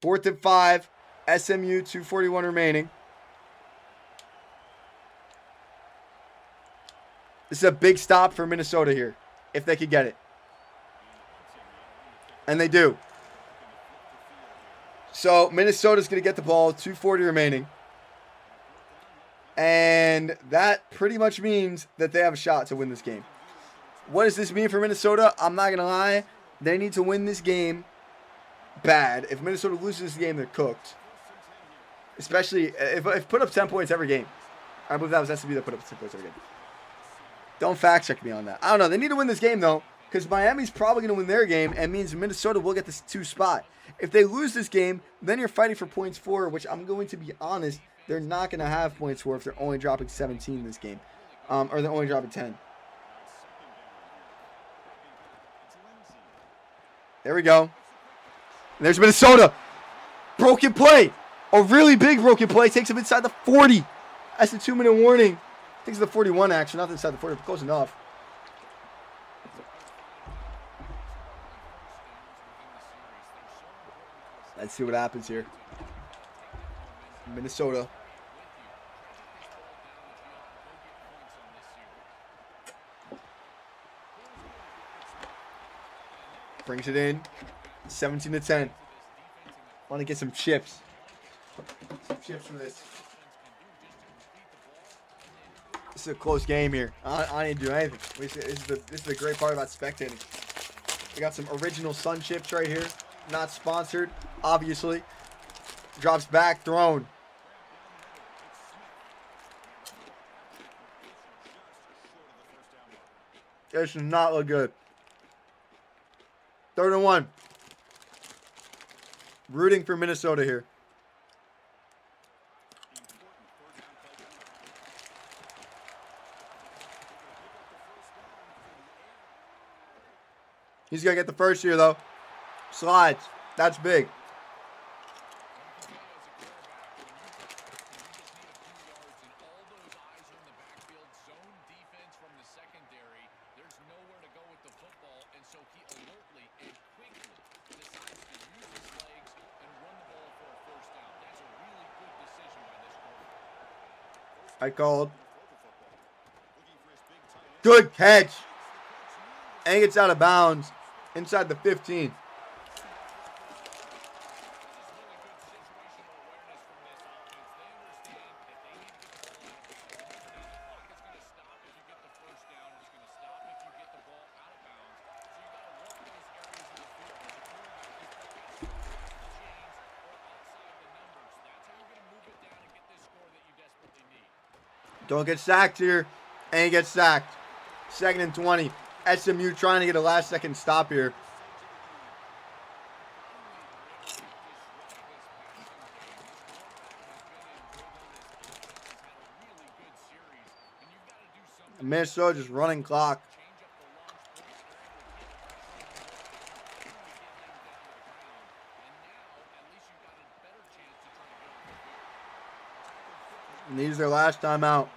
4th and 5. SMU 2:41 remaining. This is a big stop for Minnesota here, if they could get it. And they do. So Minnesota's going to get the ball, 2:40 remaining. And that pretty much means that they have a shot to win this game. What does this mean for Minnesota? I'm not going to lie. They need to win this game bad. If Minnesota loses this game, they're cooked. Especially if put up 10 points every game. I believe that was SMU that put up 10 points every game. Don't fact check me on that. I don't know. They need to win this game, though, because Miami's probably going to win their game and means Minnesota will get this 2 spot. If they lose this game, then you're fighting for points 4, which I'm going to be honest, they're not going to have points 4 if they're only dropping 17 this game. Or they're only dropping 10. There we go. There's Minnesota. Broken play. A really big broken play. Takes him inside the 40. That's a 2-minute warning. Takes the 41 action. Not inside the 40. Close enough. Let's see what happens here. Minnesota. Brings it in. 17-10. Want to get some chips. Some chips for this. This is a close game here. I didn't do anything. This is the great part about spectating. We got some original Sun chips right here. Not sponsored, obviously. Drops back, thrown. This does not look good. 3rd and 1. Rooting for Minnesota here. He's going to get the first here, though. Slides. That's big. I called. Good catch. And gets out of bounds inside the 15. Don't get sacked here. And get sacked. 2nd and 20. SMU trying to get a last-second stop here. Minnesota just running clock. And these are their last time out.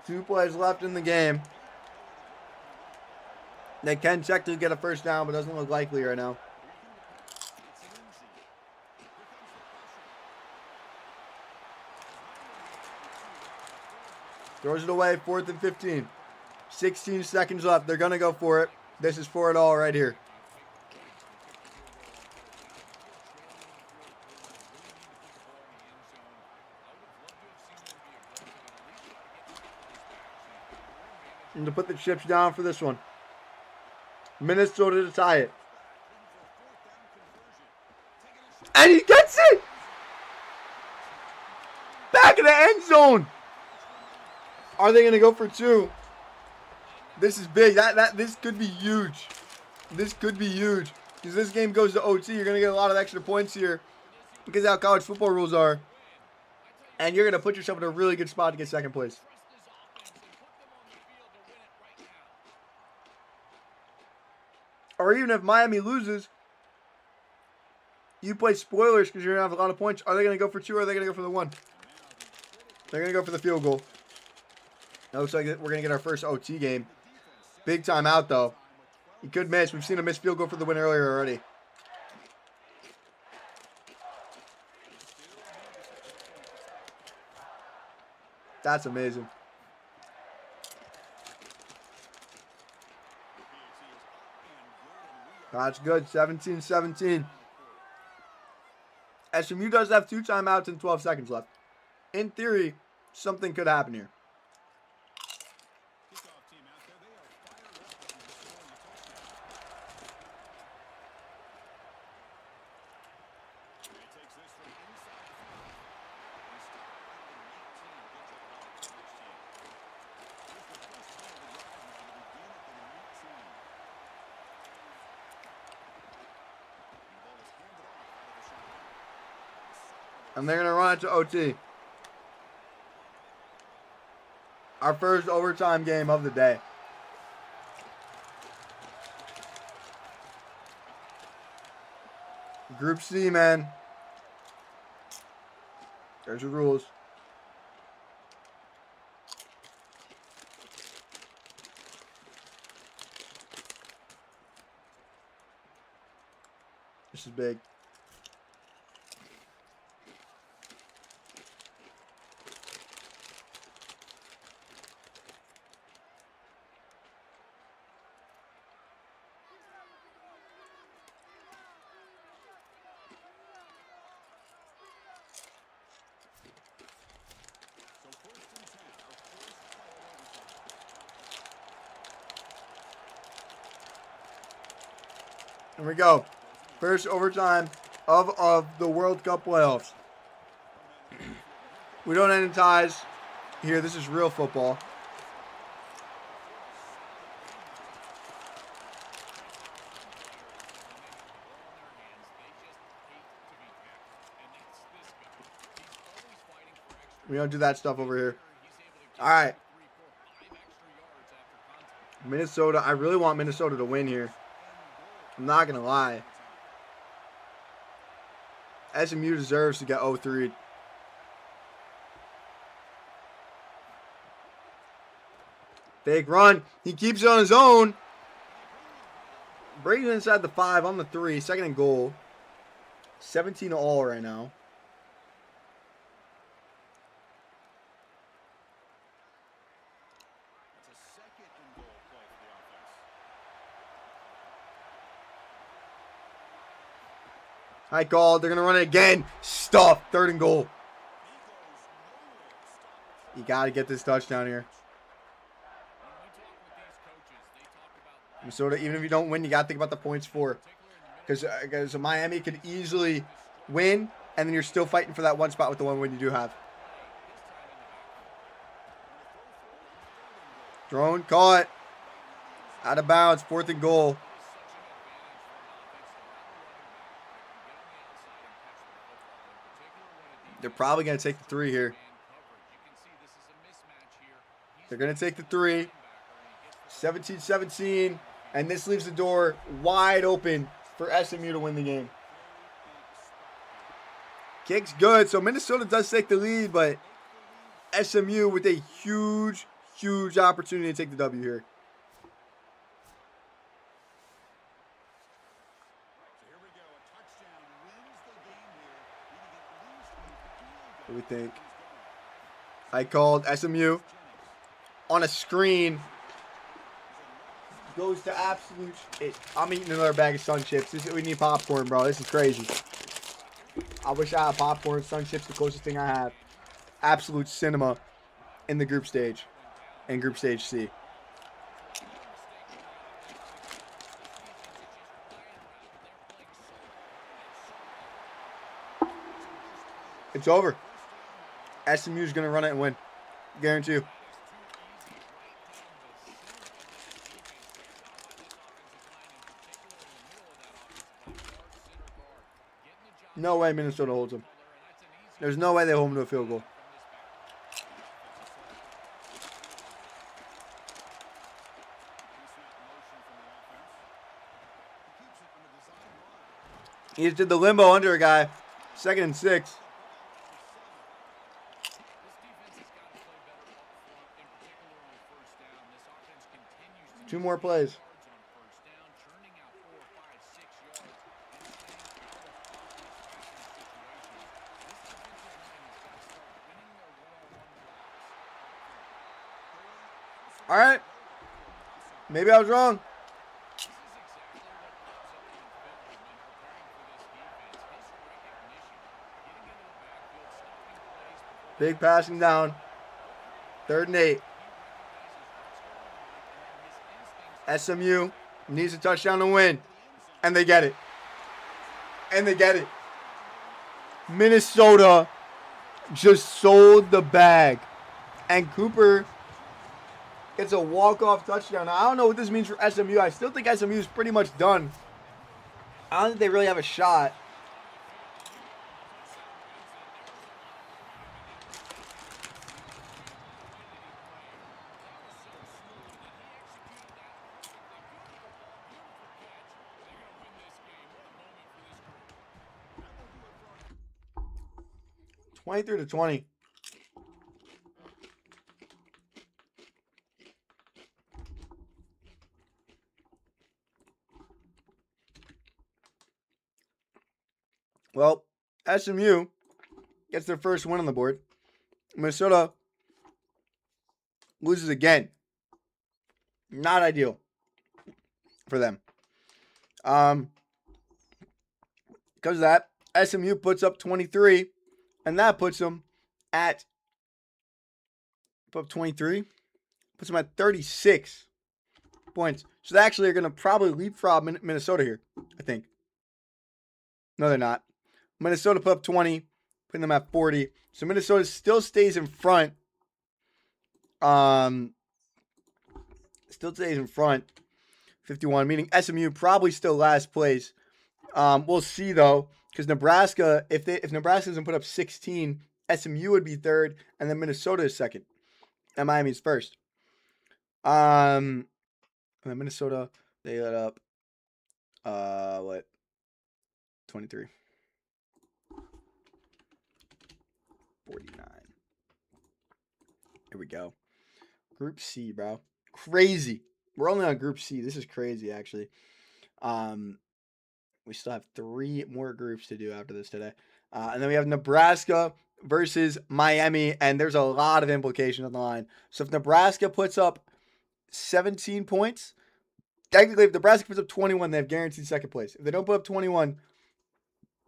Two plays left in the game. They can technically get a first down, but doesn't look likely right now. Throws it away, 4th and 15. 16 seconds left. They're going to go for it. This is for it all right here. And to put the chips down for this one. Minnesota to tie it. And he gets it! Back in the end zone! Are they going to go for 2? This is big. This could be huge. This could be huge. Because this game goes to OT. You're going to get a lot of extra points here. Because of how college football rules are. And you're going to put yourself in a really good spot to get 2nd place. Or even if Miami loses, you play spoilers because you're going to have a lot of points. Are they going to go for 2 or are they going to go for the 1? They're going to go for the field goal. It looks like we're going to get our first OT game. Big timeout, though. He could miss. We've seen a missed field goal for the win earlier already. That's amazing. That's good. 17-17. SMU does have 2 timeouts and 12 seconds left. In theory, something could happen here. And they're going to run it to OT. Our first overtime game of the day. Group C, man. There's the rules. This is big. Here we go. First overtime of the World Cup playoffs. We don't end in ties here. This is real football. We don't do that stuff over here. All right. Minnesota. I really want Minnesota to win here. I'm not going to lie. SMU deserves to get 0-3. Fake run. He keeps it on his own. Brady inside the 5 on the 3. Second and goal. 17 all right now. High call. They're going to run it again. Stuff. Third and goal. You got to get this touchdown here. Minnesota, even if you don't win, you got to think about the points for. Because Miami could easily win, and then you're still fighting for that one spot with the one win you do have. Drone caught. Out of bounds. 4th and goal. They're probably going to take the 3 here. They're going to take the 3. 17-17. And this leaves the door wide open for SMU to win the game. Kick's good. So Minnesota does take the lead, but SMU with a huge, huge opportunity to take the W here. What do we think? I called SMU on a screen. Goes to absolute shit. I'm eating another bag of Sun Chips. We need popcorn, bro. This is crazy. I wish I had popcorn. Sun Chips, the closest thing I have. Absolute cinema in the group stage. In Group Stage C. It's over. SMU is going to run it and win. Guarantee you. No way Minnesota holds them. There's no way they hold them to a field goal. He just did the limbo under a guy. 2nd and 6. 2 more plays. All right. Maybe I was wrong. Big passing down. 3rd and 8. SMU needs a touchdown to win. And they get it. And they get it. Minnesota just sold the bag. And Cooper gets a walk-off touchdown. Now, I don't know what this means for SMU. I still think SMU is pretty much done. I don't think they really have a shot. $23 to 20. Well, SMU gets their first win on the board. Minnesota loses again. Not ideal for them. Because of that, SMU puts up 23, and that puts them at 23. Puts them at 36 points. So they actually are going to probably leapfrog Minnesota here, I think. No, they're not. Minnesota put up 20, putting them at 40. So Minnesota still stays in front. Still stays in front. 51, meaning SMU probably still last place. We'll see though, because Nebraska, if Nebraska doesn't put up 16, SMU would be 3rd, and then Minnesota is 2nd, and Miami's 1st. And then Minnesota, they let up 23. 49. Here we go. Group C, bro. Crazy. We're only on Group C. This is crazy, actually. We still have 3 more groups to do after this today. And then we have Nebraska versus Miami, and there's a lot of implications on the line. So if Nebraska puts up 17 points, technically if Nebraska puts up 21, they have guaranteed 2nd place. If they don't put up 21,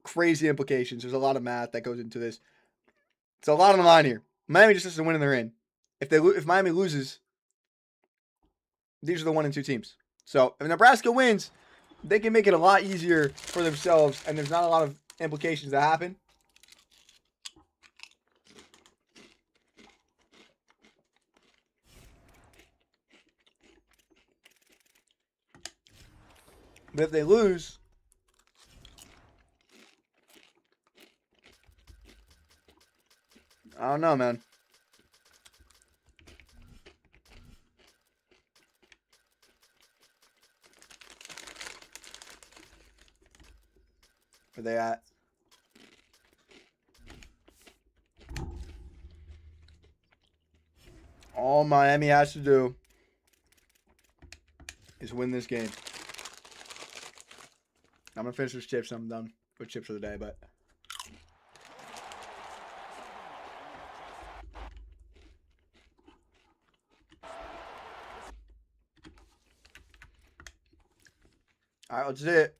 crazy implications. There's a lot of math that goes into this. It's a lot on the line here. Miami just has to win and they're in. If Miami loses, these are the 1 and 2 teams. So if Nebraska wins, they can make it a lot easier for themselves, and there's not a lot of implications that happen. But if they lose, I don't know, man. Where they at? All Miami has to do is win this game. I'm going to finish this chips. I'm done with chips for the day, but... All right, let's do it.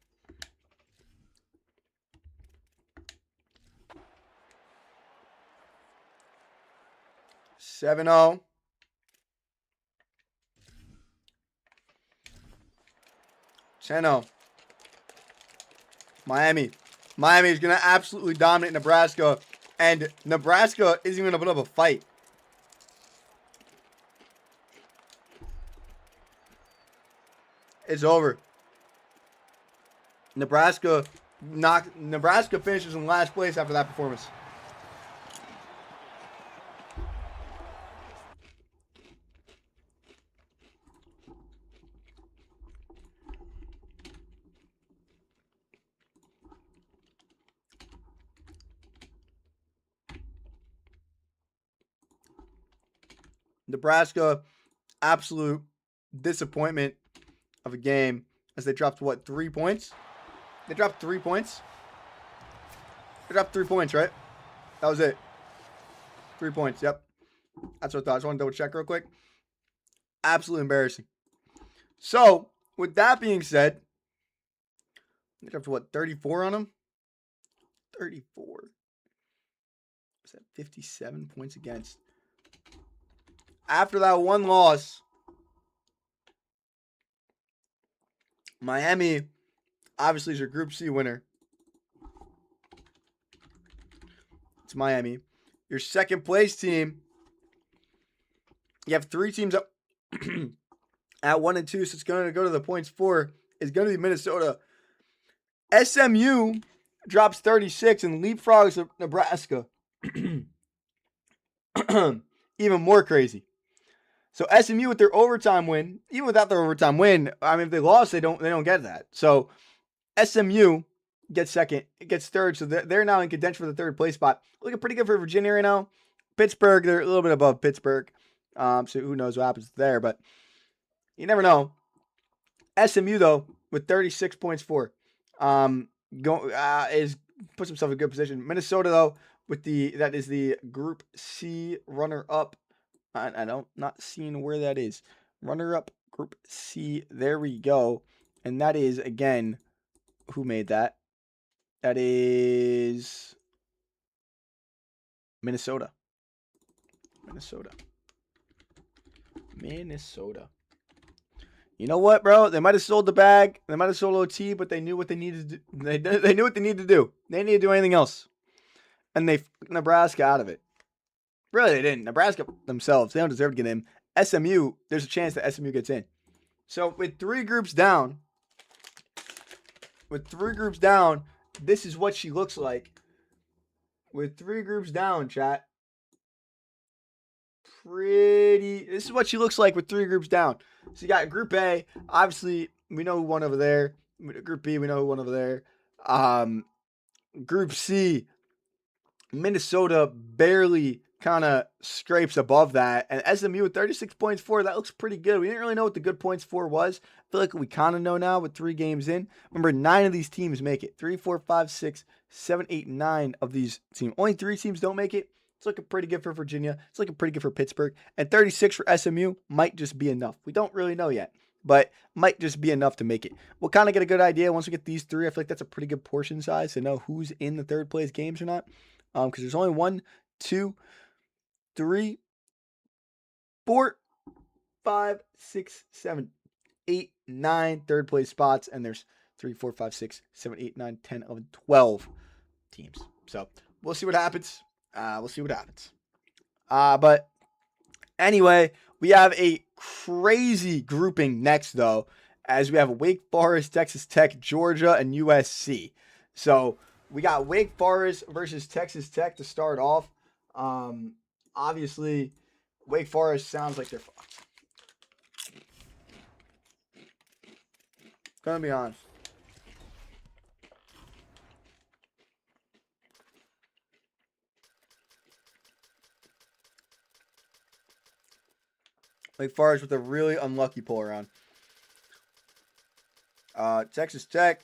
Seven 0. Ten-0. Miami. Miami is going to absolutely dominate Nebraska, and Nebraska isn't going to put up a fight. It's over. Nebraska finishes in last place after that performance. Nebraska, absolute disappointment of a game as they dropped, what, 3 points? They dropped 3 points. They dropped 3 points, right? That was it. 3 points, yep. That's what I thought. I just want to double check real quick. Absolutely embarrassing. So, with that being said, they dropped, what, 34 on them? 34. Was that 57 points against? After that one loss, Miami obviously is your Group C winner. It's Miami. Your second place team, you have 3 teams up at 1 and 2, so it's going to go to the points 4. Is going to be Minnesota. SMU drops 36 and leapfrogs Nebraska. Even more crazy. So SMU with their overtime win, even without their overtime win, I mean, if they lost, they don't get that. So SMU gets second, gets third, so they're now in contention for the third place spot. Looking pretty good for Virginia right now. Pittsburgh, they're a little bit above Pittsburgh, so who knows what happens there, but you never know. SMU though with 36 points for, is puts himself in a good position. Minnesota though with that is the Group C runner up. I don't not seeing where that is. Runner up Group C. There we go. And that is again, who made that? That is Minnesota. Minnesota. You know what, bro? They might have sold the bag. They might have sold OT, but they knew what they needed to do. They knew what they needed to do. They didn't need to do anything else. And they fucked Nebraska out of it. Really, they didn't. Nebraska themselves, they don't deserve to get in. SMU, there's a chance that SMU gets in. So with 3 groups down, this is what she looks like. With 3 groups down, chat. This is what she looks like with 3 groups down. So you got Group A. Obviously, we know who won over there. Group B, we know who won over there. Group C, Minnesota barely kind of scrapes above that. And SMU with 36 points for, that looks pretty good. We didn't really know what the good points for was. I feel like we kind of know now with 3 games in. Remember, 9 of these teams make it. 3, 4, 5, 6, 7, 8, 9 of these teams. Only 3 teams don't make it. It's looking pretty good for Virginia. It's looking pretty good for Pittsburgh. And 36 for SMU might just be enough. We don't really know yet, but might just be enough to make it. We'll kind of get a good idea once we get these 3. I feel like that's a pretty good portion size to know who's in the third place games or not. Because there's only 1, 2, 3, 4, 5, 6, 7, 8, 9 third place spots. And there's 3, 4, 5, 6, 7, 8, 9, 10, 11, 12 teams. So we'll see what happens. But anyway, we have a crazy grouping next, though, as we have Wake Forest, Texas Tech, Georgia, and USC. So we got Wake Forest versus Texas Tech to start off. Obviously, Wake Forest sounds like they're fucked. Gonna be honest. Wake Forest with a really unlucky pull around. Texas Tech.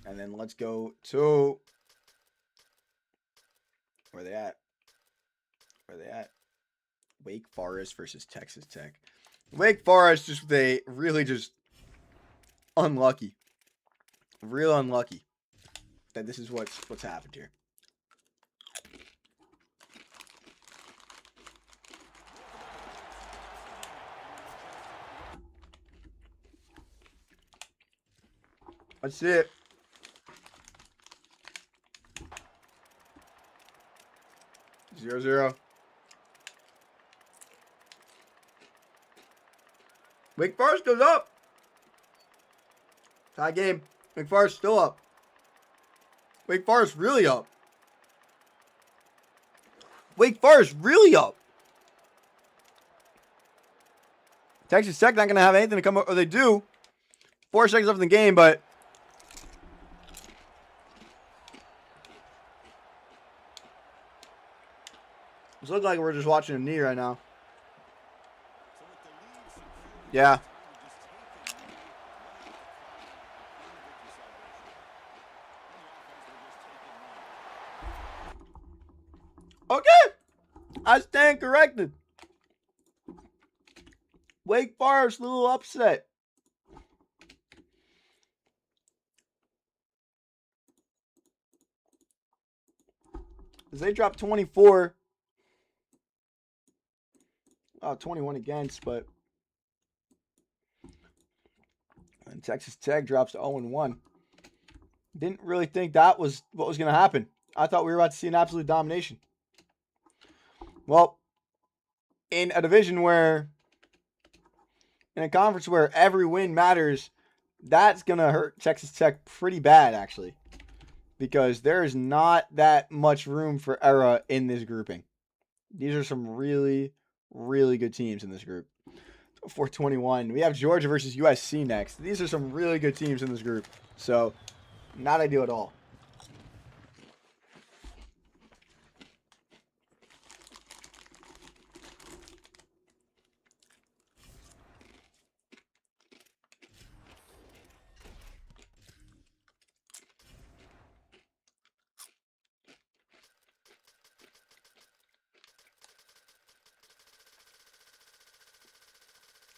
And then let's go to where they at? Wake Forest versus Texas Tech. Wake Forest just with a really just unlucky. Real unlucky that this is what's happened here. Let's see it. Zero, 0. Wake Forest goes up. Tie game. Wake Forest still up. Wake Forest really up. Texas Tech not going to have anything to come up, or they do. 4 seconds left in the game, but This looks like we're just watching a knee right now. Yeah. Okay. I stand corrected. Wake Forest, little upset. As they dropped 24. 21 against, but and Texas Tech drops to 0-1. Didn't really think that was what was going to happen. I thought we were about to see an absolute domination. Well, in a division where, in a conference where every win matters, that's going to hurt Texas Tech pretty bad, actually, because there is not that much room for error in this grouping. These are some really, really good teams in this group. 421. We have Georgia versus USC next. These are some really good teams in this group. So, not ideal at all.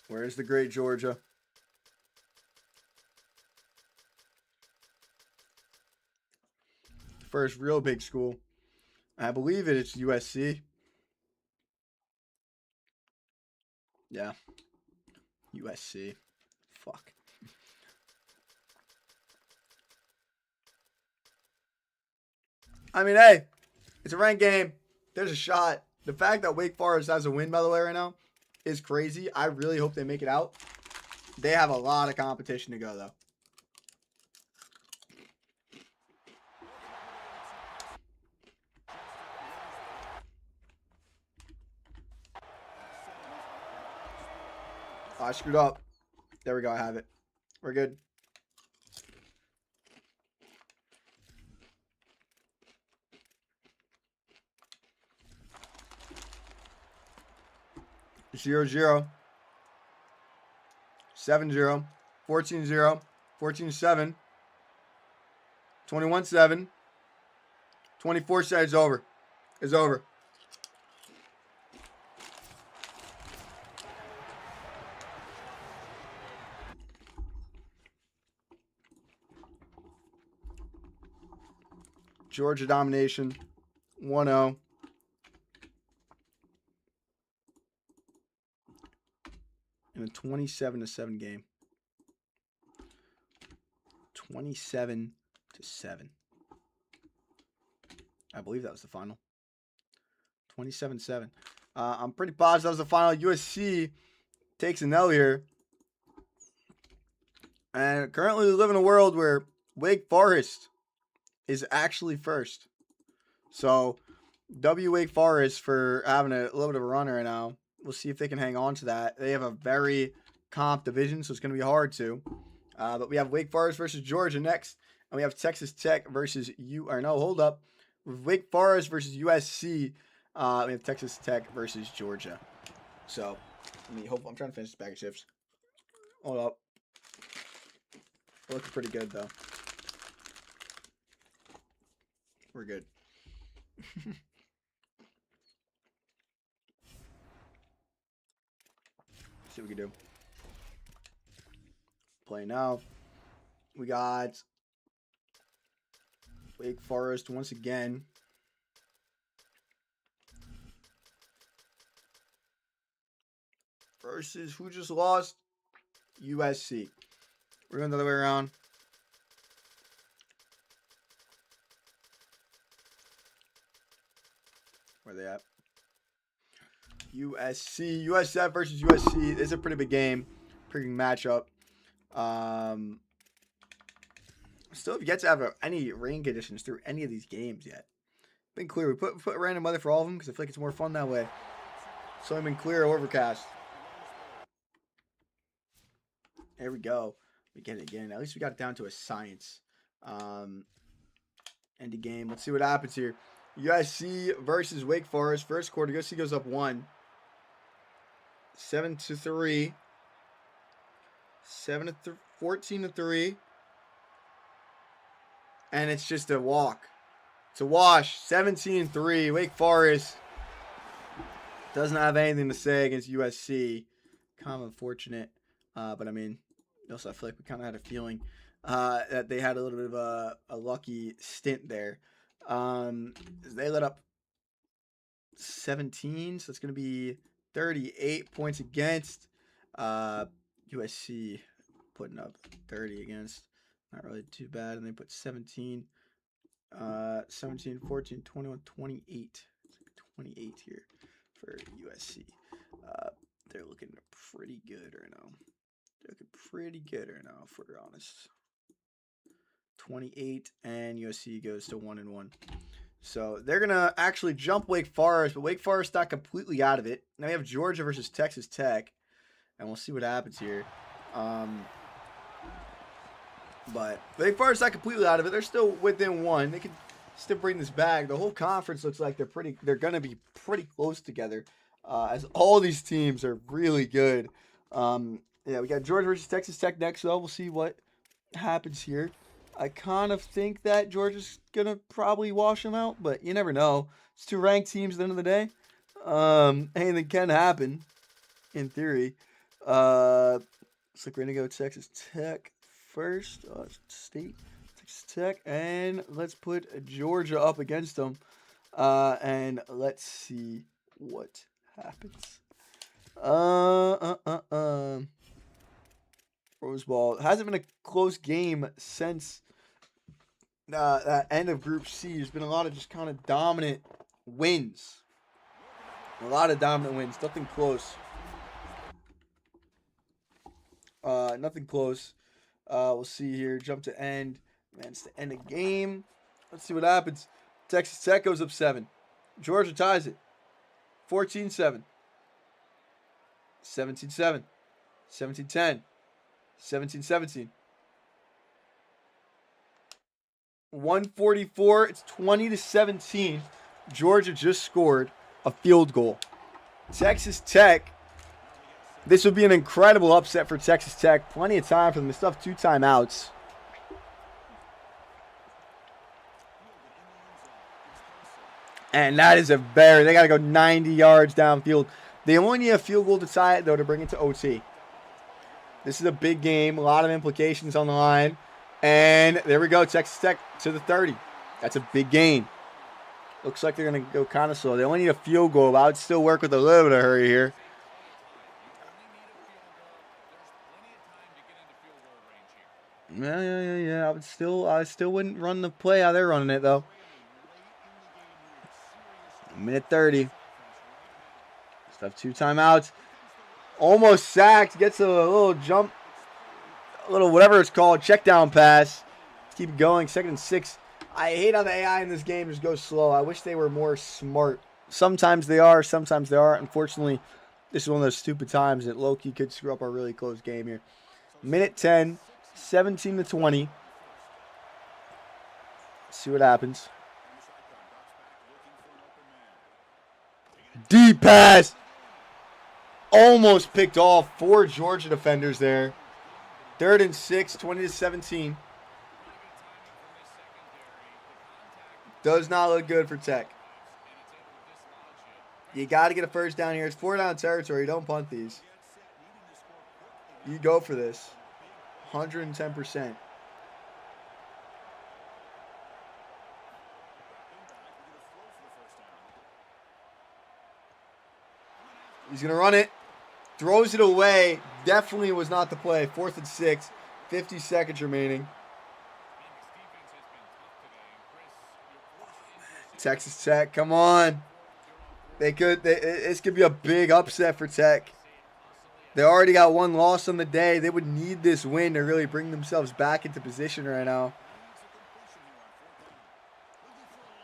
Where's the great Georgia? First real big school. I believe it's USC. Yeah. USC. Fuck. I mean, hey, it's a ranked game. There's a shot. The fact that Wake Forest has a win, by the way, right now, is crazy. I really hope they make it out. They have a lot of competition to go, though. Oh, I screwed up. There we go. I have it. We're good. Zero, 7-0, 14-0, 14-7, 21-7, 24-7. It's over. It's over. Georgia domination, 1-0. In a 27-7 game. 27-7. I believe that was the final. 27-7. I'm pretty positive that was the final. USC takes an L here. And currently we live in a world where Wake Forest is actually first. So, W Wake Forest for having a little bit of a run right now. We'll see if they can hang on to that. They have a very comp division, so it's going to be hard to. But we have Wake Forest versus Georgia next. And we have Texas Tech versus hold up. With Wake Forest versus USC, we have Texas Tech versus Georgia. So, I'm trying to finish this bag of chips. Hold up. It looks pretty good, though. We're good. See what we can do. Play now. We got Wake Forest once again. Versus who just lost? USC. We're going the other way around. Where are they at? USC. USF versus USC. It's a pretty big game. Pretty big matchup. Still have yet to have any rain conditions through any of these games yet. Been clear. We put random weather for all of them because I feel like it's more fun that way. So I've been clear or overcast. There we go. We get it again. At least we got it down to a science. End of game. Let's see what happens here. USC versus Wake Forest. First quarter, USC goes up 1. 7-3. 14-3. And it's just a walk. It's a wash. 17-3. Wake Forest doesn't have anything to say against USC. Kind of unfortunate. But I mean, also I feel like we kind of had a feeling that they had a little bit of a lucky stint there. They let up 17, so it's going to be 38 points against. USC putting up 30 against. Not really too bad. And they put 17, 17, 14, 21, 28. 28 here for USC. They're looking pretty good right now. They're looking pretty good right now, if we're honest. 28, and USC goes to 1-1. So they're going to actually jump Wake Forest, but Wake Forest not completely out of it. Now we have Georgia versus Texas Tech, and we'll see what happens here. But Wake Forest not completely out of it. They're still within 1. They can still bring this back. The whole conference looks like they're going to be pretty close together, as all these teams are really good. Yeah, we got Georgia versus Texas Tech next, though. We'll see what happens here. I kind of think that Georgia's going to probably wash them out, but you never know. It's 2 ranked teams at the end of the day. Anything can happen, in theory. Looks like we're going to go Texas Tech first. State, Texas Tech. And let's put Georgia up against them. And let's see what happens. Rose Bowl. It hasn't been a close game since that end of Group C. There's been a lot of just kind of dominant wins. A lot of dominant wins. Nothing close. Nothing close. We'll see here. Jump to end. Man, it's the end of game. Let's see what happens. Texas Tech goes up 7. Georgia ties it. 14-7. 17-7. 17-10. 17-17. 144. It's 20-17. Georgia just scored a field goal. Texas Tech. This would be an incredible upset for Texas Tech. Plenty of time for them. They still have 2 timeouts. And that is a very... They got to go 90 yards downfield. They only need a field goal to tie it, though, to bring it to OT. This is a big game. A lot of implications on the line. And there we go. Texas Tech to the 30. That's a big gain. Looks like they're going to go kind of slow. They only need a field goal, but I would still work with a little bit of hurry here. Yeah. I still wouldn't run the play how they're running it, though. Minute 30. Still have 2 timeouts. Almost sacked. Gets a little jump. A little whatever it's called. Check down pass. Keep going. 2nd and 6. I hate how the AI in this game just goes slow. I wish they were more smart. Sometimes they are. Sometimes they aren't. Unfortunately, this is one of those stupid times that low-key could screw up a really close game here. Minute 10. 17-20. See what happens. Deep pass. Almost picked off 4 Georgia defenders there. 3rd and 6, 20-17. Does not look good for Tech. You got to get a first down here. It's 4-down territory. Don't punt these. You go for this. 110%. He's going to run it. Throws it away. Definitely was not the play. 4th and 6. 50 seconds remaining. Texas Tech, come on. This could be a big upset for Tech. They already got 1 loss on the day. They would need this win to really bring themselves back into position right now.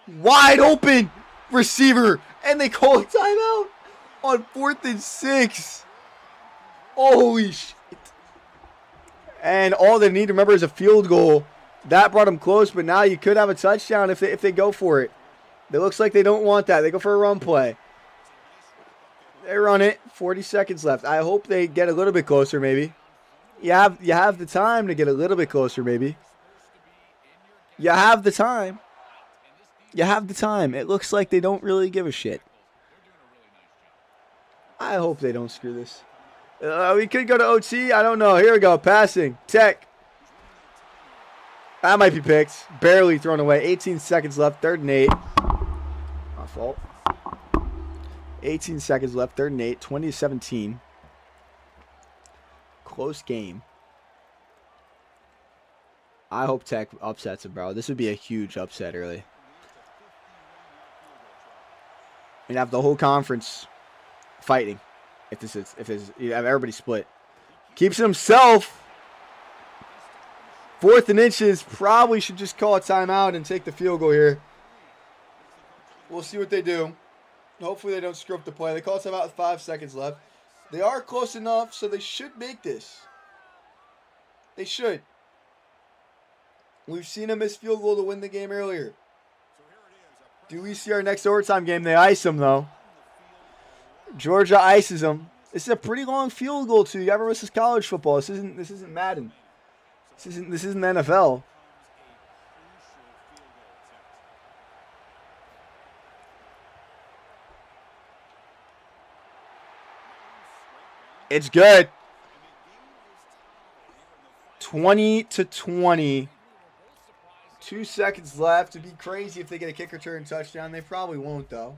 Wide open receiver. And they call a timeout on 4th and 6. Holy shit. And all they need to remember is a field goal. That brought them close, but now you could have a touchdown if they go for it. It looks like they don't want that. They go for a run play. They run it. 40 seconds left. I hope they get a little bit closer, maybe. You have the time to get a little bit closer, maybe. You have the time. You have the time. It looks like they don't really give a shit. I hope they don't screw this. We could go to OT. I don't know. Here we go. Passing. Tech. That might be picked. Barely thrown away. 18 seconds left. 3rd and 8. My fault. 18 seconds left. 3rd and 8. 20-17. Close game. I hope Tech upsets it, bro. This would be a huge upset early. We'd have the whole conference fighting. If you have everybody split. Keeps it himself. 4th and inches. Probably should just call a timeout and take the field goal here. We'll see what they do. Hopefully they don't screw up the play. They call a timeout with 5 seconds left. They are close enough, so they should make this. They should. We've seen them miss field goal to win the game earlier. Do we see our next overtime game? They ice them, though. Georgia ices them. This is a pretty long field goal, too. You ever miss this college football? This isn't Madden. This isn't the NFL. It's good. 20-20. 2 seconds left. It'd be crazy if they get a kick return touchdown. They probably won't, though.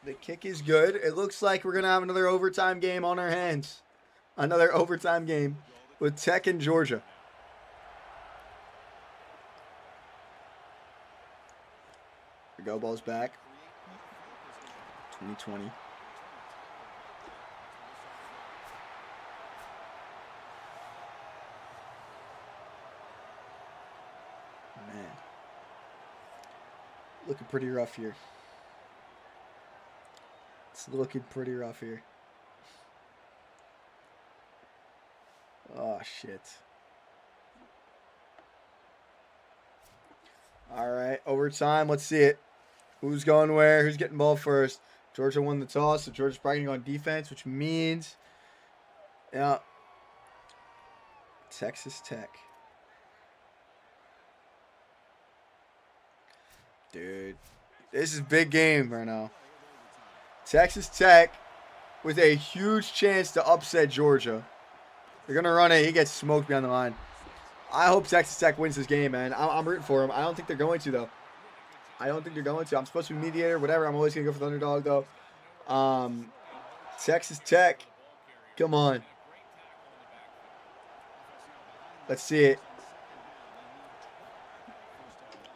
The kick is good. It looks like we're going to have another overtime game on our hands. Another overtime game with Tech and Georgia. The go ball's back. 2020. Man. Looking pretty rough here. It's looking pretty rough here. Oh, shit. All right, overtime. Let's see it. Who's going where? Who's getting ball first? Georgia won the toss, so Georgia's probably going to go on defense, which means, yeah, Texas Tech. Dude, this is a big game right now. Texas Tech with a huge chance to upset Georgia. They're going to run it. He gets smoked behind the line. I hope Texas Tech wins this game, man. I'm rooting for him. I don't think they're going to, though. I don't think they're going to. I'm supposed to be mediator, whatever. I'm always going to go for the underdog, though. Texas Tech. Come on. Let's see it.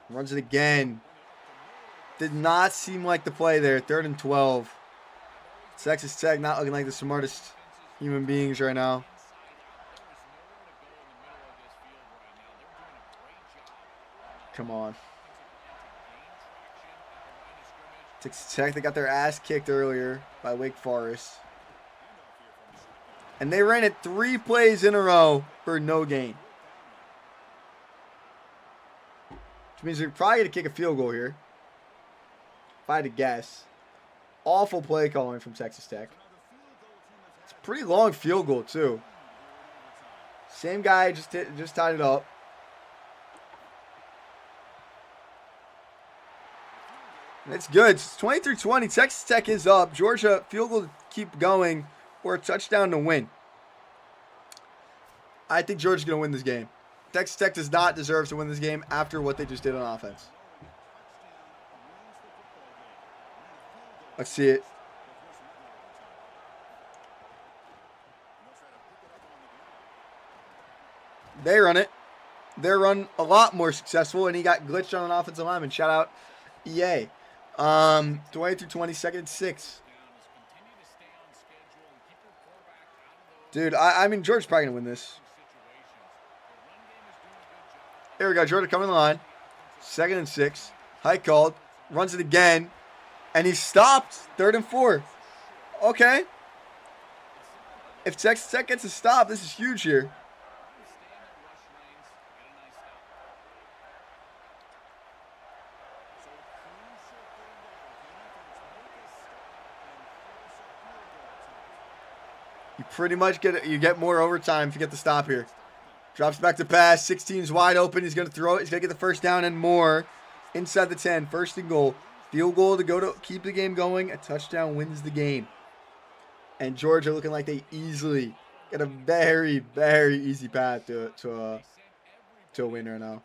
Runs it again. Did not seem like the play there. 3rd and 12. Texas Tech not looking like the smartest human beings right now. Come on. Texas Tech, they got their ass kicked earlier by Wake Forest. And they ran it 3 plays in a row for no gain. Which means they're probably going to kick a field goal here. If I had to guess. Awful play calling from Texas Tech. It's a pretty long field goal, too. Same guy just tied it up. It's good. It's 23-20. Texas Tech is up. Georgia field goal to keep going or a touchdown to win. I think Georgia's going to win this game. Texas Tech does not deserve to win this game after what they just did on offense. Let's see it. They run it. Their run a lot more successful, and he got glitched on an offensive lineman. Shout out EA. 20-20, 2nd and 6. Dude, I mean, Georgia's probably going to win this. Here we go. Georgia coming in the line. 2nd and 6. Hike called. Runs it again. And he stopped. 3rd and 4. Okay. If Texas Tech gets a stop, this is huge here. pretty much you get more overtime if you get the stop here. Drops back to pass. 16's wide open. He's going to throw it. He's going to get the first down and more. Inside the 10. First and goal. Field goal to keep the game going. A touchdown wins the game. And Georgia looking like they easily get a very, very easy path to a win right now.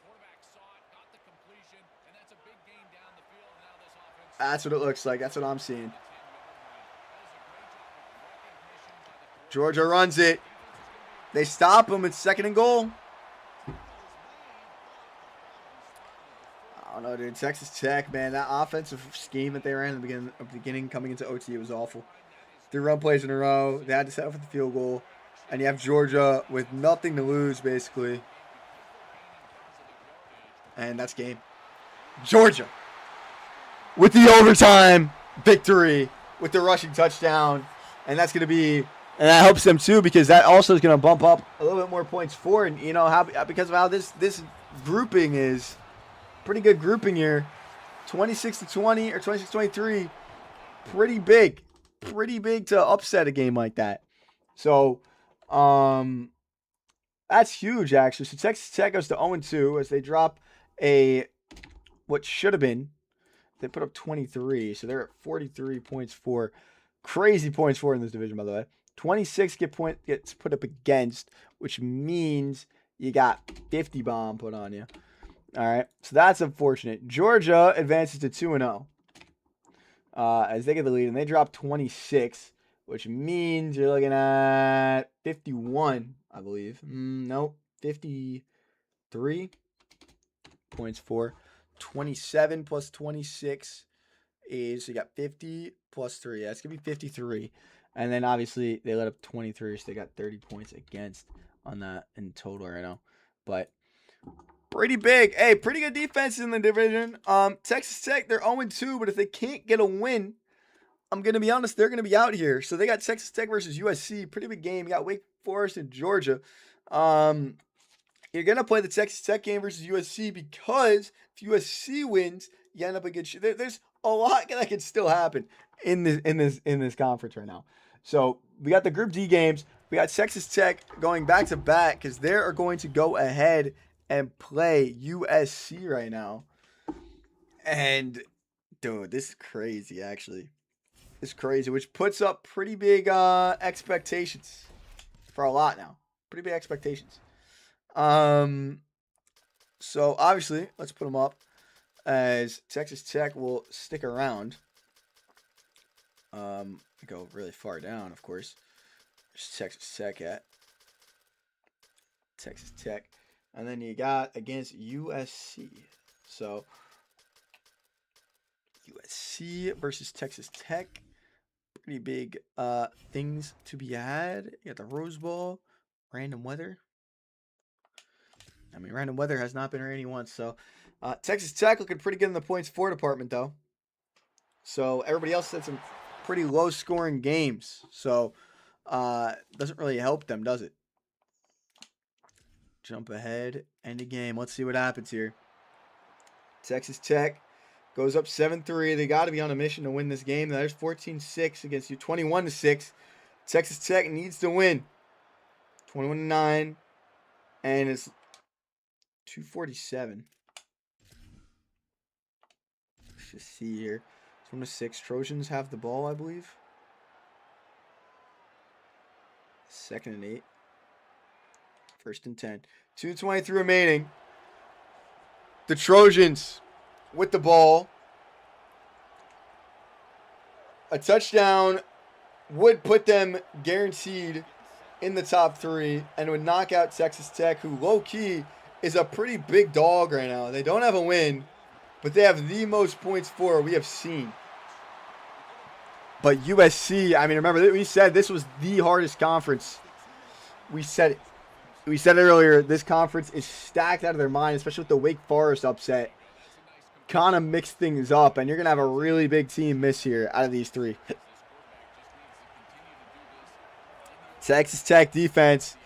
That's what it looks like. That's what I'm seeing. Georgia runs it. They stop him. It's second and goal. I don't know, dude. Texas Tech, man, that offensive scheme that they ran in the beginning coming into OT, it was awful. 3 run plays in a row. They had to set up for the field goal. And you have Georgia with nothing to lose, basically. And that's game. Georgia with the overtime victory with the rushing touchdown. And that's going to be, and that helps them too, because that also is going to bump up a little bit more points for, and you know, because of how this grouping is. Pretty good grouping here. 26-20 or 26-23. Pretty big. Pretty big to upset a game like that. So, that's huge, actually. So Texas Tech goes to 0-2 as they drop what should have been. They put up 23, so they're at 43 points for. Crazy points for in this division, by the way. 26 gets put up against, which means you got 50 bomb put on you. All right, so that's unfortunate. Georgia advances to 2-0 as they get the lead, and they drop 26, which means you're looking at 51, I believe. Nope, 53 points for. 27 plus 26 is, so you got 50 plus 3. That's going to be 53. And then obviously they let up 23, so they got 30 points against on that in total right now. But pretty big. Hey, pretty good defense in the division. Texas Tech, they're 0-2, but if they can't get a win, I'm going to be honest, they're going to be out here. So they got Texas Tech versus USC. Pretty big game. You got Wake Forest and Georgia. You're going to play the Texas Tech game versus USC because if USC wins, you end up a good shit. There's a lot that can still happen in this conference right now. So we got the Group D games. We got Texas Tech going back to back because they are going to go ahead and play USC right now. And dude, this is crazy. Actually, it's crazy, which puts up pretty big expectations for a lot now. Pretty big expectations. So obviously, let's put them up as Texas Tech will stick around. Go really far down, of course. There's Texas Tech at Texas Tech, and then you got against USC. So USC versus Texas Tech, pretty big things to be had. You got the Rose Bowl, random weather. I mean, random weather has not been rainy once. So Texas Tech looking pretty good in the points for department, though. So everybody else had some pretty low-scoring games. So doesn't really help them, does it? Jump ahead, end the game. Let's see what happens here. Texas Tech goes up 7-3. They got to be on a mission to win this game. There's 14-6 against you, 21-6. Texas Tech needs to win. 21-9, and it's 247. Let's just see here. It's 1-6. Trojans have the ball, I believe. 2nd and 8. 1st and 10. 2:23 remaining. The Trojans with the ball. A touchdown would put them guaranteed in the top 3 and would knock out Texas Tech, who low-key is a pretty big dog right now. They don't have a win, but they have the most points for we have seen. But USC, I mean, remember, we said this was the hardest conference. We said it. We said it earlier, this conference is stacked out of their mind, especially with the Wake Forest upset. Kind of mix things up, and you're going to have a really big team miss here out of these 3. Texas Tech defense.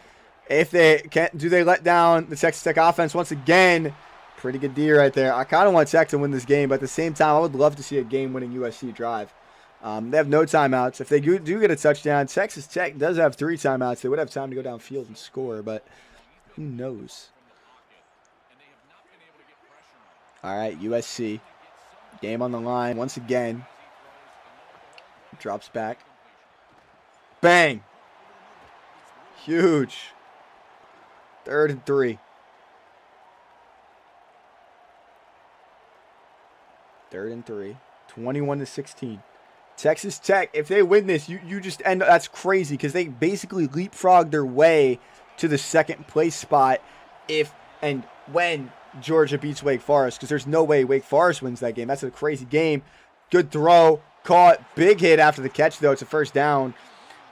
If they can't, do they let down the Texas Tech offense once again? Pretty good D right there. I kind of want Tech to win this game, but at the same time, I would love to see a game-winning USC drive. They have no timeouts. If they do get a touchdown, Texas Tech does have 3 timeouts. They would have time to go downfield and score, but who knows? All right, USC. Game on the line once again. Drops back. Bang! Huge. 3rd and 3. 3rd and 3. 21-16. Texas Tech, if they win this, you just end up, that's crazy because they basically leapfrog their way to the 2nd place spot if and when Georgia beats Wake Forest, because there's no way Wake Forest wins that game. That's a crazy game. Good throw. Caught. Big hit after the catch, though. It's a 1st down.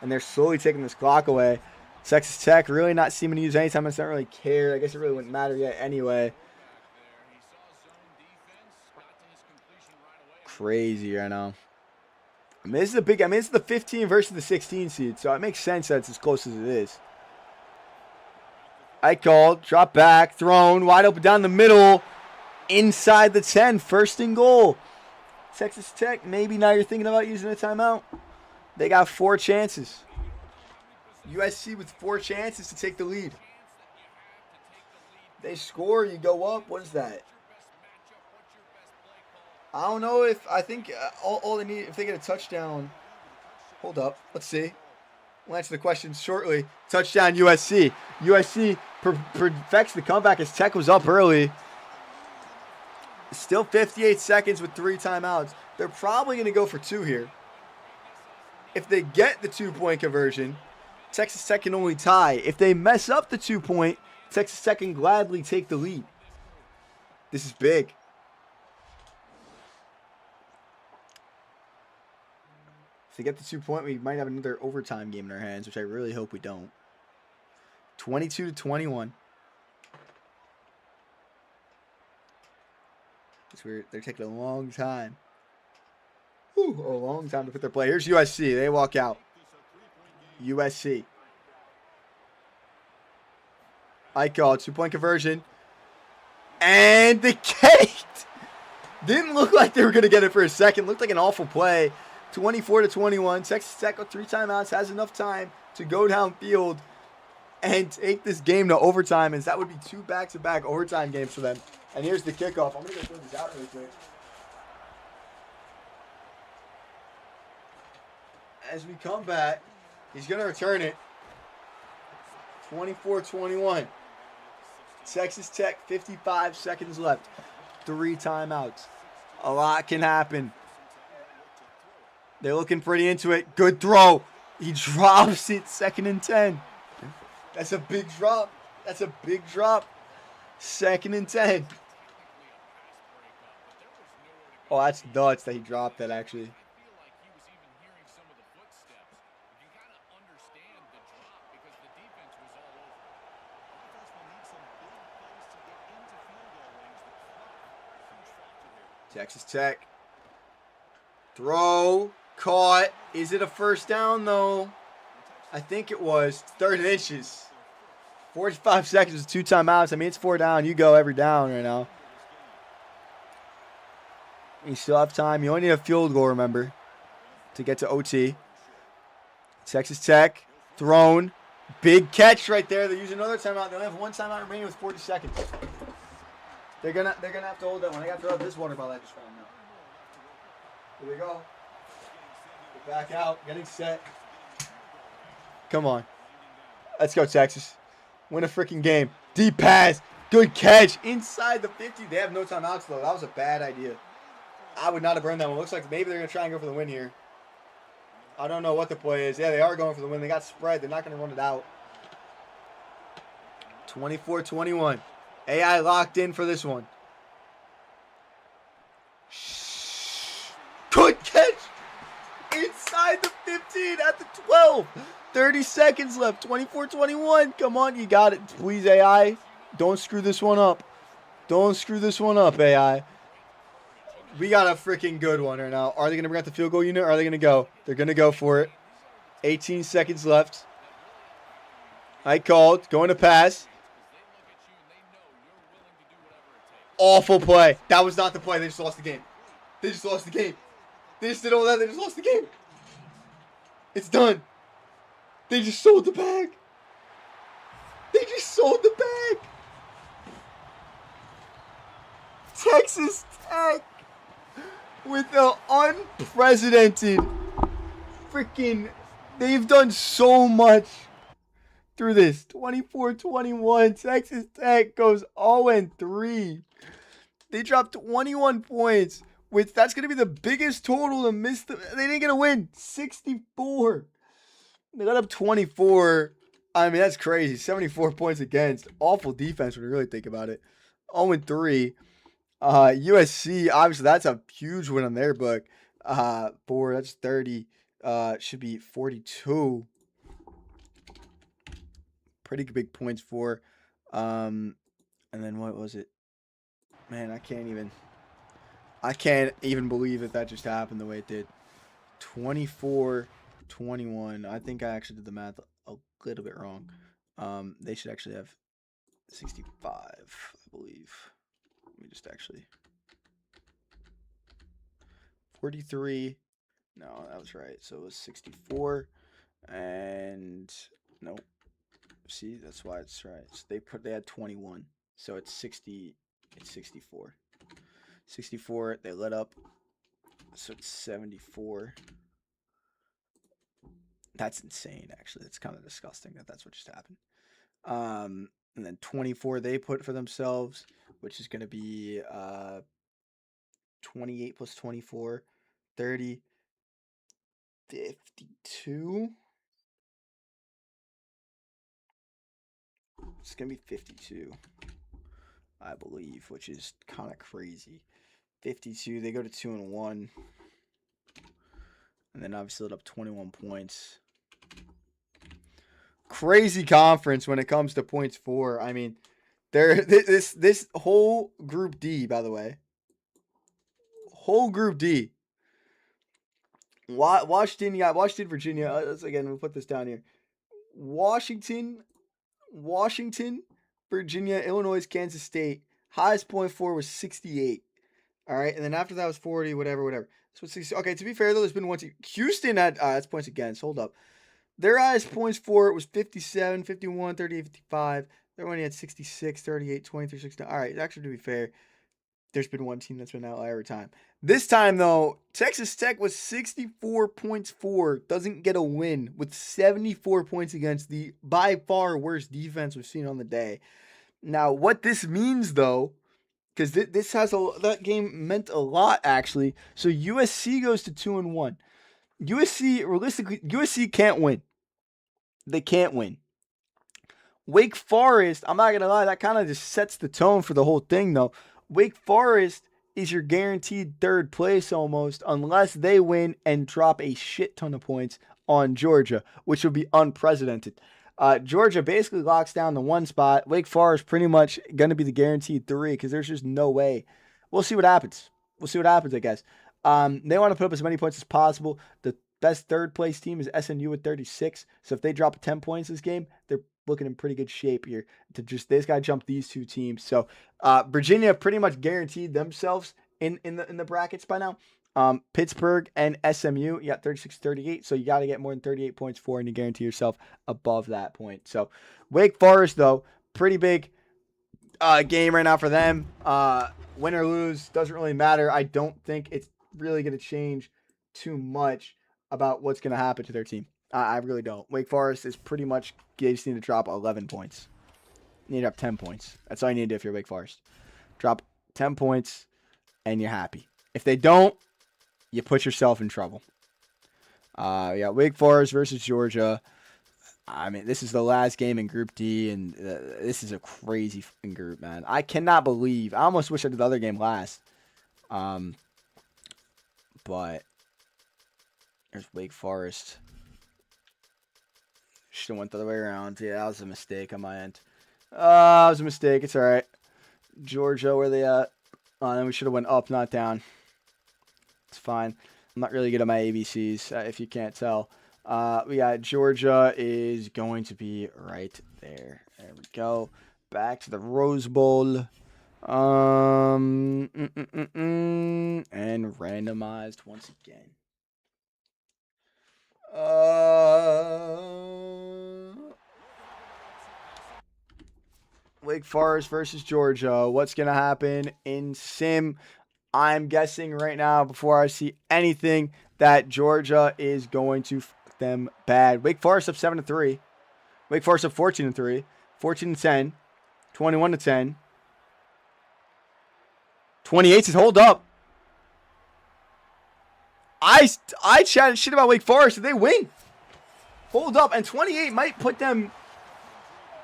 And they're slowly taking this clock away. Texas Tech really not seeming to use any time. I don't really care. I guess it really wouldn't matter yet anyway. Crazy right now. I mean, this is the 15 versus the 16 seed, so it makes sense that it's as close as it is. I called, drop back, thrown, wide open down the middle, inside the 10, 1st and goal. Texas Tech, maybe now you're thinking about using a timeout. They got 4 chances. USC with 4 chances to take the lead. They score, you go up. What is that? I don't know if, I think all they need, if they get a touchdown. Hold up, let's see. We'll answer the question shortly. Touchdown USC. USC perfects the comeback as Tech was up early. Still 58 seconds with 3 timeouts. They're probably going to go for 2 here. If they get the 2-point conversion, Texas Tech can only tie. If they mess up the 2-point, Texas Tech can gladly take the lead. This is big. If they get the 2-point, we might have another overtime game in our hands, which I really hope we don't. 22-21. They're taking a long time. Whew, a long time to put their play. Here's USC. They walk out. USC. I call 2-point conversion. And they caked. Didn't look like they were going to get it for a second. Looked like an awful play. 24-21. Texas Tech with 3 timeouts. Has enough time to go downfield and take this game to overtime. And that would be 2 back-to-back overtime games for them. And here's the kickoff. I'm going to go throw this out really quick. As we come back, he's going to return it. 24-21. Texas Tech, 55 seconds left. 3 timeouts. A lot can happen. They're looking pretty into it. Good throw. He drops it. 2nd and 10. That's a big drop. That's a big drop. 2nd and 10. Oh, that's nuts that he dropped that, actually. Texas Tech. Throw. Caught. Is it a 1st down, though? I think it was. 3rd and inches. 45 seconds with 2 timeouts. I mean, it's 4 down. You go every down right now. You still have time. You only need a field goal, remember, to get to OT. Texas Tech. Thrown. Big catch right there. They use another timeout. They only have 1 timeout remaining with 40 seconds. They're gonna have to hold that one. They got to throw this water ball I just found out. Here we go. Get back out. Getting set. Come on. Let's go, Texas. Win a freaking game. Deep pass. Good catch. Inside the 50. They have no timeouts, though. That was a bad idea. I would not have burned that one. Looks like maybe they're going to try and go for the win here. I don't know what the play is. Yeah, they are going for the win. They got spread. They're not going to run it out. 24-21. AI locked in for this one. Good catch. Inside the 15 at the 12. 30 seconds left. 24-21. Come on, you got it. Please, AI. Don't screw this one up. Don't screw this one up, AI. We got a freaking good one right now. Are they going to bring out the field goal unit or are they going to go? They're going to go for it. 18 seconds left. I called. Going to pass. Awful play. That was not the play. They just lost the game. They just lost the game. They just did all that. They just lost the game. It's done. They just sold the bag. They just sold the bag. Texas Tech with the unprecedented freaking. They've done so much through this. 24-21. Texas Tech goes 0-3. They dropped 21 points. That's going to be the biggest total to miss. They didn't get a win. 64. They got up 24. I mean, that's crazy. 74 points against. Awful defense when you really think about it. 0-3. USC, obviously, that's a huge win on their book. That's 30. Should be 42. Pretty big points for. And then what was it? Man, I can't even believe that just happened the way it did. 24-21. I think I actually did the math a little bit wrong. They should actually have 65, I believe. Let me just actually. 43. No, that was right. So it was 64. And nope. See, that's why it's right. So they had 21. So it's 60. It's 64. 64. They let up. So it's 74. That's insane, actually. It's kind of disgusting that's what just happened. And then 24 they put for themselves, which is going to be 28 plus 24, 30, 52. It's going to be 52, I believe, which is kind of crazy. 52, they go to 2-1. And then obviously let up 21 points. Crazy conference when it comes to points for. I mean, this whole Group D, by the way. Whole Group D. Washington, Virginia. Again, we'll put this down here. Washington, Virginia, Illinois, Kansas State. Highest point for was 68. All right, and then after that was 40, whatever. So 60. Okay, to be fair though, there's been one team. Houston had that's points against. Hold up. Their highest points for it was 57, 51, 38, 55. Their one had 66, 38, 23, 69. All right, actually, to be fair, there's been one team that's been outlier every time. This time, though, Texas Tech was 64 points for, doesn't get a win with 74 points against the by far worst defense we've seen on the day. Now, what this means, though, because that game meant a lot, actually. So USC goes to 2-1. USC can't win. They can't win. Wake Forest, I'm not going to lie, that kind of just sets the tone for the whole thing, though. Wake Forest is your guaranteed third place almost, unless they win and drop a shit ton of points on Georgia, which would be unprecedented. Georgia basically locks down the one spot. Wake Forest pretty much going to be the guaranteed 3 because there's just no way. We'll see what happens. I guess. They want to put up as many points as possible. The best third place team is SMU with 36. So if they drop 10 points this game, they're looking in pretty good shape here to they just got to jump these two teams. So Virginia pretty much guaranteed themselves in the brackets by now. Pittsburgh and SMU, you got 36-38, so you got to get more than 38 points for, and you guarantee yourself above that point. So Wake Forest, though, pretty big game right now for them. Win or lose, doesn't really matter. I don't think it's really going to change too much about what's going to happen to their team. I really don't. Wake Forest is pretty much, you just need to drop 11 points. You need to drop 10 points. That's all you need to do if you're Wake Forest. Drop 10 points, and you're happy. If they don't, you put yourself in trouble. Wake Forest versus Georgia. I mean, this is the last game in Group D, and this is a crazy fucking group, man. I cannot believe. I almost wish I did the other game last. But there's Wake Forest. Should have went the other way around. Yeah, that was a mistake on my end. That was a mistake. It's all right. Georgia, where they at? Then we should have went up, not down. It's fine. I'm not really good at my ABCs, if you can't tell. We got Georgia is going to be right there. There we go. Back to the Rose Bowl. And randomized once again. Wake Forest versus Georgia. What's going to happen in Sim? I'm guessing right now, before I see anything, that Georgia is going to fuck them bad. Wake Forest up 7-3. Wake Forest up 14-3. 14-10. 21-10. 28 says hold up. I chatted shit about Wake Forest and they win. Hold up. And 28 might put them.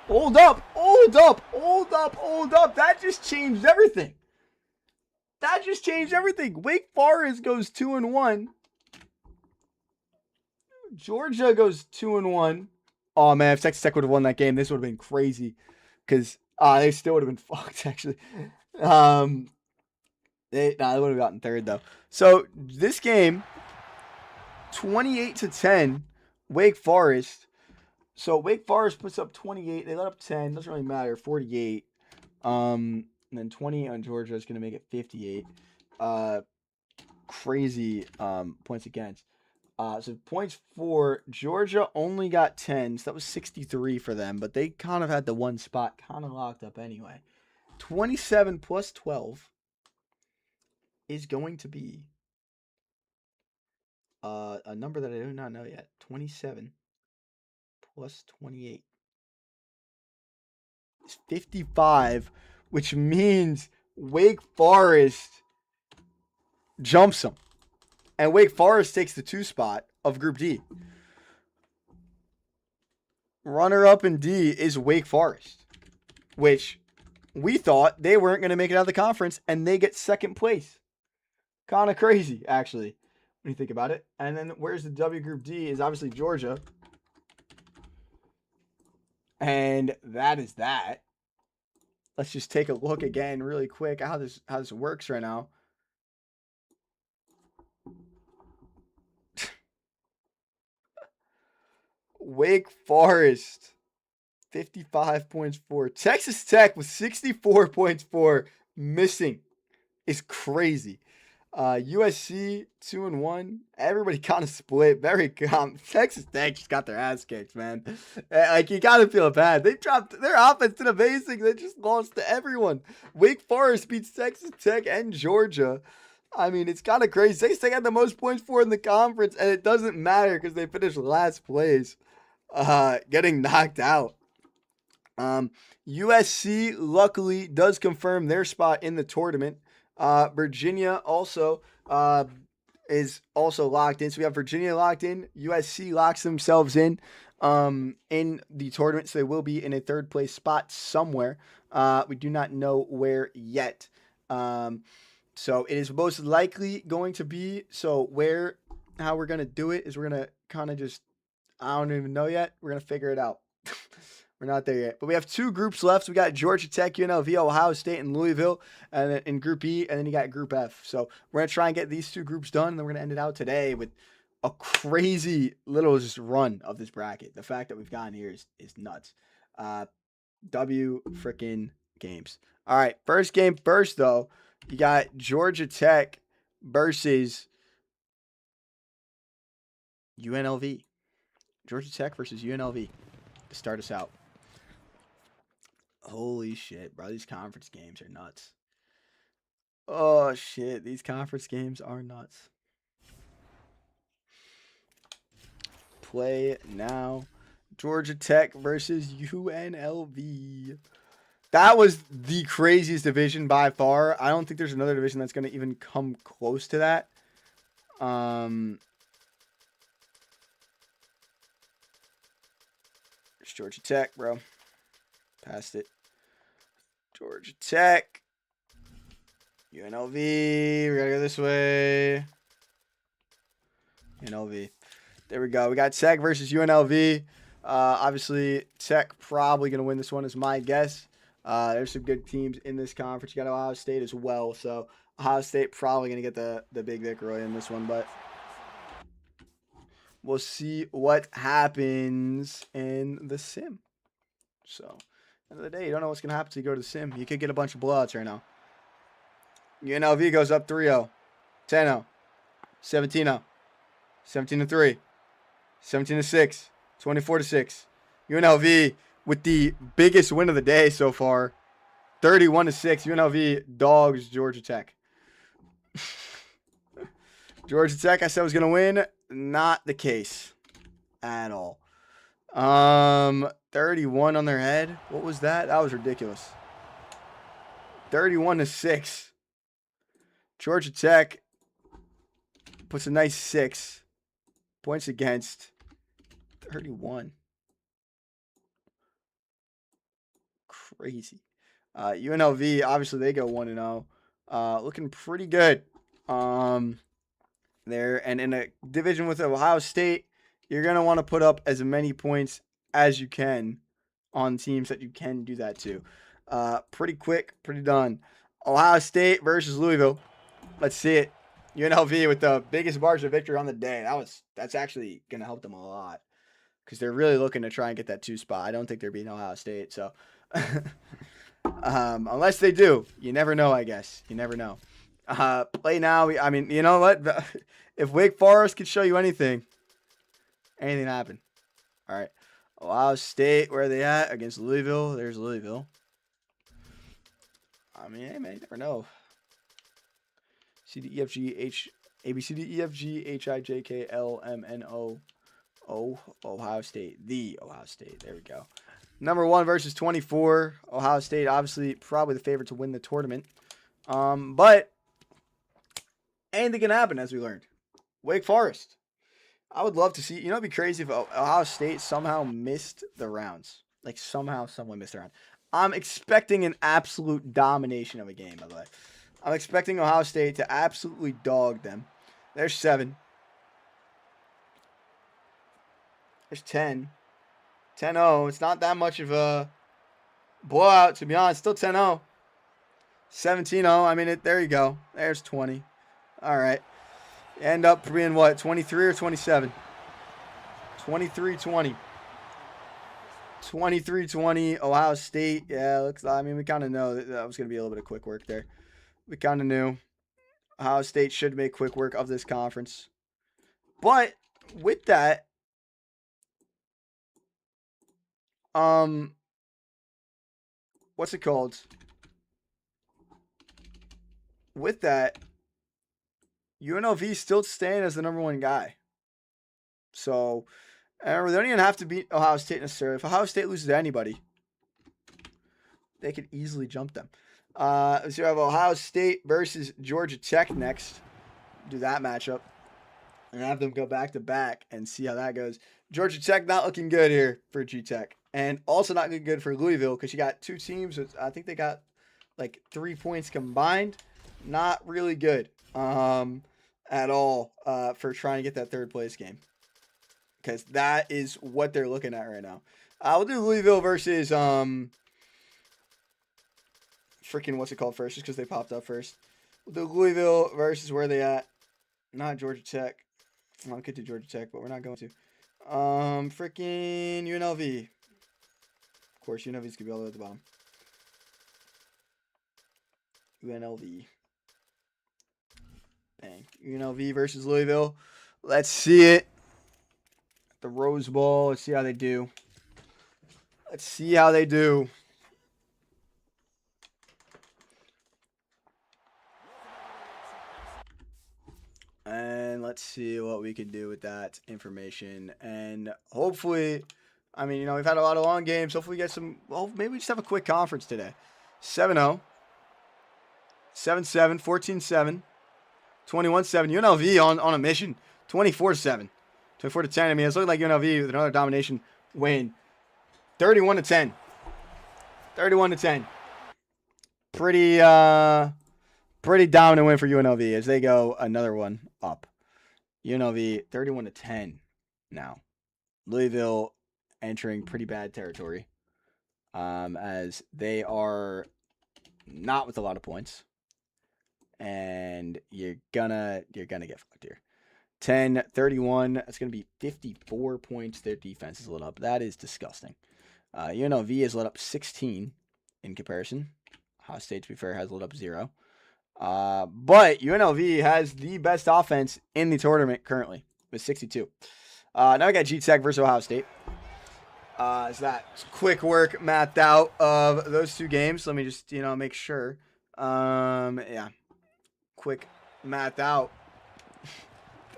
Hold up. Hold up. Hold up. Hold up. That just changed everything. That just changed everything. Wake Forest goes 2-1. Georgia goes 2-1. Oh man, if Texas Tech would have won that game, this would have been crazy. Because they still would have been fucked, actually. They would have gotten third though. So this game, 28-10, Wake Forest. So Wake Forest puts up 28. They let up 10. Doesn't really matter. 48. And then 20 on Georgia is going to make it 58. Crazy points against. So points for Georgia only got 10. So that was 63 for them. But they kind of had the one spot kind of locked up anyway. 27 plus 12 is going to be a number that I do not know yet. 27 plus 28 is 55, which means Wake Forest jumps them. And Wake Forest takes the 2 spot of Group D. Runner-up in D is Wake Forest, which we thought they weren't going to make it out of the conference, and they get second place. Kind of crazy, actually, when you think about it. And then where's the W Group D is obviously Georgia. And that is that. Let's just take a look again really quick at how this works right now. Wake Forest, 55 points for. Texas Tech with 64 points for. Missing is crazy. USC 2-1. Everybody kind of split. Very Texas Tech just got their ass kicked, man. Like, you gotta feel bad. They dropped their offense to the basics. They just lost to everyone. Wake Forest beats Texas Tech and Georgia. I mean, it's kind of crazy. Texas Tech had the most points for in the conference, and it doesn't matter because they finished last place, getting knocked out. USC luckily does confirm their spot in the tournament. Virginia also is also locked in. So we have Virginia locked in. USC locks themselves in the tournament. So they will be in a third place spot somewhere. We do not know where yet. So it is most likely going to be. So how we're going to do it is we're going to kind of just, I don't even know yet. We're going to figure it out. We're not there yet. But we have 2 groups left. So we got Georgia Tech, UNLV, Ohio State, and Louisville, and then in Group E, and then you got Group F. So we're going to try and get these 2 groups done, and then we're going to end it out today with a crazy little just run of this bracket. The fact that we've gotten here is nuts. W freaking games. All right, first game first, though. You got Georgia Tech versus UNLV. Georgia Tech versus UNLV to start us out. Holy shit, bro. These conference games are nuts. Oh, shit. These conference games are nuts. Play now. Georgia Tech versus UNLV. That was the craziest division by far. I don't think there's another division that's going to even come close to that. There's Georgia Tech, bro. Passed it. Georgia Tech. UNLV. We got to go this way. UNLV. There we go. We got Tech versus UNLV. Obviously, Tech probably going to win this one is my guess. There's some good teams in this conference. You got Ohio State as well. So, Ohio State probably going to get the big victory in this one. But we'll see what happens in the sim. So, end of the day, you don't know what's going to happen until you go to the sim. You could get a bunch of blowouts right now. UNLV goes up 3-0, 10-0, 17-0, 17-3, 17-6, 24-6. UNLV with the biggest win of the day so far, 31-6. UNLV dogs Georgia Tech. Georgia Tech, I said was gonna win. Not the case at all. 31 on their head. What was that? That was ridiculous. 31-6. Georgia Tech puts a nice 6 points against 31. Crazy. UNLV, obviously they go 1-0. Looking pretty good. There, and in a division with Ohio State, you're going to want to put up as many points as you can on teams that you can do that to. Pretty quick, pretty done. Ohio State versus Louisville. Let's see it. UNLV with the biggest margin of victory on the day. That's actually going to help them a lot because they're really looking to try and get that 2 spot. I don't think they're beating Ohio State, so unless they do, you never know. I guess you never know. Play now. I mean, you know what? If Wake Forest could show you anything happen. All right. Ohio State, where are they at? Against Louisville. There's Louisville. I mean, hey, man, you never know. C, D, E, F, G, H, A, B, C, D, E, F, G, H, I, J, K, L, M, N, O, O, Ohio State. The Ohio State. There we go. Number 1 versus 24. Ohio State, obviously, probably the favorite to win the tournament. But anything can happen, as we learned. Wake Forest. I would love to see. You know, it'd be crazy if Ohio State somehow missed the rounds. Like, somehow someone missed the round. I'm expecting an absolute domination of a game, by the way. I'm expecting Ohio State to absolutely dog them. There's 7. There's 10. 10-0. It's not that much of a blowout, to be honest. Still 10-0. 17-0. I mean, there you go. There's 20. All right. End up being what? 23 or 27? 23-20. 23-20. Ohio State. Yeah, I mean, we kind of know that was going to be a little bit of quick work there. We kind of knew Ohio State should make quick work of this conference. But with that, what's it called? With that, UNLV still staying as the number 1 guy. So, remember, they don't even have to beat Ohio State necessarily. If Ohio State loses to anybody, they could easily jump them. So you have Ohio State versus Georgia Tech next. Do that matchup. And have them go back to back and see how that goes. Georgia Tech not looking good here for G-Tech. And also not looking good for Louisville because you got 2 teams. I think they got like 3 points combined. Not really good at all for trying to get that 3rd place game. Because that is what they're looking at right now. We'll do Louisville versus freaking what's it called first, just because they popped up first. We'll do Louisville versus where they at. Not Georgia Tech. I could do Georgia Tech, but we're not going to. Freaking UNLV. Of course, UNLV's gonna be all the way at the bottom. UNLV. Bang. UNLV versus Louisville. Let's see it. The Rose Bowl. Let's see how they do. Let's see how they do. And let's see what we can do with that information. And hopefully, I mean, you know, we've had a lot of long games. Hopefully we get some, well, maybe we just have a quick conference today. 7-0. 7-7. 14-7. 21-7. UNLV on a mission. 24-7. 24-10. I mean, it's looking like UNLV with another domination win. 31-10. 31-10. Pretty dominant win for UNLV as they go another one up. UNLV 31-10 now. Louisville entering pretty bad territory as they are not with a lot of points. And you're gonna get fucked here. 10-31. That's gonna be 54 points. Their defense is lit up. That is disgusting. UNLV is lit up 16 in comparison. Ohio State, to be fair, has lit up 0. But UNLV has the best offense in the tournament currently with 62. Now we got G-Tech versus Ohio State. Is that quick work mapped out of those two games? Let me just, make sure. Yeah. Quick mapped out.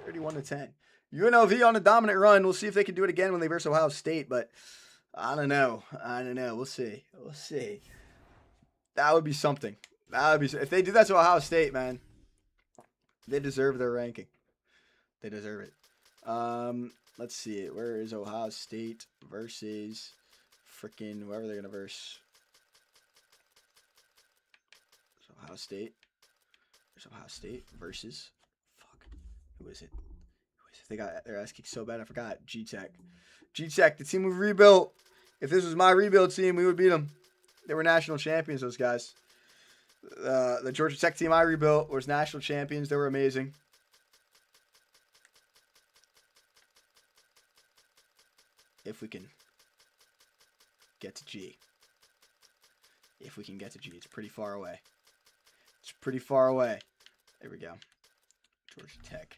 31-10. UNLV on a dominant run. We'll see if they can do it again when they verse Ohio State, but I don't know. We'll see. That would be something. If they do that to Ohio State, man, they deserve their ranking. They deserve it. Let's see. Where is Ohio State versus freaking whoever they're gonna verse? So Ohio State. There's Ohio State versus who is it? Their ass kicked so bad I forgot. G-Tech. G-Tech, the team we rebuilt. If this was my rebuild team, we would beat them. They were national champions, those guys. The Georgia Tech team I rebuilt was national champions. They were amazing. If we can get to G. If we can get to G. It's pretty far away. There we go. Georgia Tech.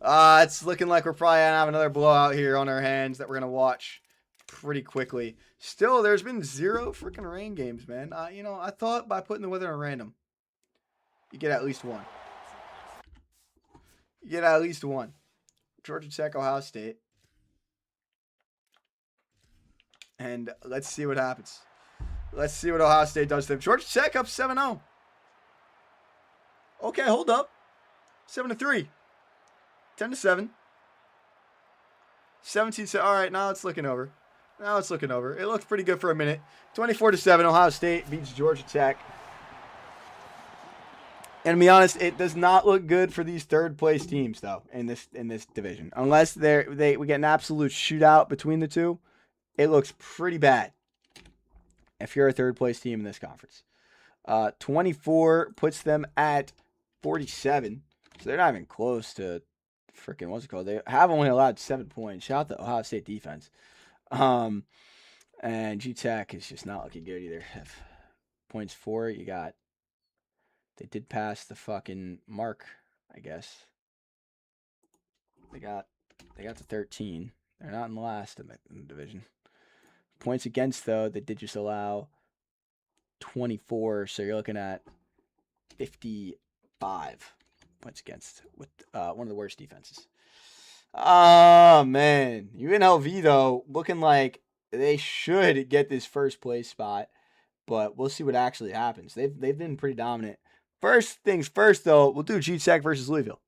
It's looking like we're probably going to have another blowout here on our hands that we're going to watch pretty quickly. Still, there's been 0 freaking rain games, man. I thought by putting the weather on random, you get at least one. Georgia Tech, Ohio State. And let's see what happens. Let's see what Ohio State does to them. Georgia Tech up 7-0. Okay, hold up. 7-3. 10-7. 17. All right, now it's looking over. It looks pretty good for a minute. 24-7. Ohio State beats Georgia Tech. And to be honest, it does not look good for these third place teams though in this division. Unless we get an absolute shootout between the two, it looks pretty bad. If you're a third place team in this conference, 24 puts them at 47. So they're not even close to freaking what's it called? They have only allowed 7 points. Shout out to Ohio State defense. And G-Tech is just not looking good either. Points for you got. They did pass the fucking mark, I guess. They got to 13. They're not in the last in the division. Points against though, they did just allow 24. So you're looking at 55 points against with one of the worst defenses. Oh man, UNLV though looking like they should get this first place spot, but we'll see what actually happens. They've been pretty dominant. First things first though, we'll do G-Tech versus Louisville.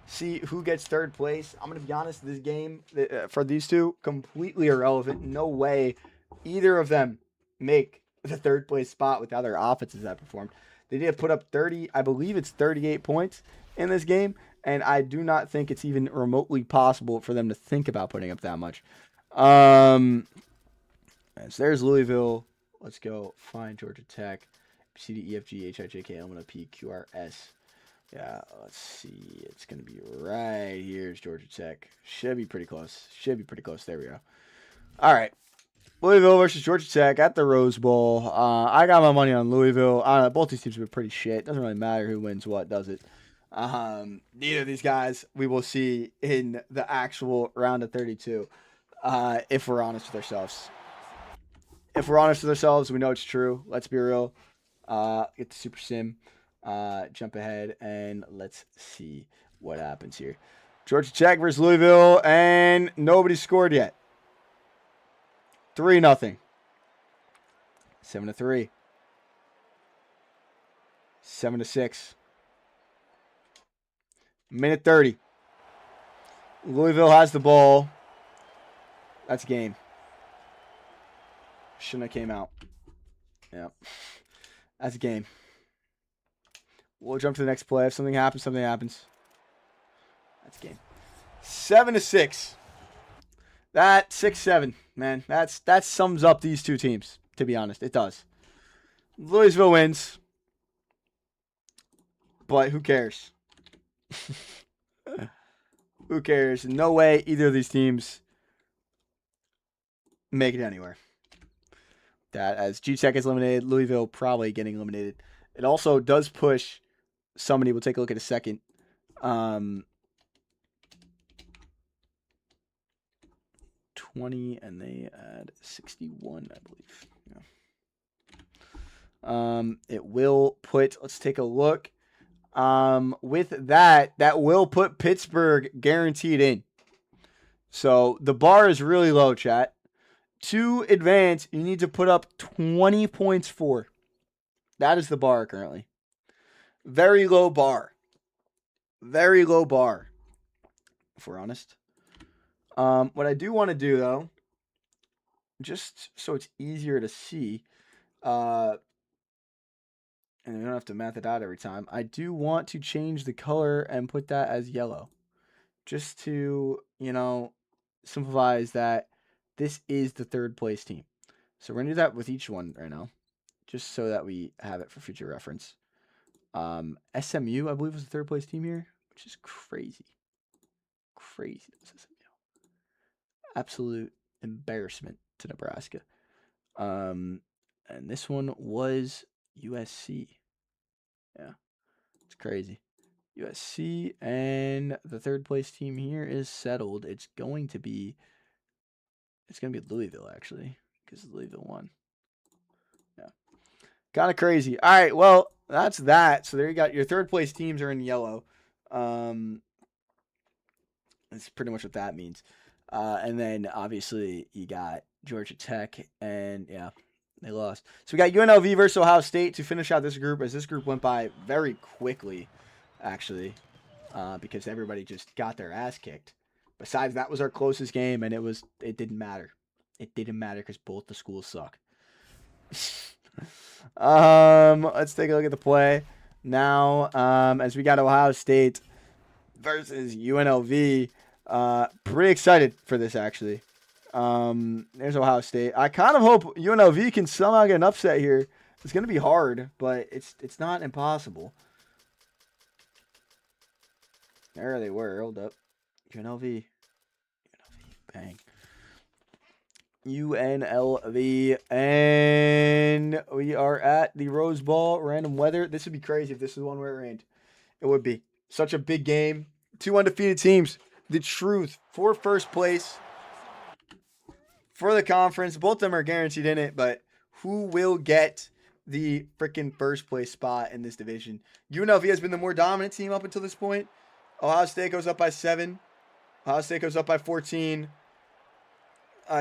See who gets third place. I'm gonna be honest, this game for these two completely irrelevant. No way either of them make the third place spot with how their offenses have performed. They did put up 30, I believe it's 38 points in this game, and I do not think it's even remotely possible for them to think about putting up that much. So there's Louisville. Let's go find Georgia Tech. C, D, E, F, G, H, I, J, K, L, M, N, O, P, Q, R, S. Yeah, let's see. It's going to be right here is Georgia Tech. Should be pretty close. There we go. All right. Louisville versus Georgia Tech at the Rose Bowl. I got my money on Louisville. Both these teams have been pretty shit. Doesn't really matter who wins what, does it? Neither of these guys we will see in the actual round of 32 if we're honest with ourselves. If we're honest with ourselves, we know it's true. Let's be real. Get to Super Sim. Jump ahead and let's see what happens here. Georgia Tech versus Louisville, and nobody scored yet. 3-0. 7-3. 7-6. Minute 30. Louisville has the ball. That's game. Shouldn't have came out. Yep. That's a game. We'll jump to the next play. If something happens, something happens. That's a game. 7-6. That 6-7, man. That sums up these two teams, to be honest. It does. Louisville wins. But who cares? Who cares? No way either of these teams make it anywhere. That as G-Tech is eliminated, Louisville probably getting eliminated. It also does push somebody will take a look at a second. 20 and they add 61, I believe. Yeah. It will put, let's take a look. With that will put Pittsburgh guaranteed in. So the bar is really low, chat. To advance, you need to put up 20 points for. That is the bar currently. Very low bar. Very low bar, if we're honest. What I do want to do, though, just so it's easier to see, and we don't have to math it out every time, I do want to change the color and put that as yellow. Just to, simplifies that this is the third place team. So we're going to do that with each one right now, just so that we have it for future reference. SMU, I believe, was the third place team here, which is crazy. Crazy. Absolute embarrassment to Nebraska. And this one was USC. Yeah, it's crazy. USC, and the third place team here is settled. It's going to be Louisville, actually, because Louisville won. Yeah, kind of crazy. All right, well, that's that. So there you got your third place teams are in yellow. That's pretty much what that means. And then obviously you got Georgia Tech, and yeah, they lost. So we got UNLV versus Ohio State to finish out this group, as this group went by very quickly, actually, because everybody just got their ass kicked. Besides, that was our closest game, and it didn't matter. It didn't matter because both the schools suck. Let's take a look at the play now. As we got Ohio State versus UNLV. Pretty excited for this, actually. There's Ohio State. I kind of hope UNLV can somehow get an upset here. It's going to be hard, but it's not impossible. There they were. Hold up. UNLV. Bang. UNLV. And we are at the Rose Bowl. Random weather. This would be crazy if this is one where it rained. It would be. Such a big game. 2 undefeated teams. The truth for first place for the conference. Both of them are guaranteed in it, but who will get the freaking first place spot in this division? UNLV has been the more dominant team up until this point. Ohio State goes up by 7. Ohio State goes up by 14.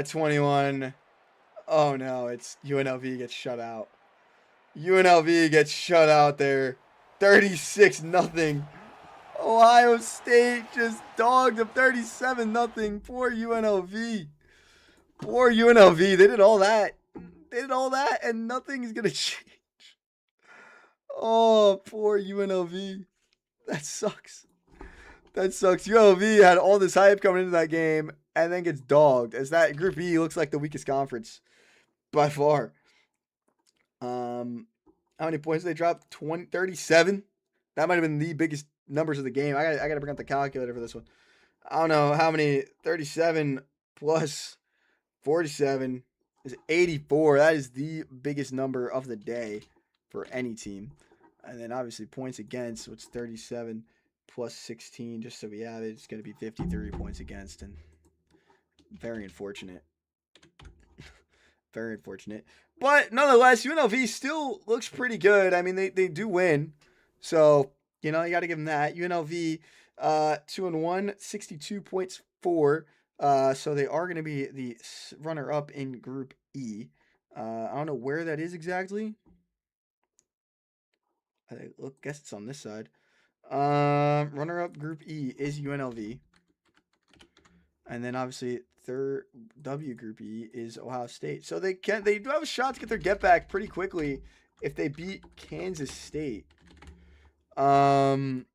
21. Oh no, it's UNLV gets shut out. UNLV gets shut out there. 36-0. Ohio State just dogged them 37-0. Poor UNLV. Poor UNLV. They did all that. And nothing is going to change. Oh, poor UNLV. That sucks. UNLV had all this hype coming into that game and then gets dogged, as that Group E looks like the weakest conference by far. How many points did they drop? 37? That might have been the biggest numbers of the game. I got to bring up the calculator for this one. I don't know how many. 37 plus 47 is 84. That is the biggest number of the day for any team. And then obviously points against, so it's 37 plus 16. Just so we have it, it's going to be 53 points against. And very unfortunate. Very unfortunate. But nonetheless, UNLV still looks pretty good. I mean, they do win. So, you got to give them that. UNLV 2-1, 62 points for. So they are going to be the runner-up in Group E. I don't know where that is exactly. I guess it's on this side. Runner-up Group E is UNLV. And then obviously third W Group E is Ohio State. So they do have a shot to get their get back pretty quickly if they beat Kansas State. But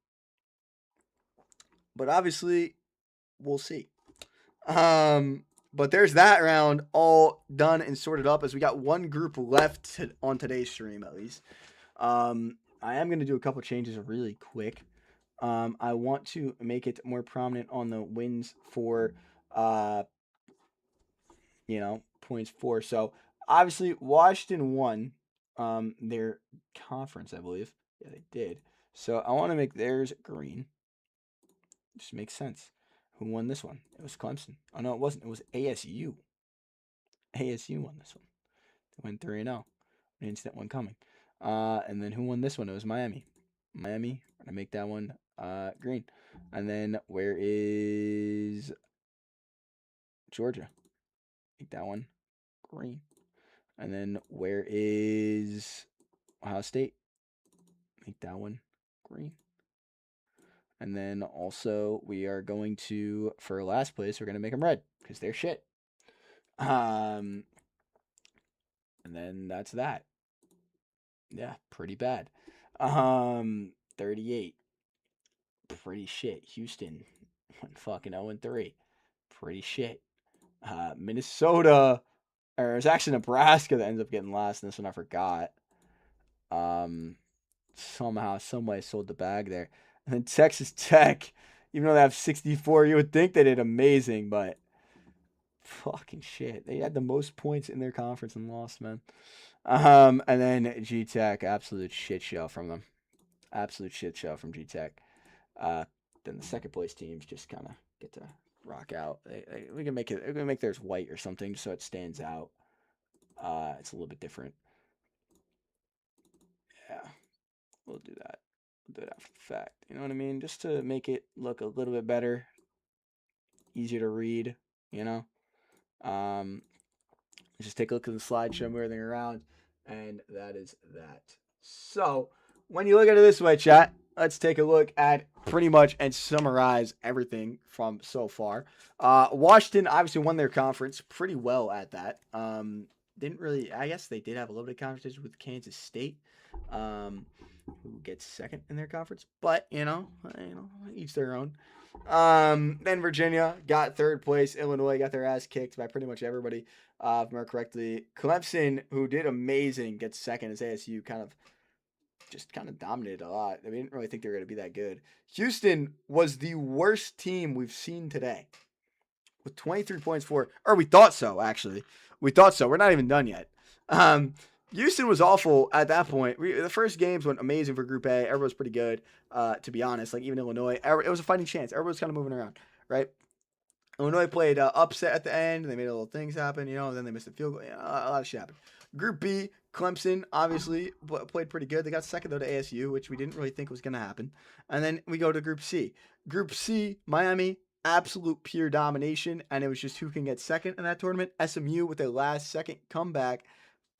obviously we'll see. But there's that round all done and sorted up, as we got one group left on today's stream, at least. I am going to do a couple changes really quick. I want to make it more prominent on the wins for, points for. So obviously Washington won their conference, I believe. Yeah, they did. So I want to make theirs green. Just makes sense. Who won this one? It was Clemson. Oh no, it wasn't. It was ASU. ASU won this one. They went 3-0. An instant one coming. And then who won this one? It was Miami. Miami. I'm gonna make that one green. And then where is Georgia? Make that one green. And then where is Ohio State? Make that one green. And then also we are going to, for last place, we're going to make them red because they're shit. And then that's that. Yeah, pretty bad. 38. Pretty shit. Houston went fucking 0-3. Pretty shit. Minnesota, or it's actually Nebraska that ends up getting last in this one. I forgot. Somehow, somebody sold the bag there. And then Texas Tech, even though they have 64, you would think they did amazing, but fucking shit. They had the most points in their conference and lost, man. And then G Tech, absolute shit show from them. Absolute shit show from G Tech. Then the second place teams just kind of get to rock out. We can make theirs white or something so it stands out. It's a little bit different. Yeah, we'll do that. We'll do it after the fact. You know what I mean? Just to make it look a little bit better, easier to read. You know. Just take a look at the slideshow, move everything around, and that is that. So when you look at it this way, chat, let's take a look at pretty much and summarize everything from so far. Washington obviously won their conference pretty well at that. Didn't really, I guess they did have a little bit of competition with Kansas State, who gets second in their conference, but you know, each their own. Then Virginia got third place. Illinois got their ass kicked by pretty much everybody, if I remember correctly. Clemson, who did amazing, gets second as ASU kind of dominated a lot. I mean, didn't really think they were going to be that good. Houston was the worst team we've seen today with 23 points for, or we thought so, actually. We thought so. We're not even done yet. Houston was awful at that point. The first games went amazing for Group A. Everyone was pretty good, to be honest. Like, even Illinois, it was a fighting chance. Everyone was kind of moving around, right? Illinois played upset at the end. They made little things happen, you know, and then they missed a field goal. A lot of shit happened. Group B, Clemson, obviously, played pretty good. They got second, though, to ASU, which we didn't really think was going to happen. And then we go to Group C. Group C, Miami, absolute pure domination, and it was just who can get second in that tournament. SMU with their last-second comeback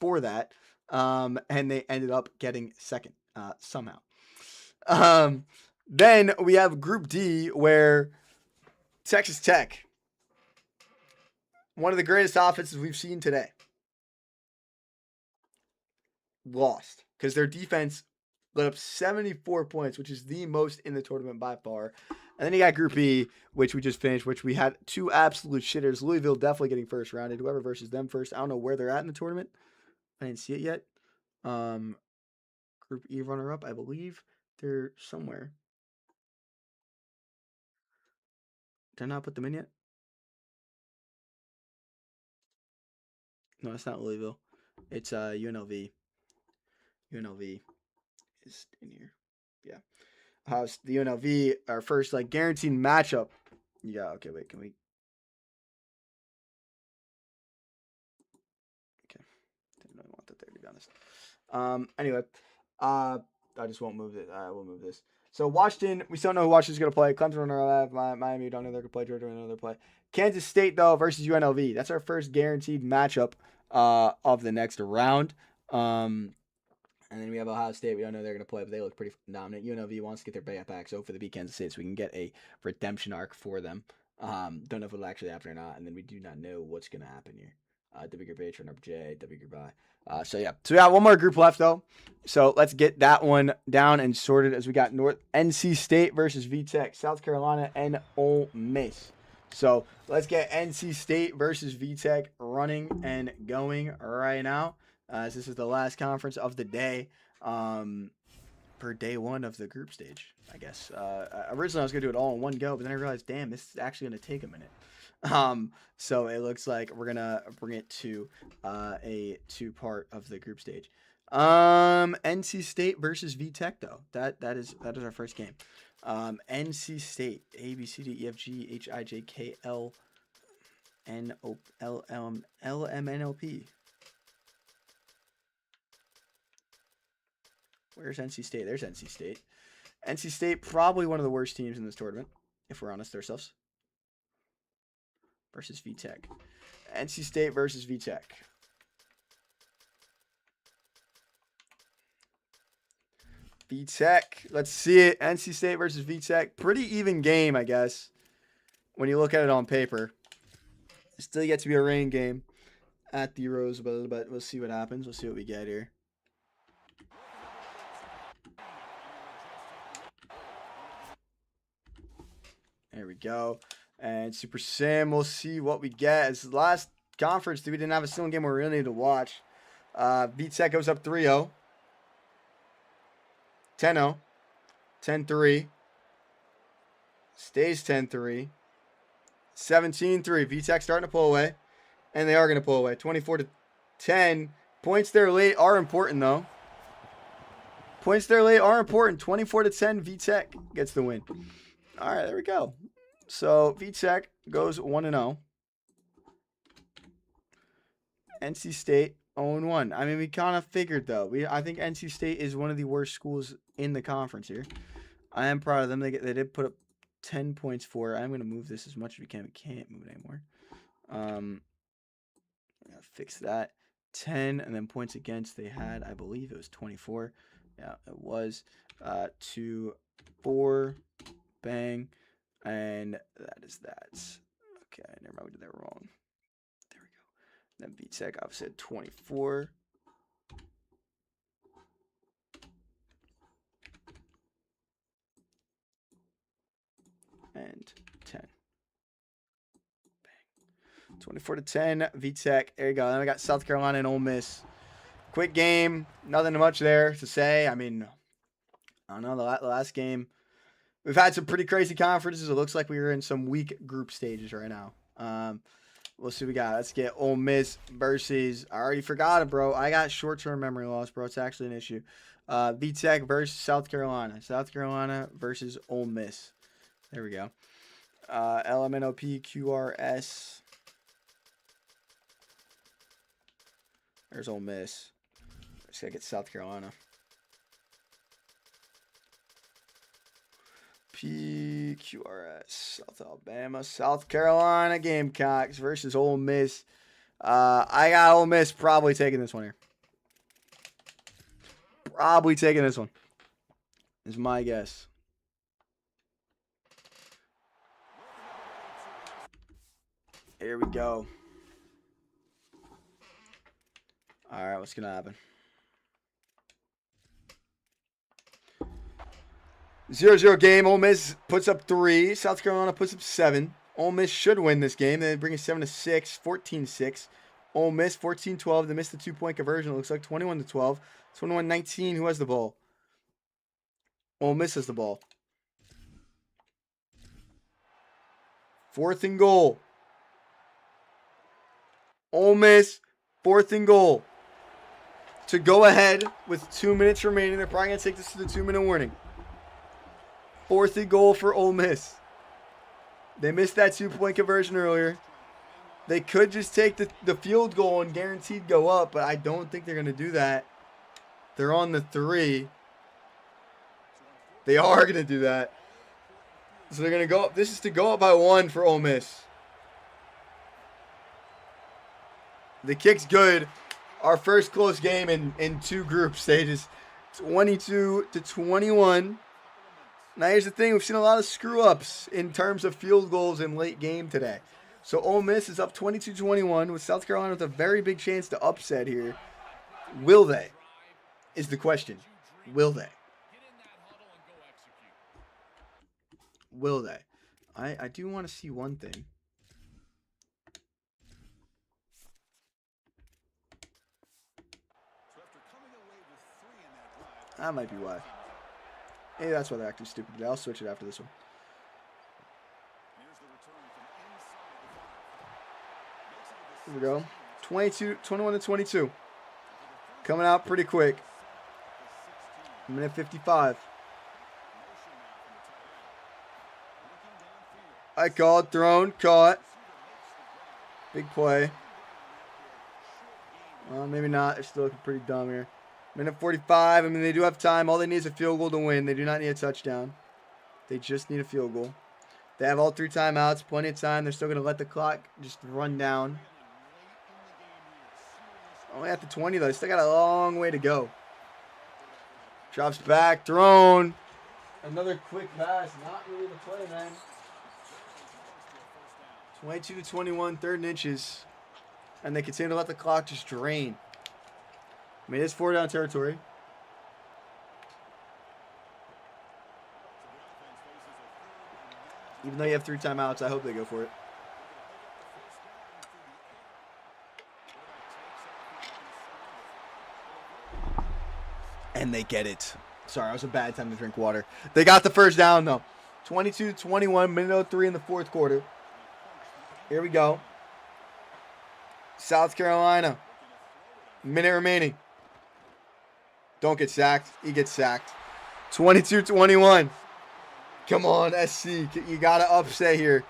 for that, and they ended up getting second somehow. Then we have Group D, where Texas Tech, one of the greatest offenses we've seen today, lost because their defense let up 74 points, which is the most in the tournament by far. And then you got Group E, which we just finished, which we had two absolute shitters. Louisville definitely getting first rounded. Whoever versus them first. I don't know where they're at in the tournament. I didn't see it yet. Group E runner-up, I believe they're somewhere. Did I not put them in yet? No, it's not Louisville. It's UNLV. UNLV is in here. Yeah. The UNLV, our first like guaranteed matchup. Yeah, okay, wait, can we? Okay. Didn't really want that there, to be honest. Anyway, I just won't move it. I will move this. So Washington, we still know who Washington's going to play. Clemson on our left. Miami, don't know they're going to play. Georgia, we don't know they're play. Kansas State, though, versus UNLV. That's our first guaranteed matchup of the next round. And then we have Ohio State. We don't know they're going to play, but they look pretty dominant. UNLV wants to get their bet back, so for the beat Kansas State, so we can get a redemption arc for them. Don't know if it'll actually happen or not, and then we do not know what's going to happen here. W Group H, number J, W Group I. So we got one more group left, though. So let's get that one down and sorted as we got NC State versus VTech, South Carolina, and Ole Miss. So let's get NC State versus VTech running and going right now. This is the last conference of the day for day one of the group stage, I guess. Originally, I was going to do it all in one go, but then I realized, damn, this is actually going to take a minute. So it looks like we're going to bring it to a two-part of the group stage. NC State versus VTech though. That is our first game. NC State A B C D E F G H I J K L N O L M N O P. Where's NC State? There's NC State. NC State probably one of the worst teams in this tournament, if we're honest ourselves. Versus VTech. NC State versus VTech. VTech. Let's see it. NC State versus VTech. Pretty even game, I guess, when you look at it on paper. Still yet to be a rain game at the Rose Bowl, but we'll see what happens. We'll see what we get here. There we go. And Super Sim, we'll see what we get. It's the last conference. We didn't have a single game we really need to watch. VTech goes up 3-0. 10-0. 10-3. Stays 10-3. 17-3. VTech starting to pull away. And they are going to pull away. 24-10. Points there late are important, though. Points there late are important. 24-10. VTech gets the win. All right, there we go. So VTech goes 1-0. NC State 0-1. I mean, we kind of figured though. I think NC State is one of the worst schools in the conference here. I am proud of them. They did put up 10 points for. I'm gonna move this as much as we can. We can't move it anymore. Gotta fix that. 10 and then points against they had. I believe it was 24. Yeah, it was. 2, 4. Bang. And that is that. Okay, never mind, we did that wrong. There we go. Then VTech obviously at 24. And 10. Bang. 24-10, VTech. There you go. Then we got South Carolina and Ole Miss. Quick game. Nothing much there to say. I mean, I don't know, the last game. We've had some pretty crazy conferences. It looks like we are in some weak group stages right now. We'll see what we got. Let's get Ole Miss versus... I already forgot it, bro. I got short-term memory loss, bro. It's actually an issue. VTech versus South Carolina. South Carolina versus Ole Miss. There we go. LMNOP QRS. There's Ole Miss. Just gotta get South Carolina. PQRS, South Alabama, South Carolina Gamecocks versus Ole Miss. I got Ole Miss probably taking this one here. Probably taking this one is my guess. Here we go. All right, what's going to happen? 0-0 game. Ole Miss puts up 3. South Carolina puts up 7. Ole Miss should win this game. They bring it 7-6, 14-6. Ole Miss 14-12. They missed the 2-point conversion. It looks like 21-12. 21-19. Who has the ball? Ole Miss has the ball. 4th and goal. Ole Miss, 4th and goal. To go ahead with 2 minutes remaining. They're probably going to take this to the 2-minute warning. 4th and goal for Ole Miss. They missed that 2-point conversion earlier. They could just take the field goal and guaranteed go up, but I don't think they're going to do that. They're on the 3. They are going to do that. So they're going to go up. This is to go up by 1 for Ole Miss. The kick's good. Our first close game in 2 group stages. 22-21. Now, here's the thing. We've seen a lot of screw-ups in terms of field goals in late game today. So, Ole Miss is up 22-21 with South Carolina with a very big chance to upset here. Will they? Is the question. Will they? Will they? I do want to see one thing. That might be why. Hey, that's why they're acting stupid today. I'll switch it after this one. Here we go. 21-22. Coming out pretty quick. Minute 55. I called, thrown, caught. Big play. Well, maybe not. They're still looking pretty dumb here. Minute 45. I mean, they do have time. All they need is a field goal to win. They do not need a touchdown. They just need a field goal. They have all 3 timeouts. Plenty of time. They're still going to let the clock just run down. Only at the 20, though. They still got a long way to go. Drops back. Thrown. Another quick pass. Not really the play, man. 22-21, 3rd and inches. And they continue to let the clock just drain. I mean, it's 4-down territory. Even though you have 3 timeouts, I hope they go for it. And they get it. Sorry, it was a bad time to drink water. They got the first down, though. 22-21, minute 03 in the 4th quarter. Here we go. South Carolina. Minute remaining. Don't get sacked. He gets sacked. 22-21. Come on, SC. You got to upset here.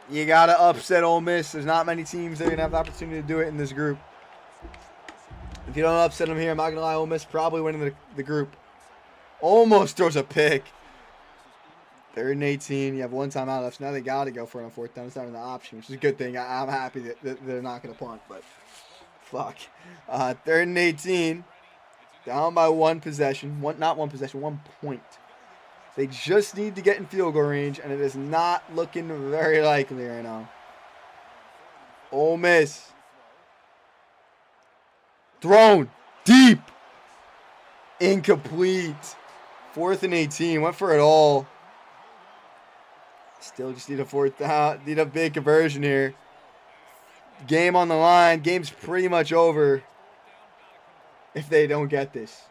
You got to upset Ole Miss. There's not many teams that are going to have the opportunity to do it in this group. If you don't upset them here, I'm not going to lie, Ole Miss probably winning the group. Almost throws a pick. 3rd and 18. You have 1 timeout left. So now they got to go for it on 4th down. It's not an option, which is a good thing. I'm happy that they're not going to punt, but fuck. 3rd and 18. Down by 1 possession. Not 1 possession, 1 point. They just need to get in field goal range, and it is not looking very likely right now. Ole Miss. Thrown. Deep. Incomplete. 4th and 18. Went for it all. Still just need a 4th down. Need a big conversion here. Game on the line. Game's pretty much over if they don't get this.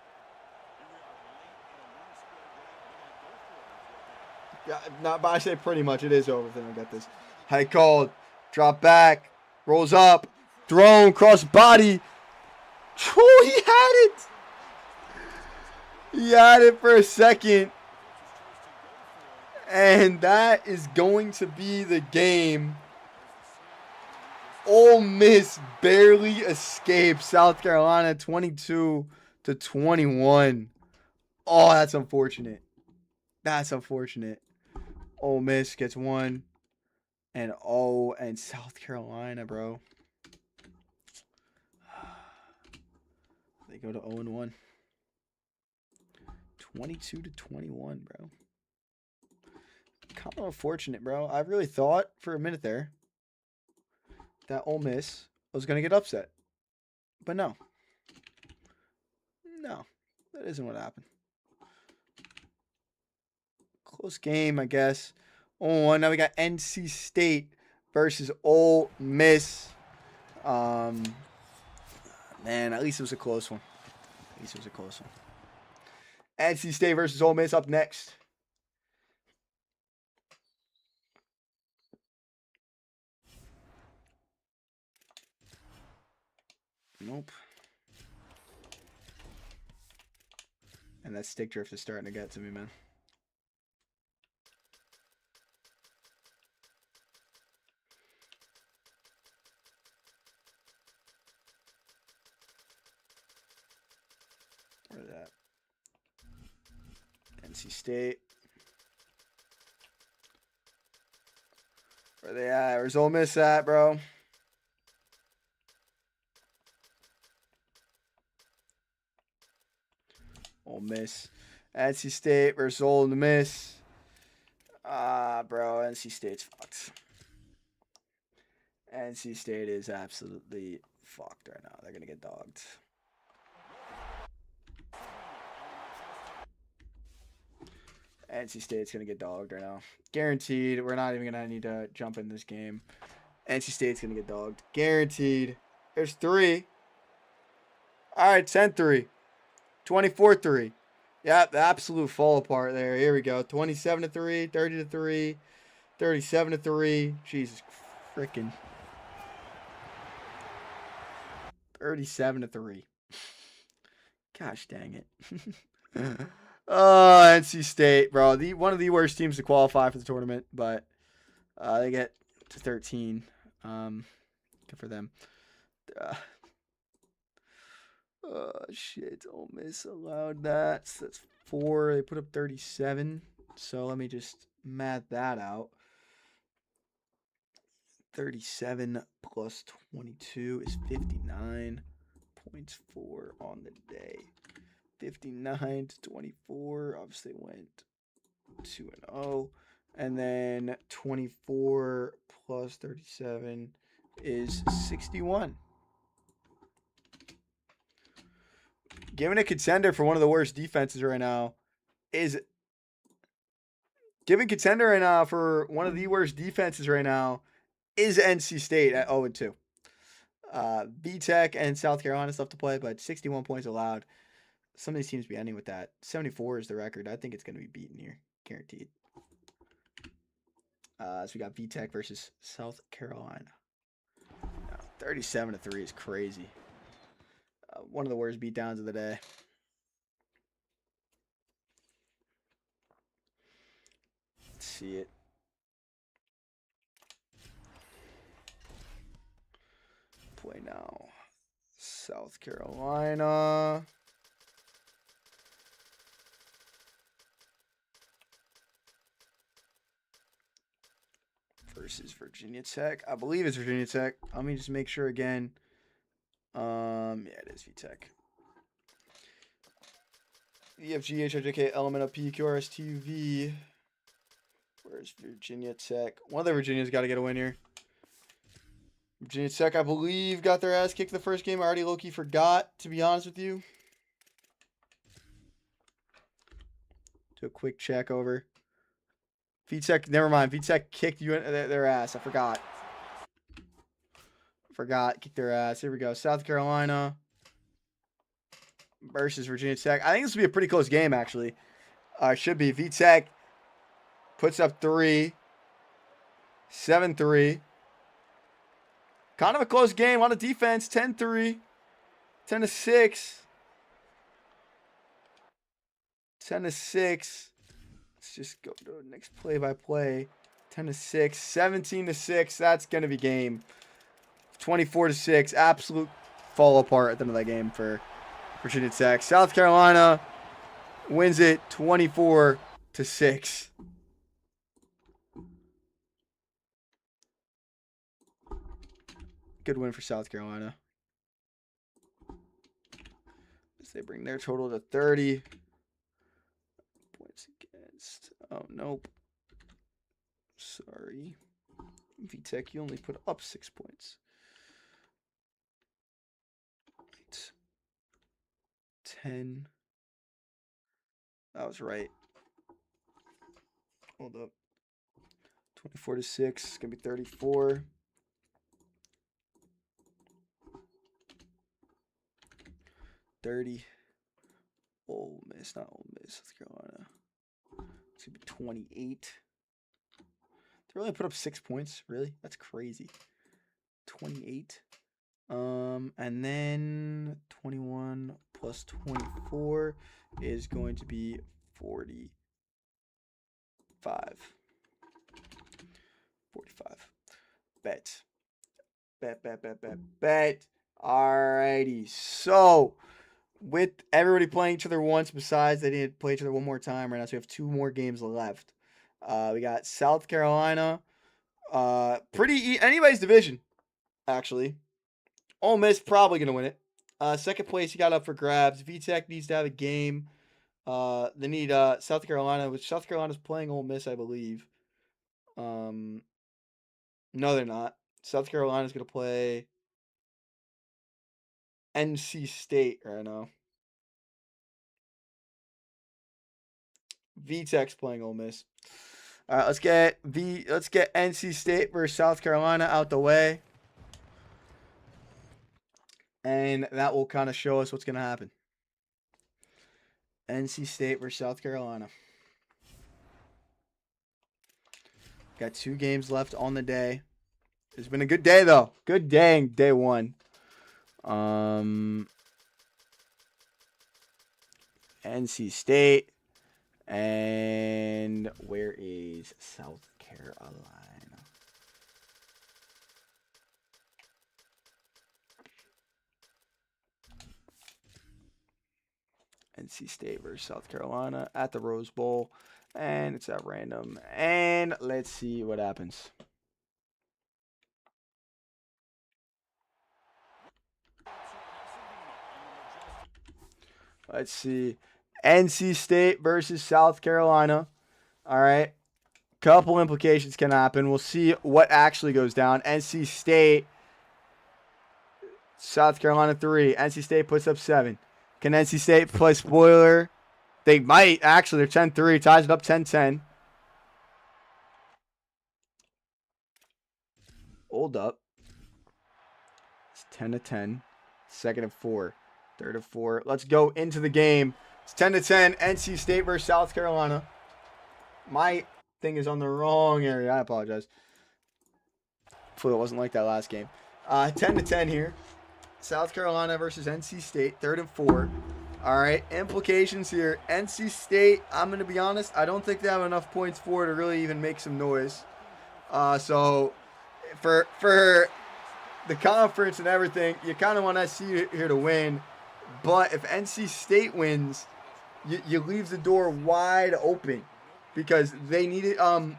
Yeah, not, but I say pretty much it is over if they don't get this. High called. Drop back. Rolls up. Thrown. Cross body. Oh, he had it. He had it for a second. And that is going to be the game. Ole Miss barely escaped South Carolina 22-21. Oh, that's unfortunate. That's unfortunate. Ole Miss gets 1. And South Carolina, bro. They go to 0-1. 22-21, bro. Kind of unfortunate, bro. I really thought for a minute there that Ole Miss was going to get upset. But no. No. That isn't what happened. Close game, I guess. 0-1. Now we got NC State versus Ole Miss. Man, at least it was a close one. At least it was a close one. NC State versus Ole Miss up next. Nope. And that stick drift is starting to get to me, man. Where's that? NC State. Where they at? Where's Ole Miss at, bro? Ole Miss. NC State versus Ole Miss. Bro, NC State's fucked. NC State is absolutely fucked right now. They're going to get dogged. NC State's going to get dogged right now. Guaranteed. We're not even going to need to jump in this game. NC State's going to get dogged. Guaranteed. There's 3. All right, 10-3. 24-3. Yeah, the absolute fall apart there. Here we go. 27-3, 30-3, 37-3. Jesus freaking. 37-3. Gosh dang it. Oh, NC State, bro. One of the worst teams to qualify for the tournament, but they get to 13. Good for them. Shit. Ole Miss allowed that. So that's 4. They put up 37. So let me just math that out. 37 plus 22 is 59 points for on the day. 59 to 24 obviously went 2-0. And then 24 plus 37 is 61. Giving a contender for one of the worst defenses right now is NC State at 0-2. VTech and South Carolina stuff to play, but 61 points allowed. Some of these teams be ending with that. 74 is the record. I think it's going to be beaten here. Guaranteed. So we got VTech versus South Carolina. 37-3 is crazy. One of the worst beatdowns of the day. Let's see it. Play now. South Carolina versus Virginia Tech. I believe it's Virginia Tech. Let me just make sure again. Yeah, it is VTech. EFG, HRJK, Element of PQRSTUV. Where's Virginia Tech? One of the Virginia's got to get a win here. Virginia Tech, I believe, got their ass kicked the first game. I already low-key forgot, to be honest with you. Do a quick check over. VTech, never mind. VTech kicked their ass. I forgot. Kicked their ass. Here we go. South Carolina versus Virginia Tech. I think this will be a pretty close game, actually. Should be. VTech puts up 3. 7-3. Kind of a close game. A lot of defense. 10-3. 10-6. 10-6. Let's just go to the next play-by-play. 10-6. 17-6. That's going to be game. 24-6. Absolute fall apart at the end of that game for Virginia Tech. South Carolina wins it 24-6. Good win for South Carolina. As they bring their total to 30. Points against. Oh, nope. Sorry. VTech, you only put up 6 points. 10. That was right. Hold up. 24-6. It's going to be 34. 30. Ole Miss, not Ole Miss, South Carolina. It's going to be 28. They really put up 6 points? Really? That's crazy. 28. And then 21 plus 24 is going to be 45. 45. Bet. Alrighty. So, with everybody playing each other once, besides they didn't play each other one more time right now, so we have 2 more games left. We got South Carolina. Anybody's division, actually. Ole Miss probably going to win it. Second place, you got up for grabs. VTech needs to have a game. They need South Carolina, which South Carolina's playing Ole Miss, I believe. No, they're not. South Carolina's going to play NC State right now. VTech's playing Ole Miss. All right, let's get NC State versus South Carolina out the way. And that will kind of show us what's going to happen. NC State versus South Carolina. Got 2 games left on the day. It's been a good day, though. Good day, day 1. NC State. And where is South Carolina? NC State versus South Carolina at the Rose Bowl. And it's at random. And let's see what happens. Let's see. NC State versus South Carolina. All right. Couple implications can happen. We'll see what actually goes down. NC State, South Carolina 3. NC State puts up 7. Can NC State play spoiler? They might. Actually, they're 10-3. Ties it up 10-10. Hold up. It's 10-10. Second and 4. Third and 4. Let's go into the game. It's 10-10. NC State versus South Carolina. My thing is on the wrong area. I apologize. Hopefully it wasn't like that last game. 10-10 here. South Carolina versus NC State. Third and 4. All right. Implications here. NC State, I'm going to be honest, I don't think they have enough points for to really even make some noise. So for the conference and everything, you kind of want SC here to win. But if NC State wins, you leave the door wide open because they need it. I'm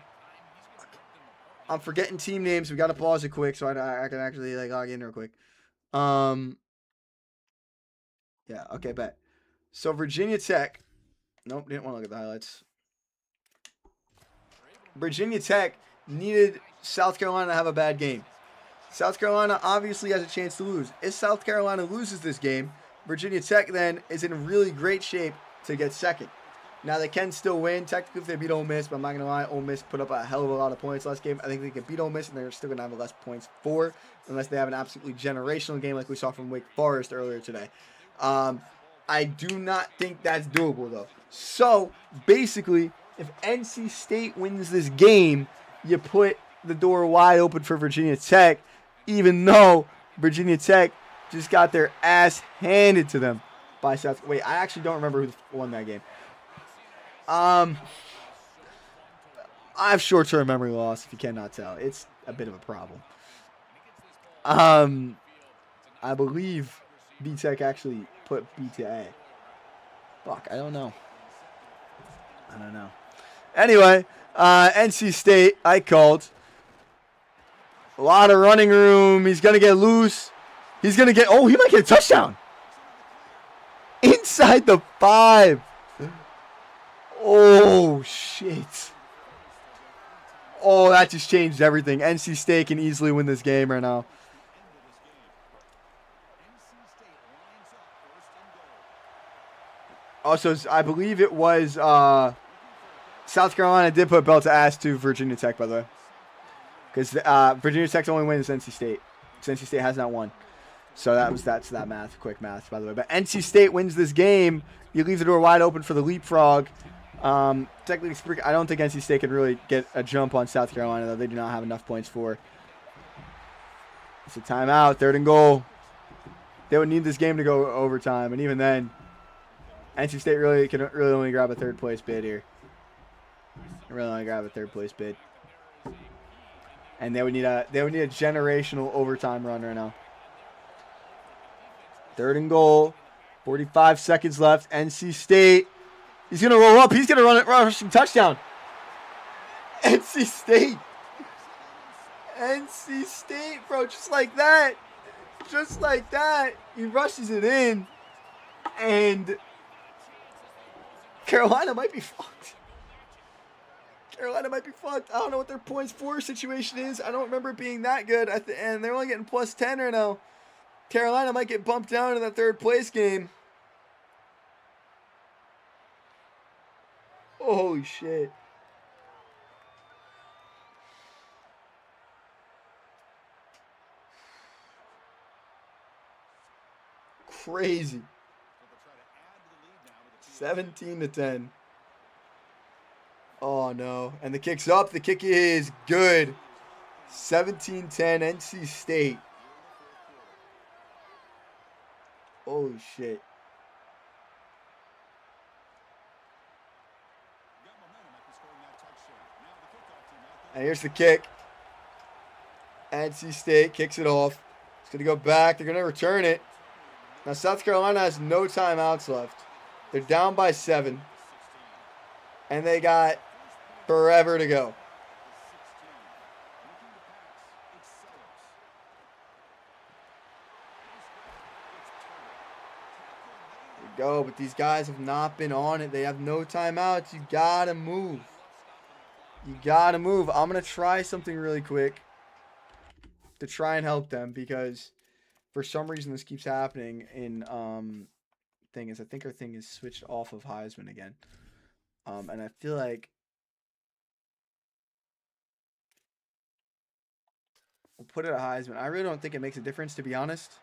forgetting team names. We got to pause it quick so I can actually log in real quick. Yeah, okay, bet. So Virginia Tech. Nope, didn't want to look at the highlights. Virginia Tech needed South Carolina to have a bad game. South Carolina obviously has a chance to lose. If South Carolina loses this game, Virginia Tech then is in really great shape to get second. Now, they can still win, technically, if they beat Ole Miss, but I'm not going to lie, Ole Miss put up a hell of a lot of points last game. I think they can beat Ole Miss, and they're still going to have less points for, unless they have an absolutely generational game like we saw from Wake Forest earlier today. I do not think that's doable, though. So, basically, if NC State wins this game, you put the door wide open for Virginia Tech, even though Virginia Tech just got their ass handed to them by South. Wait, I actually don't remember who won that game. I have short-term memory loss, if you cannot tell. It's a bit of a problem. I believe B-Tech actually put B to A. Fuck, I don't know. Anyway, NC State, I called. A lot of running room. He's going to get loose. He's going to get... Oh, he might get a touchdown. Inside the 5. Oh, shit. Oh, that just changed everything. NC State can easily win this game right now. Also, I believe it was South Carolina did put belt to ass to Virginia Tech, by the way. Because Virginia Tech's only win is NC State. So NC State has not won. So that's that math, quick math, by the way. But NC State wins this game. You leave the door wide open for the leapfrog. Technically speaking, I don't think NC State can really get a jump on South Carolina, though. They do not have enough points for. It's a timeout, 3rd and goal. They would need this game to go overtime, and even then, NC State really can only grab a 3rd place bid here. And they would need a generational overtime run right now. 3rd and goal. 45 seconds left. NC State. He's going to roll up. He's going to run it rushing touchdown. NC State. NC State, bro. Just like that. Just like that. He rushes it in. And Carolina might be fucked. I don't know what their points for situation is. I don't remember it being that good. And they're only getting plus 10 right now. Carolina might get bumped down in that 3rd place game. Holy shit. Crazy. 17-10. Oh, no. And the kick's up. The kick is good. 17-10 NC State. Holy shit. And here's the kick. NC State kicks it off. It's going to go back. They're going to return it. Now, South Carolina has no timeouts left. They're down by 7. And they got forever to go. There we go, but these guys have not been on it. They have no timeouts. You got to move. You got to move. I'm going to try something really quick to try and help them because for some reason this keeps happening in thing is I think our thing is switched off of Heisman again. And I feel like we'll put it at Heisman. I really don't think it makes a difference, to be honest.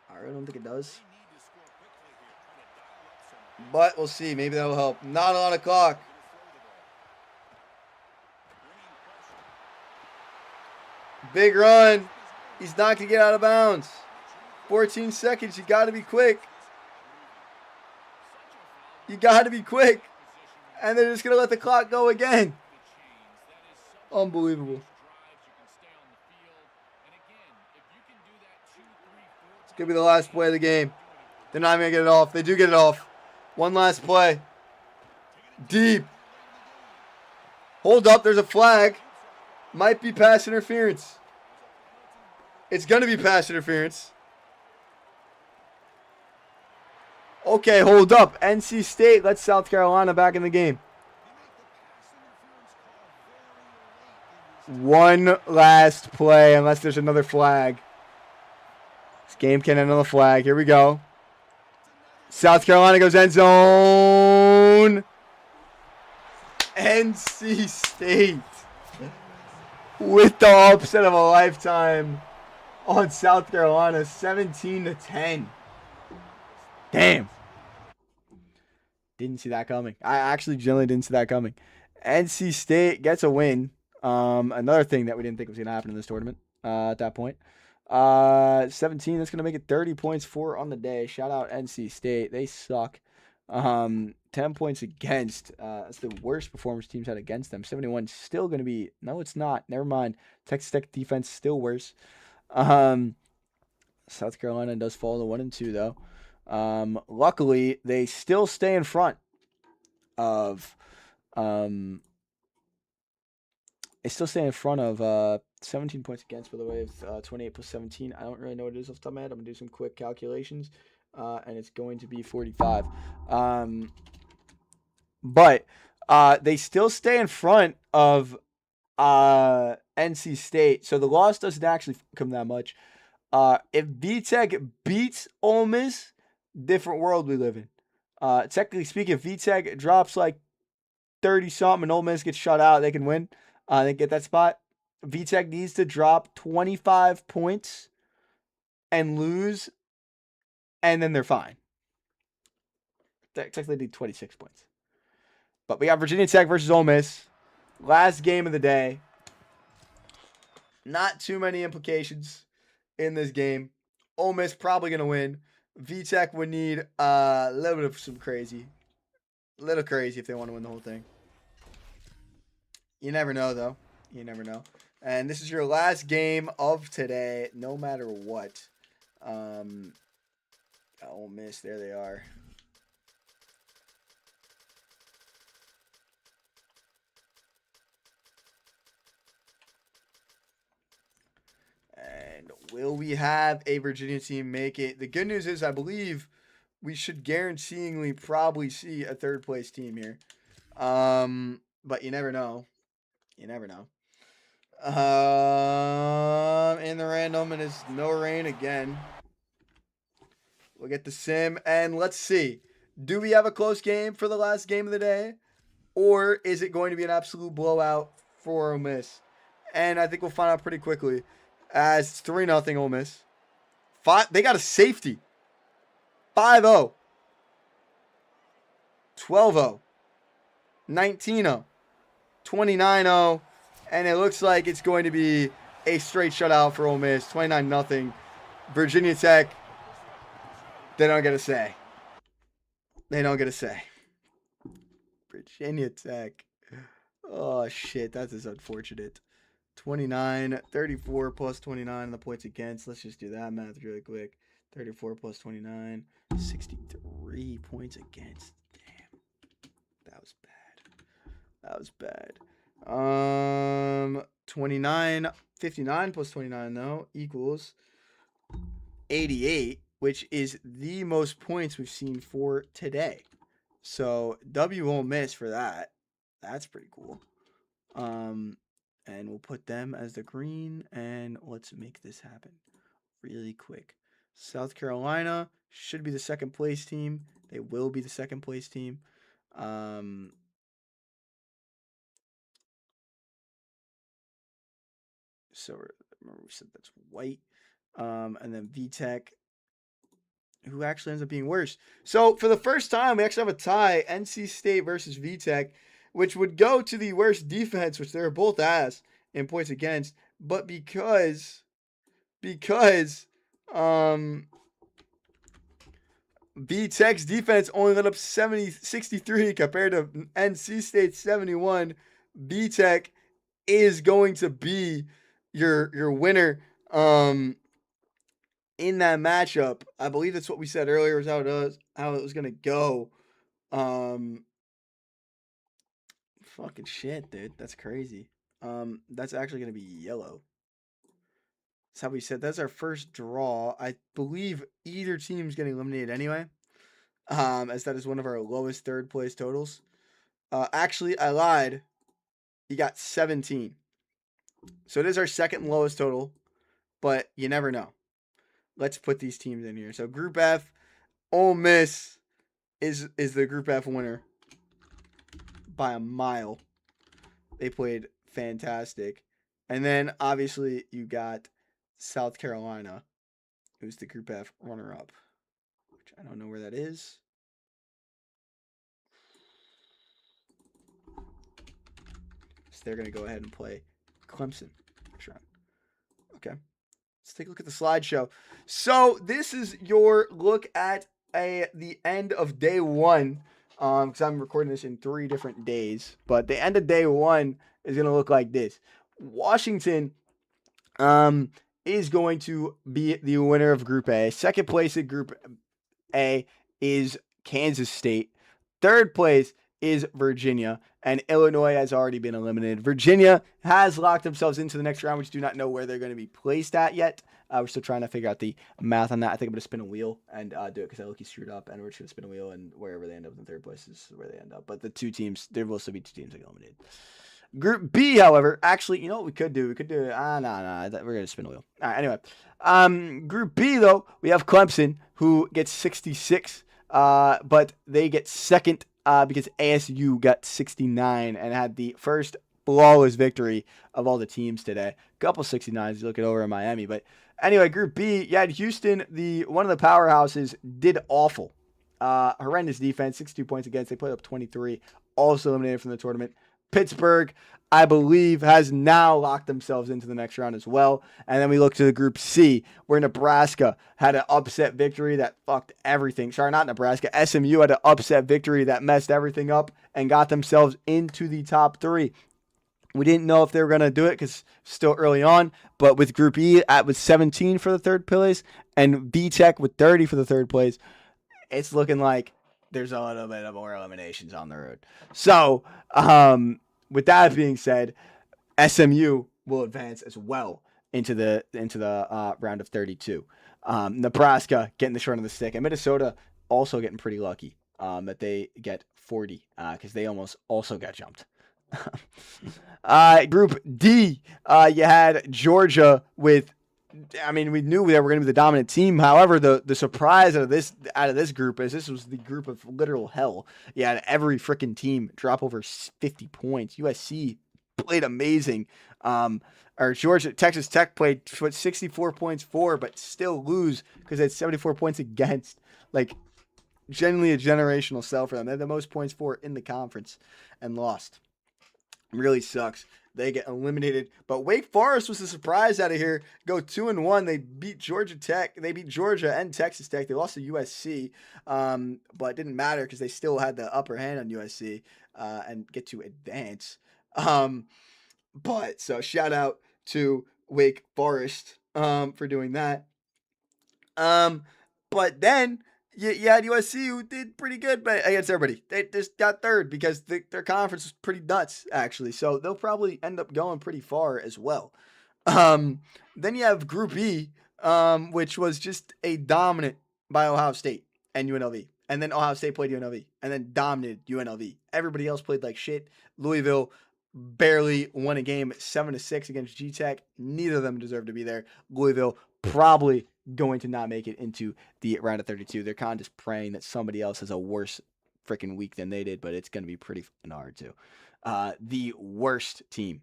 I really don't think it does. But we'll see. Maybe that'll help. Not a lot of clock. Big run. He's not going to get out of bounds. 14 seconds. You got to be quick. You got to be quick. And they're just going to let the clock go again. Unbelievable. It's going to be the last play of the game. They're not going to get it off. They do get it off. One last play. Deep. Hold up. There's a flag. Might be pass interference. It's going to be pass interference. Okay, hold up. NC State lets South Carolina back in the game. One last play, unless there's another flag. This game can end on a flag. Here we go. South Carolina goes end zone. NC State with the upset of a lifetime on South Carolina, 17-10. Damn. Didn't see that coming. I actually generally didn't see that coming. NC State gets a win. Another thing that we didn't think was going to happen in this tournament at that point. 17, that's going to make it 30 points for on the day. Shout out NC State. They suck. 10 points against. That's the worst performance teams had against them. 71 still going to be. No, it's not. Never mind. Texas Tech defense still worse. South Carolina does fall to 1 and 2 though. Luckily, they still stay in front of. They still stay in front of 17 points against, by the way, of 28 plus 17. I don't really know what it is off the top of my head. I'm going to do some quick calculations, and it's going to be 45. But they still stay in front of NC State, so the loss doesn't actually come that much. If VTech beats Ole Miss, different world we live in. Technically speaking, if VTech drops like 30-something and Ole Miss gets shut out, they can win. They get that spot. VTech needs to drop 25 points and lose, and then they're fine. Technically, they need 26 points. But we got Virginia Tech versus Ole Miss. Last game of the day. Not too many implications in this game. Ole Miss probably going to win. VTech would need a little bit of some crazy. A little crazy if they want to win the whole thing. You never know, though. You never know. And this is your last game of today, no matter what. Ole Miss, there they are. And will we have a Virginia team make it? The good news is I believe we should guaranteeingly probably see a third-place team here. But you never know. You never know. In the random, and it's no rain again. We'll get the sim, and let's see. Do we have a close game for the last game of the day? Or is it going to be an absolute blowout for Ole Miss? And I think we'll find out pretty quickly. As it's 3-0 Ole Miss. They got a safety. 5-0. 12-0. 19-0. 29-0. And it looks like it's going to be a straight shutout for Ole Miss. 29-0. Virginia Tech, they don't get a say. They don't get a say. Virginia Tech. Oh, shit. That is unfortunate. 29, 34 plus 29 on the points against. Let's just do that math really quick. 34 plus 29, 63 points against. Damn. That was bad. That was bad. 29, 59 plus 29 though equals 88, which is the most points we've seen for today. So W won't miss for that. That's pretty cool. And we'll put them as the green, and let's make this happen really quick. South Carolina should be the second place team. They will be the second place team. So remember we said that's white. And then VTech, who actually ends up being worse. So for the first time, we actually have a tie, NC State versus VTech, which would go to the worst defense, which they're both ass in points against. But because VTech's defense only let up 63 compared to NC State's 71, VTech is going to be your winner in that matchup. I believe that's what we said earlier was how it was gonna go. Fucking shit, dude. That's crazy. That's actually gonna be yellow. That's how we said. That's our first draw. I believe either team's getting eliminated anyway. As that is one of our lowest third place totals. Actually, I lied. You got 17. So it is our second lowest total, but you never know. Let's put these teams in here. So Group F, Ole Miss is the Group F winner by a mile. They played fantastic. And then obviously you got South Carolina, who's the Group F runner-up, which I don't know where that is. So they're going to go ahead and play Clemson next round. Okay. Let's take a look at the slideshow. So this is your look at the end of day one. Because I'm recording this in 3 different days. But the end of day one is going to look like this. Washington is going to be the winner of Group A. Second place in Group A is Kansas State. Third place is Virginia, and Illinois has already been eliminated. Virginia has locked themselves into the next round, which do not know where they're going to be placed at yet. We're still trying to figure out the math on that. I think I'm going to spin a wheel and do it because I look screwed up, and we're just going to spin a wheel, and wherever they end up in third place is where they end up. But the 2 teams, there will still be 2 teams that get eliminated. Group B, however, actually, you know what we could do? We could do we're going to spin a wheel. All right, anyway. Group B, though, we have Clemson, who gets 66, but they get second because ASU got 69 and had the first flawless victory of all the teams today. A couple 69s, you look it over in Miami. But anyway, Group B, you had Houston, one of the powerhouses, did awful. Horrendous defense, 62 points against. They played up 23, also eliminated from the tournament. Pittsburgh, I believe, has now locked themselves into the next round as well. And then we look to the Group C, where Nebraska had an upset victory that fucked everything. Sorry, not Nebraska. SMU had an upset victory that messed everything up and got themselves into the top 3. We didn't know if they were going to do it because still early on. But with Group E, with 17 for the third place and VTech with 30 for the third place, it's looking like there's a little bit of more eliminations on the road. So, with that being said, SMU will advance as well into the round of 32. Nebraska getting the short of the stick, and Minnesota also getting pretty lucky that they get 40 because they almost also got jumped. Group D, you had Georgia with. I mean, we knew they were going to be the dominant team. However, the surprise out of this group is this was the group of literal hell. You had every freaking team drop over 50 points. USC played amazing. Texas Tech played 64 points for, but still lose because they had 74 points against. Like, genuinely a generational sell for them. They had the most points for in the conference and lost. Really sucks. They get eliminated. But Wake Forest was the surprise out of here. Go 2-1. They beat Georgia Tech. They beat Georgia and Texas Tech. They lost to USC. But it didn't matter because they still had the upper hand on USC and get to advance. But so shout out to Wake Forest for doing that. But then you had USC who did pretty good, but against everybody. They just got third because their conference was pretty nuts, actually. So they'll probably end up going pretty far as well. Then you have Group E, which was just a dominant by Ohio State and UNLV. And then Ohio State played UNLV and then dominated UNLV. Everybody else played like shit. Louisville barely won a game 7-6 against G-Tech. Neither of them deserve to be there. Louisville probably going to not make it into the round of 32. They're kind of just praying that somebody else has a worse freaking week than they did, but it's going to be pretty hard too. The worst team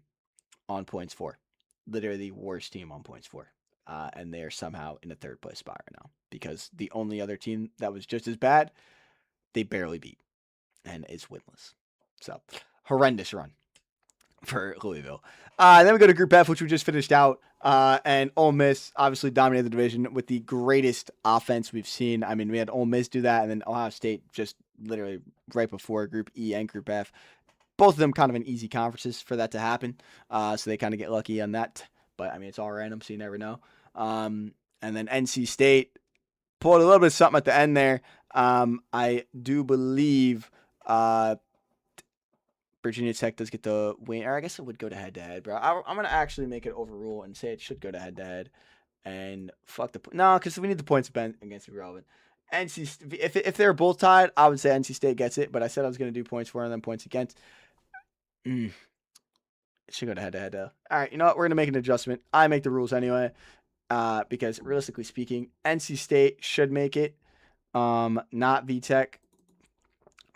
on points for. Literally the worst team on points for. And they are somehow in a third place spot right now because the only other team that was just as bad, they barely beat and is winless. So horrendous run for Louisville. Then we go to Group F, which we just finished out. And Ole Miss obviously dominated the division with the greatest offense we've seen. I mean, we had Ole Miss do that, and then Ohio State just literally right before Group E and Group F. Both of them kind of in easy conferences for that to happen. So they kind of get lucky on that. But, I mean, it's all random, so you never know. And then NC State pulled a little bit of something at the end there. I do believe Virginia Tech does get the win. Or I guess it would go to head-to-head, bro. I'm going to actually make it overrule and say it should go to head-to-head. And fuck the... No, because we need the points against to be relevant. If they're both tied, I would say NC State gets it. But I said I was going to do points for and then points against. It should go to head-to-head, though. All right, you know what? We're going to make an adjustment. I make the rules anyway. Because realistically speaking, NC State should make it. Not VTech.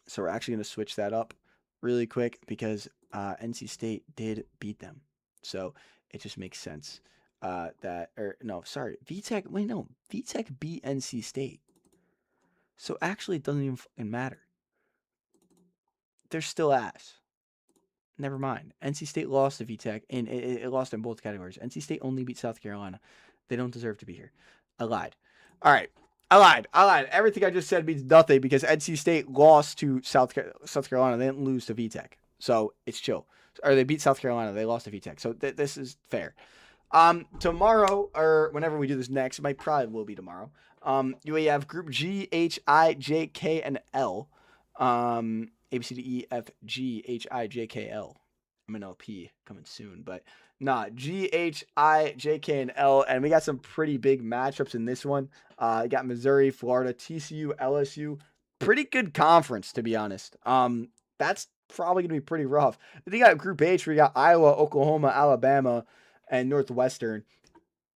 So we're actually going to switch that up really quick because NC State did beat them. So it just makes sense VTech, VTech beat NC State. So actually it doesn't even fucking matter. They're still ass. Never mind. NC State lost to VTech, and it lost in both categories. NC State only beat South Carolina. They don't deserve to be here. I lied. All right. I lied. Everything I just said means nothing because NC State lost to South Carolina. They didn't lose to VTech. So it's chill. Or they beat South Carolina. They lost to VTech. So this is fair. Tomorrow, or whenever we do this next, it probably will be tomorrow. You have Group G, H, I, J, K, and L. A, B, C, D, E, F, G, H, I, J, K, L. MNLP coming soon, but G, H, I, J, K, and L, and we got some pretty big matchups in this one. You got Missouri, Florida, TCU, LSU. Pretty good conference, to be honest. That's probably going to be pretty rough. Then you got Group H, where you got Iowa, Oklahoma, Alabama, and Northwestern.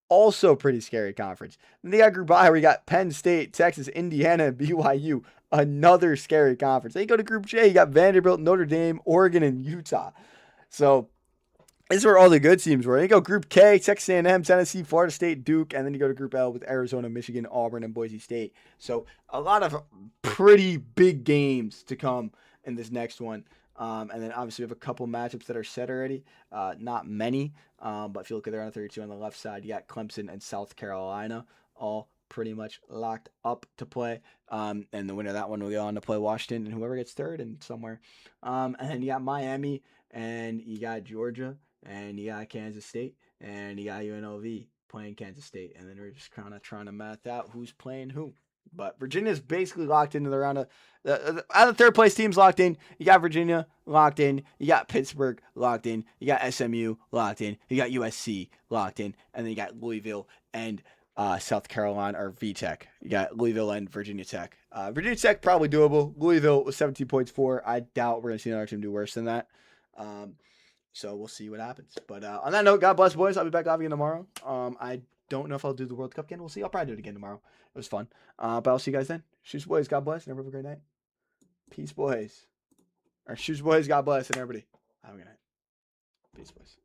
Also pretty scary conference. Then you got Group I, where you got Penn State, Texas, Indiana, and BYU. Another scary conference. Then you go to Group J, you got Vanderbilt, Notre Dame, Oregon, and Utah. So this is where all the good teams were. Then you go Group K, Texas A&M, Tennessee, Florida State, Duke, and then you go to Group L with Arizona, Michigan, Auburn, and Boise State. So a lot of pretty big games to come in this next one. And then obviously we have a couple matchups that are set already. Not many, but if you look at the round 32 on the left side, you got Clemson and South Carolina all pretty much locked up to play. And the winner of that one will go on to play Washington and whoever gets third and somewhere. And then you got Miami and you got Georgia and you got Kansas State and you got UNLV playing Kansas State. And then we're just kind of trying to math out who's playing who. But Virginia's basically locked into the round of the third place teams locked in. You got Virginia locked in. You got Pittsburgh locked in. You got SMU locked in. You got USC locked in. And then you got Louisville and South Carolina or VTech. You got Louisville and Virginia Tech. Virginia Tech probably doable. Louisville was 17 points for. I doubt we're going to see another team do worse than that. So we'll see what happens. But on that note, God bless, boys. I'll be back live again tomorrow. I don't know if I'll do the World Cup again. We'll see. I'll probably do it again tomorrow. It was fun. But I'll see you guys then. Shoes, boys. God bless. And everybody have a great night. Peace, boys. Or shoes, boys. God bless. And everybody have a good night. Peace, boys.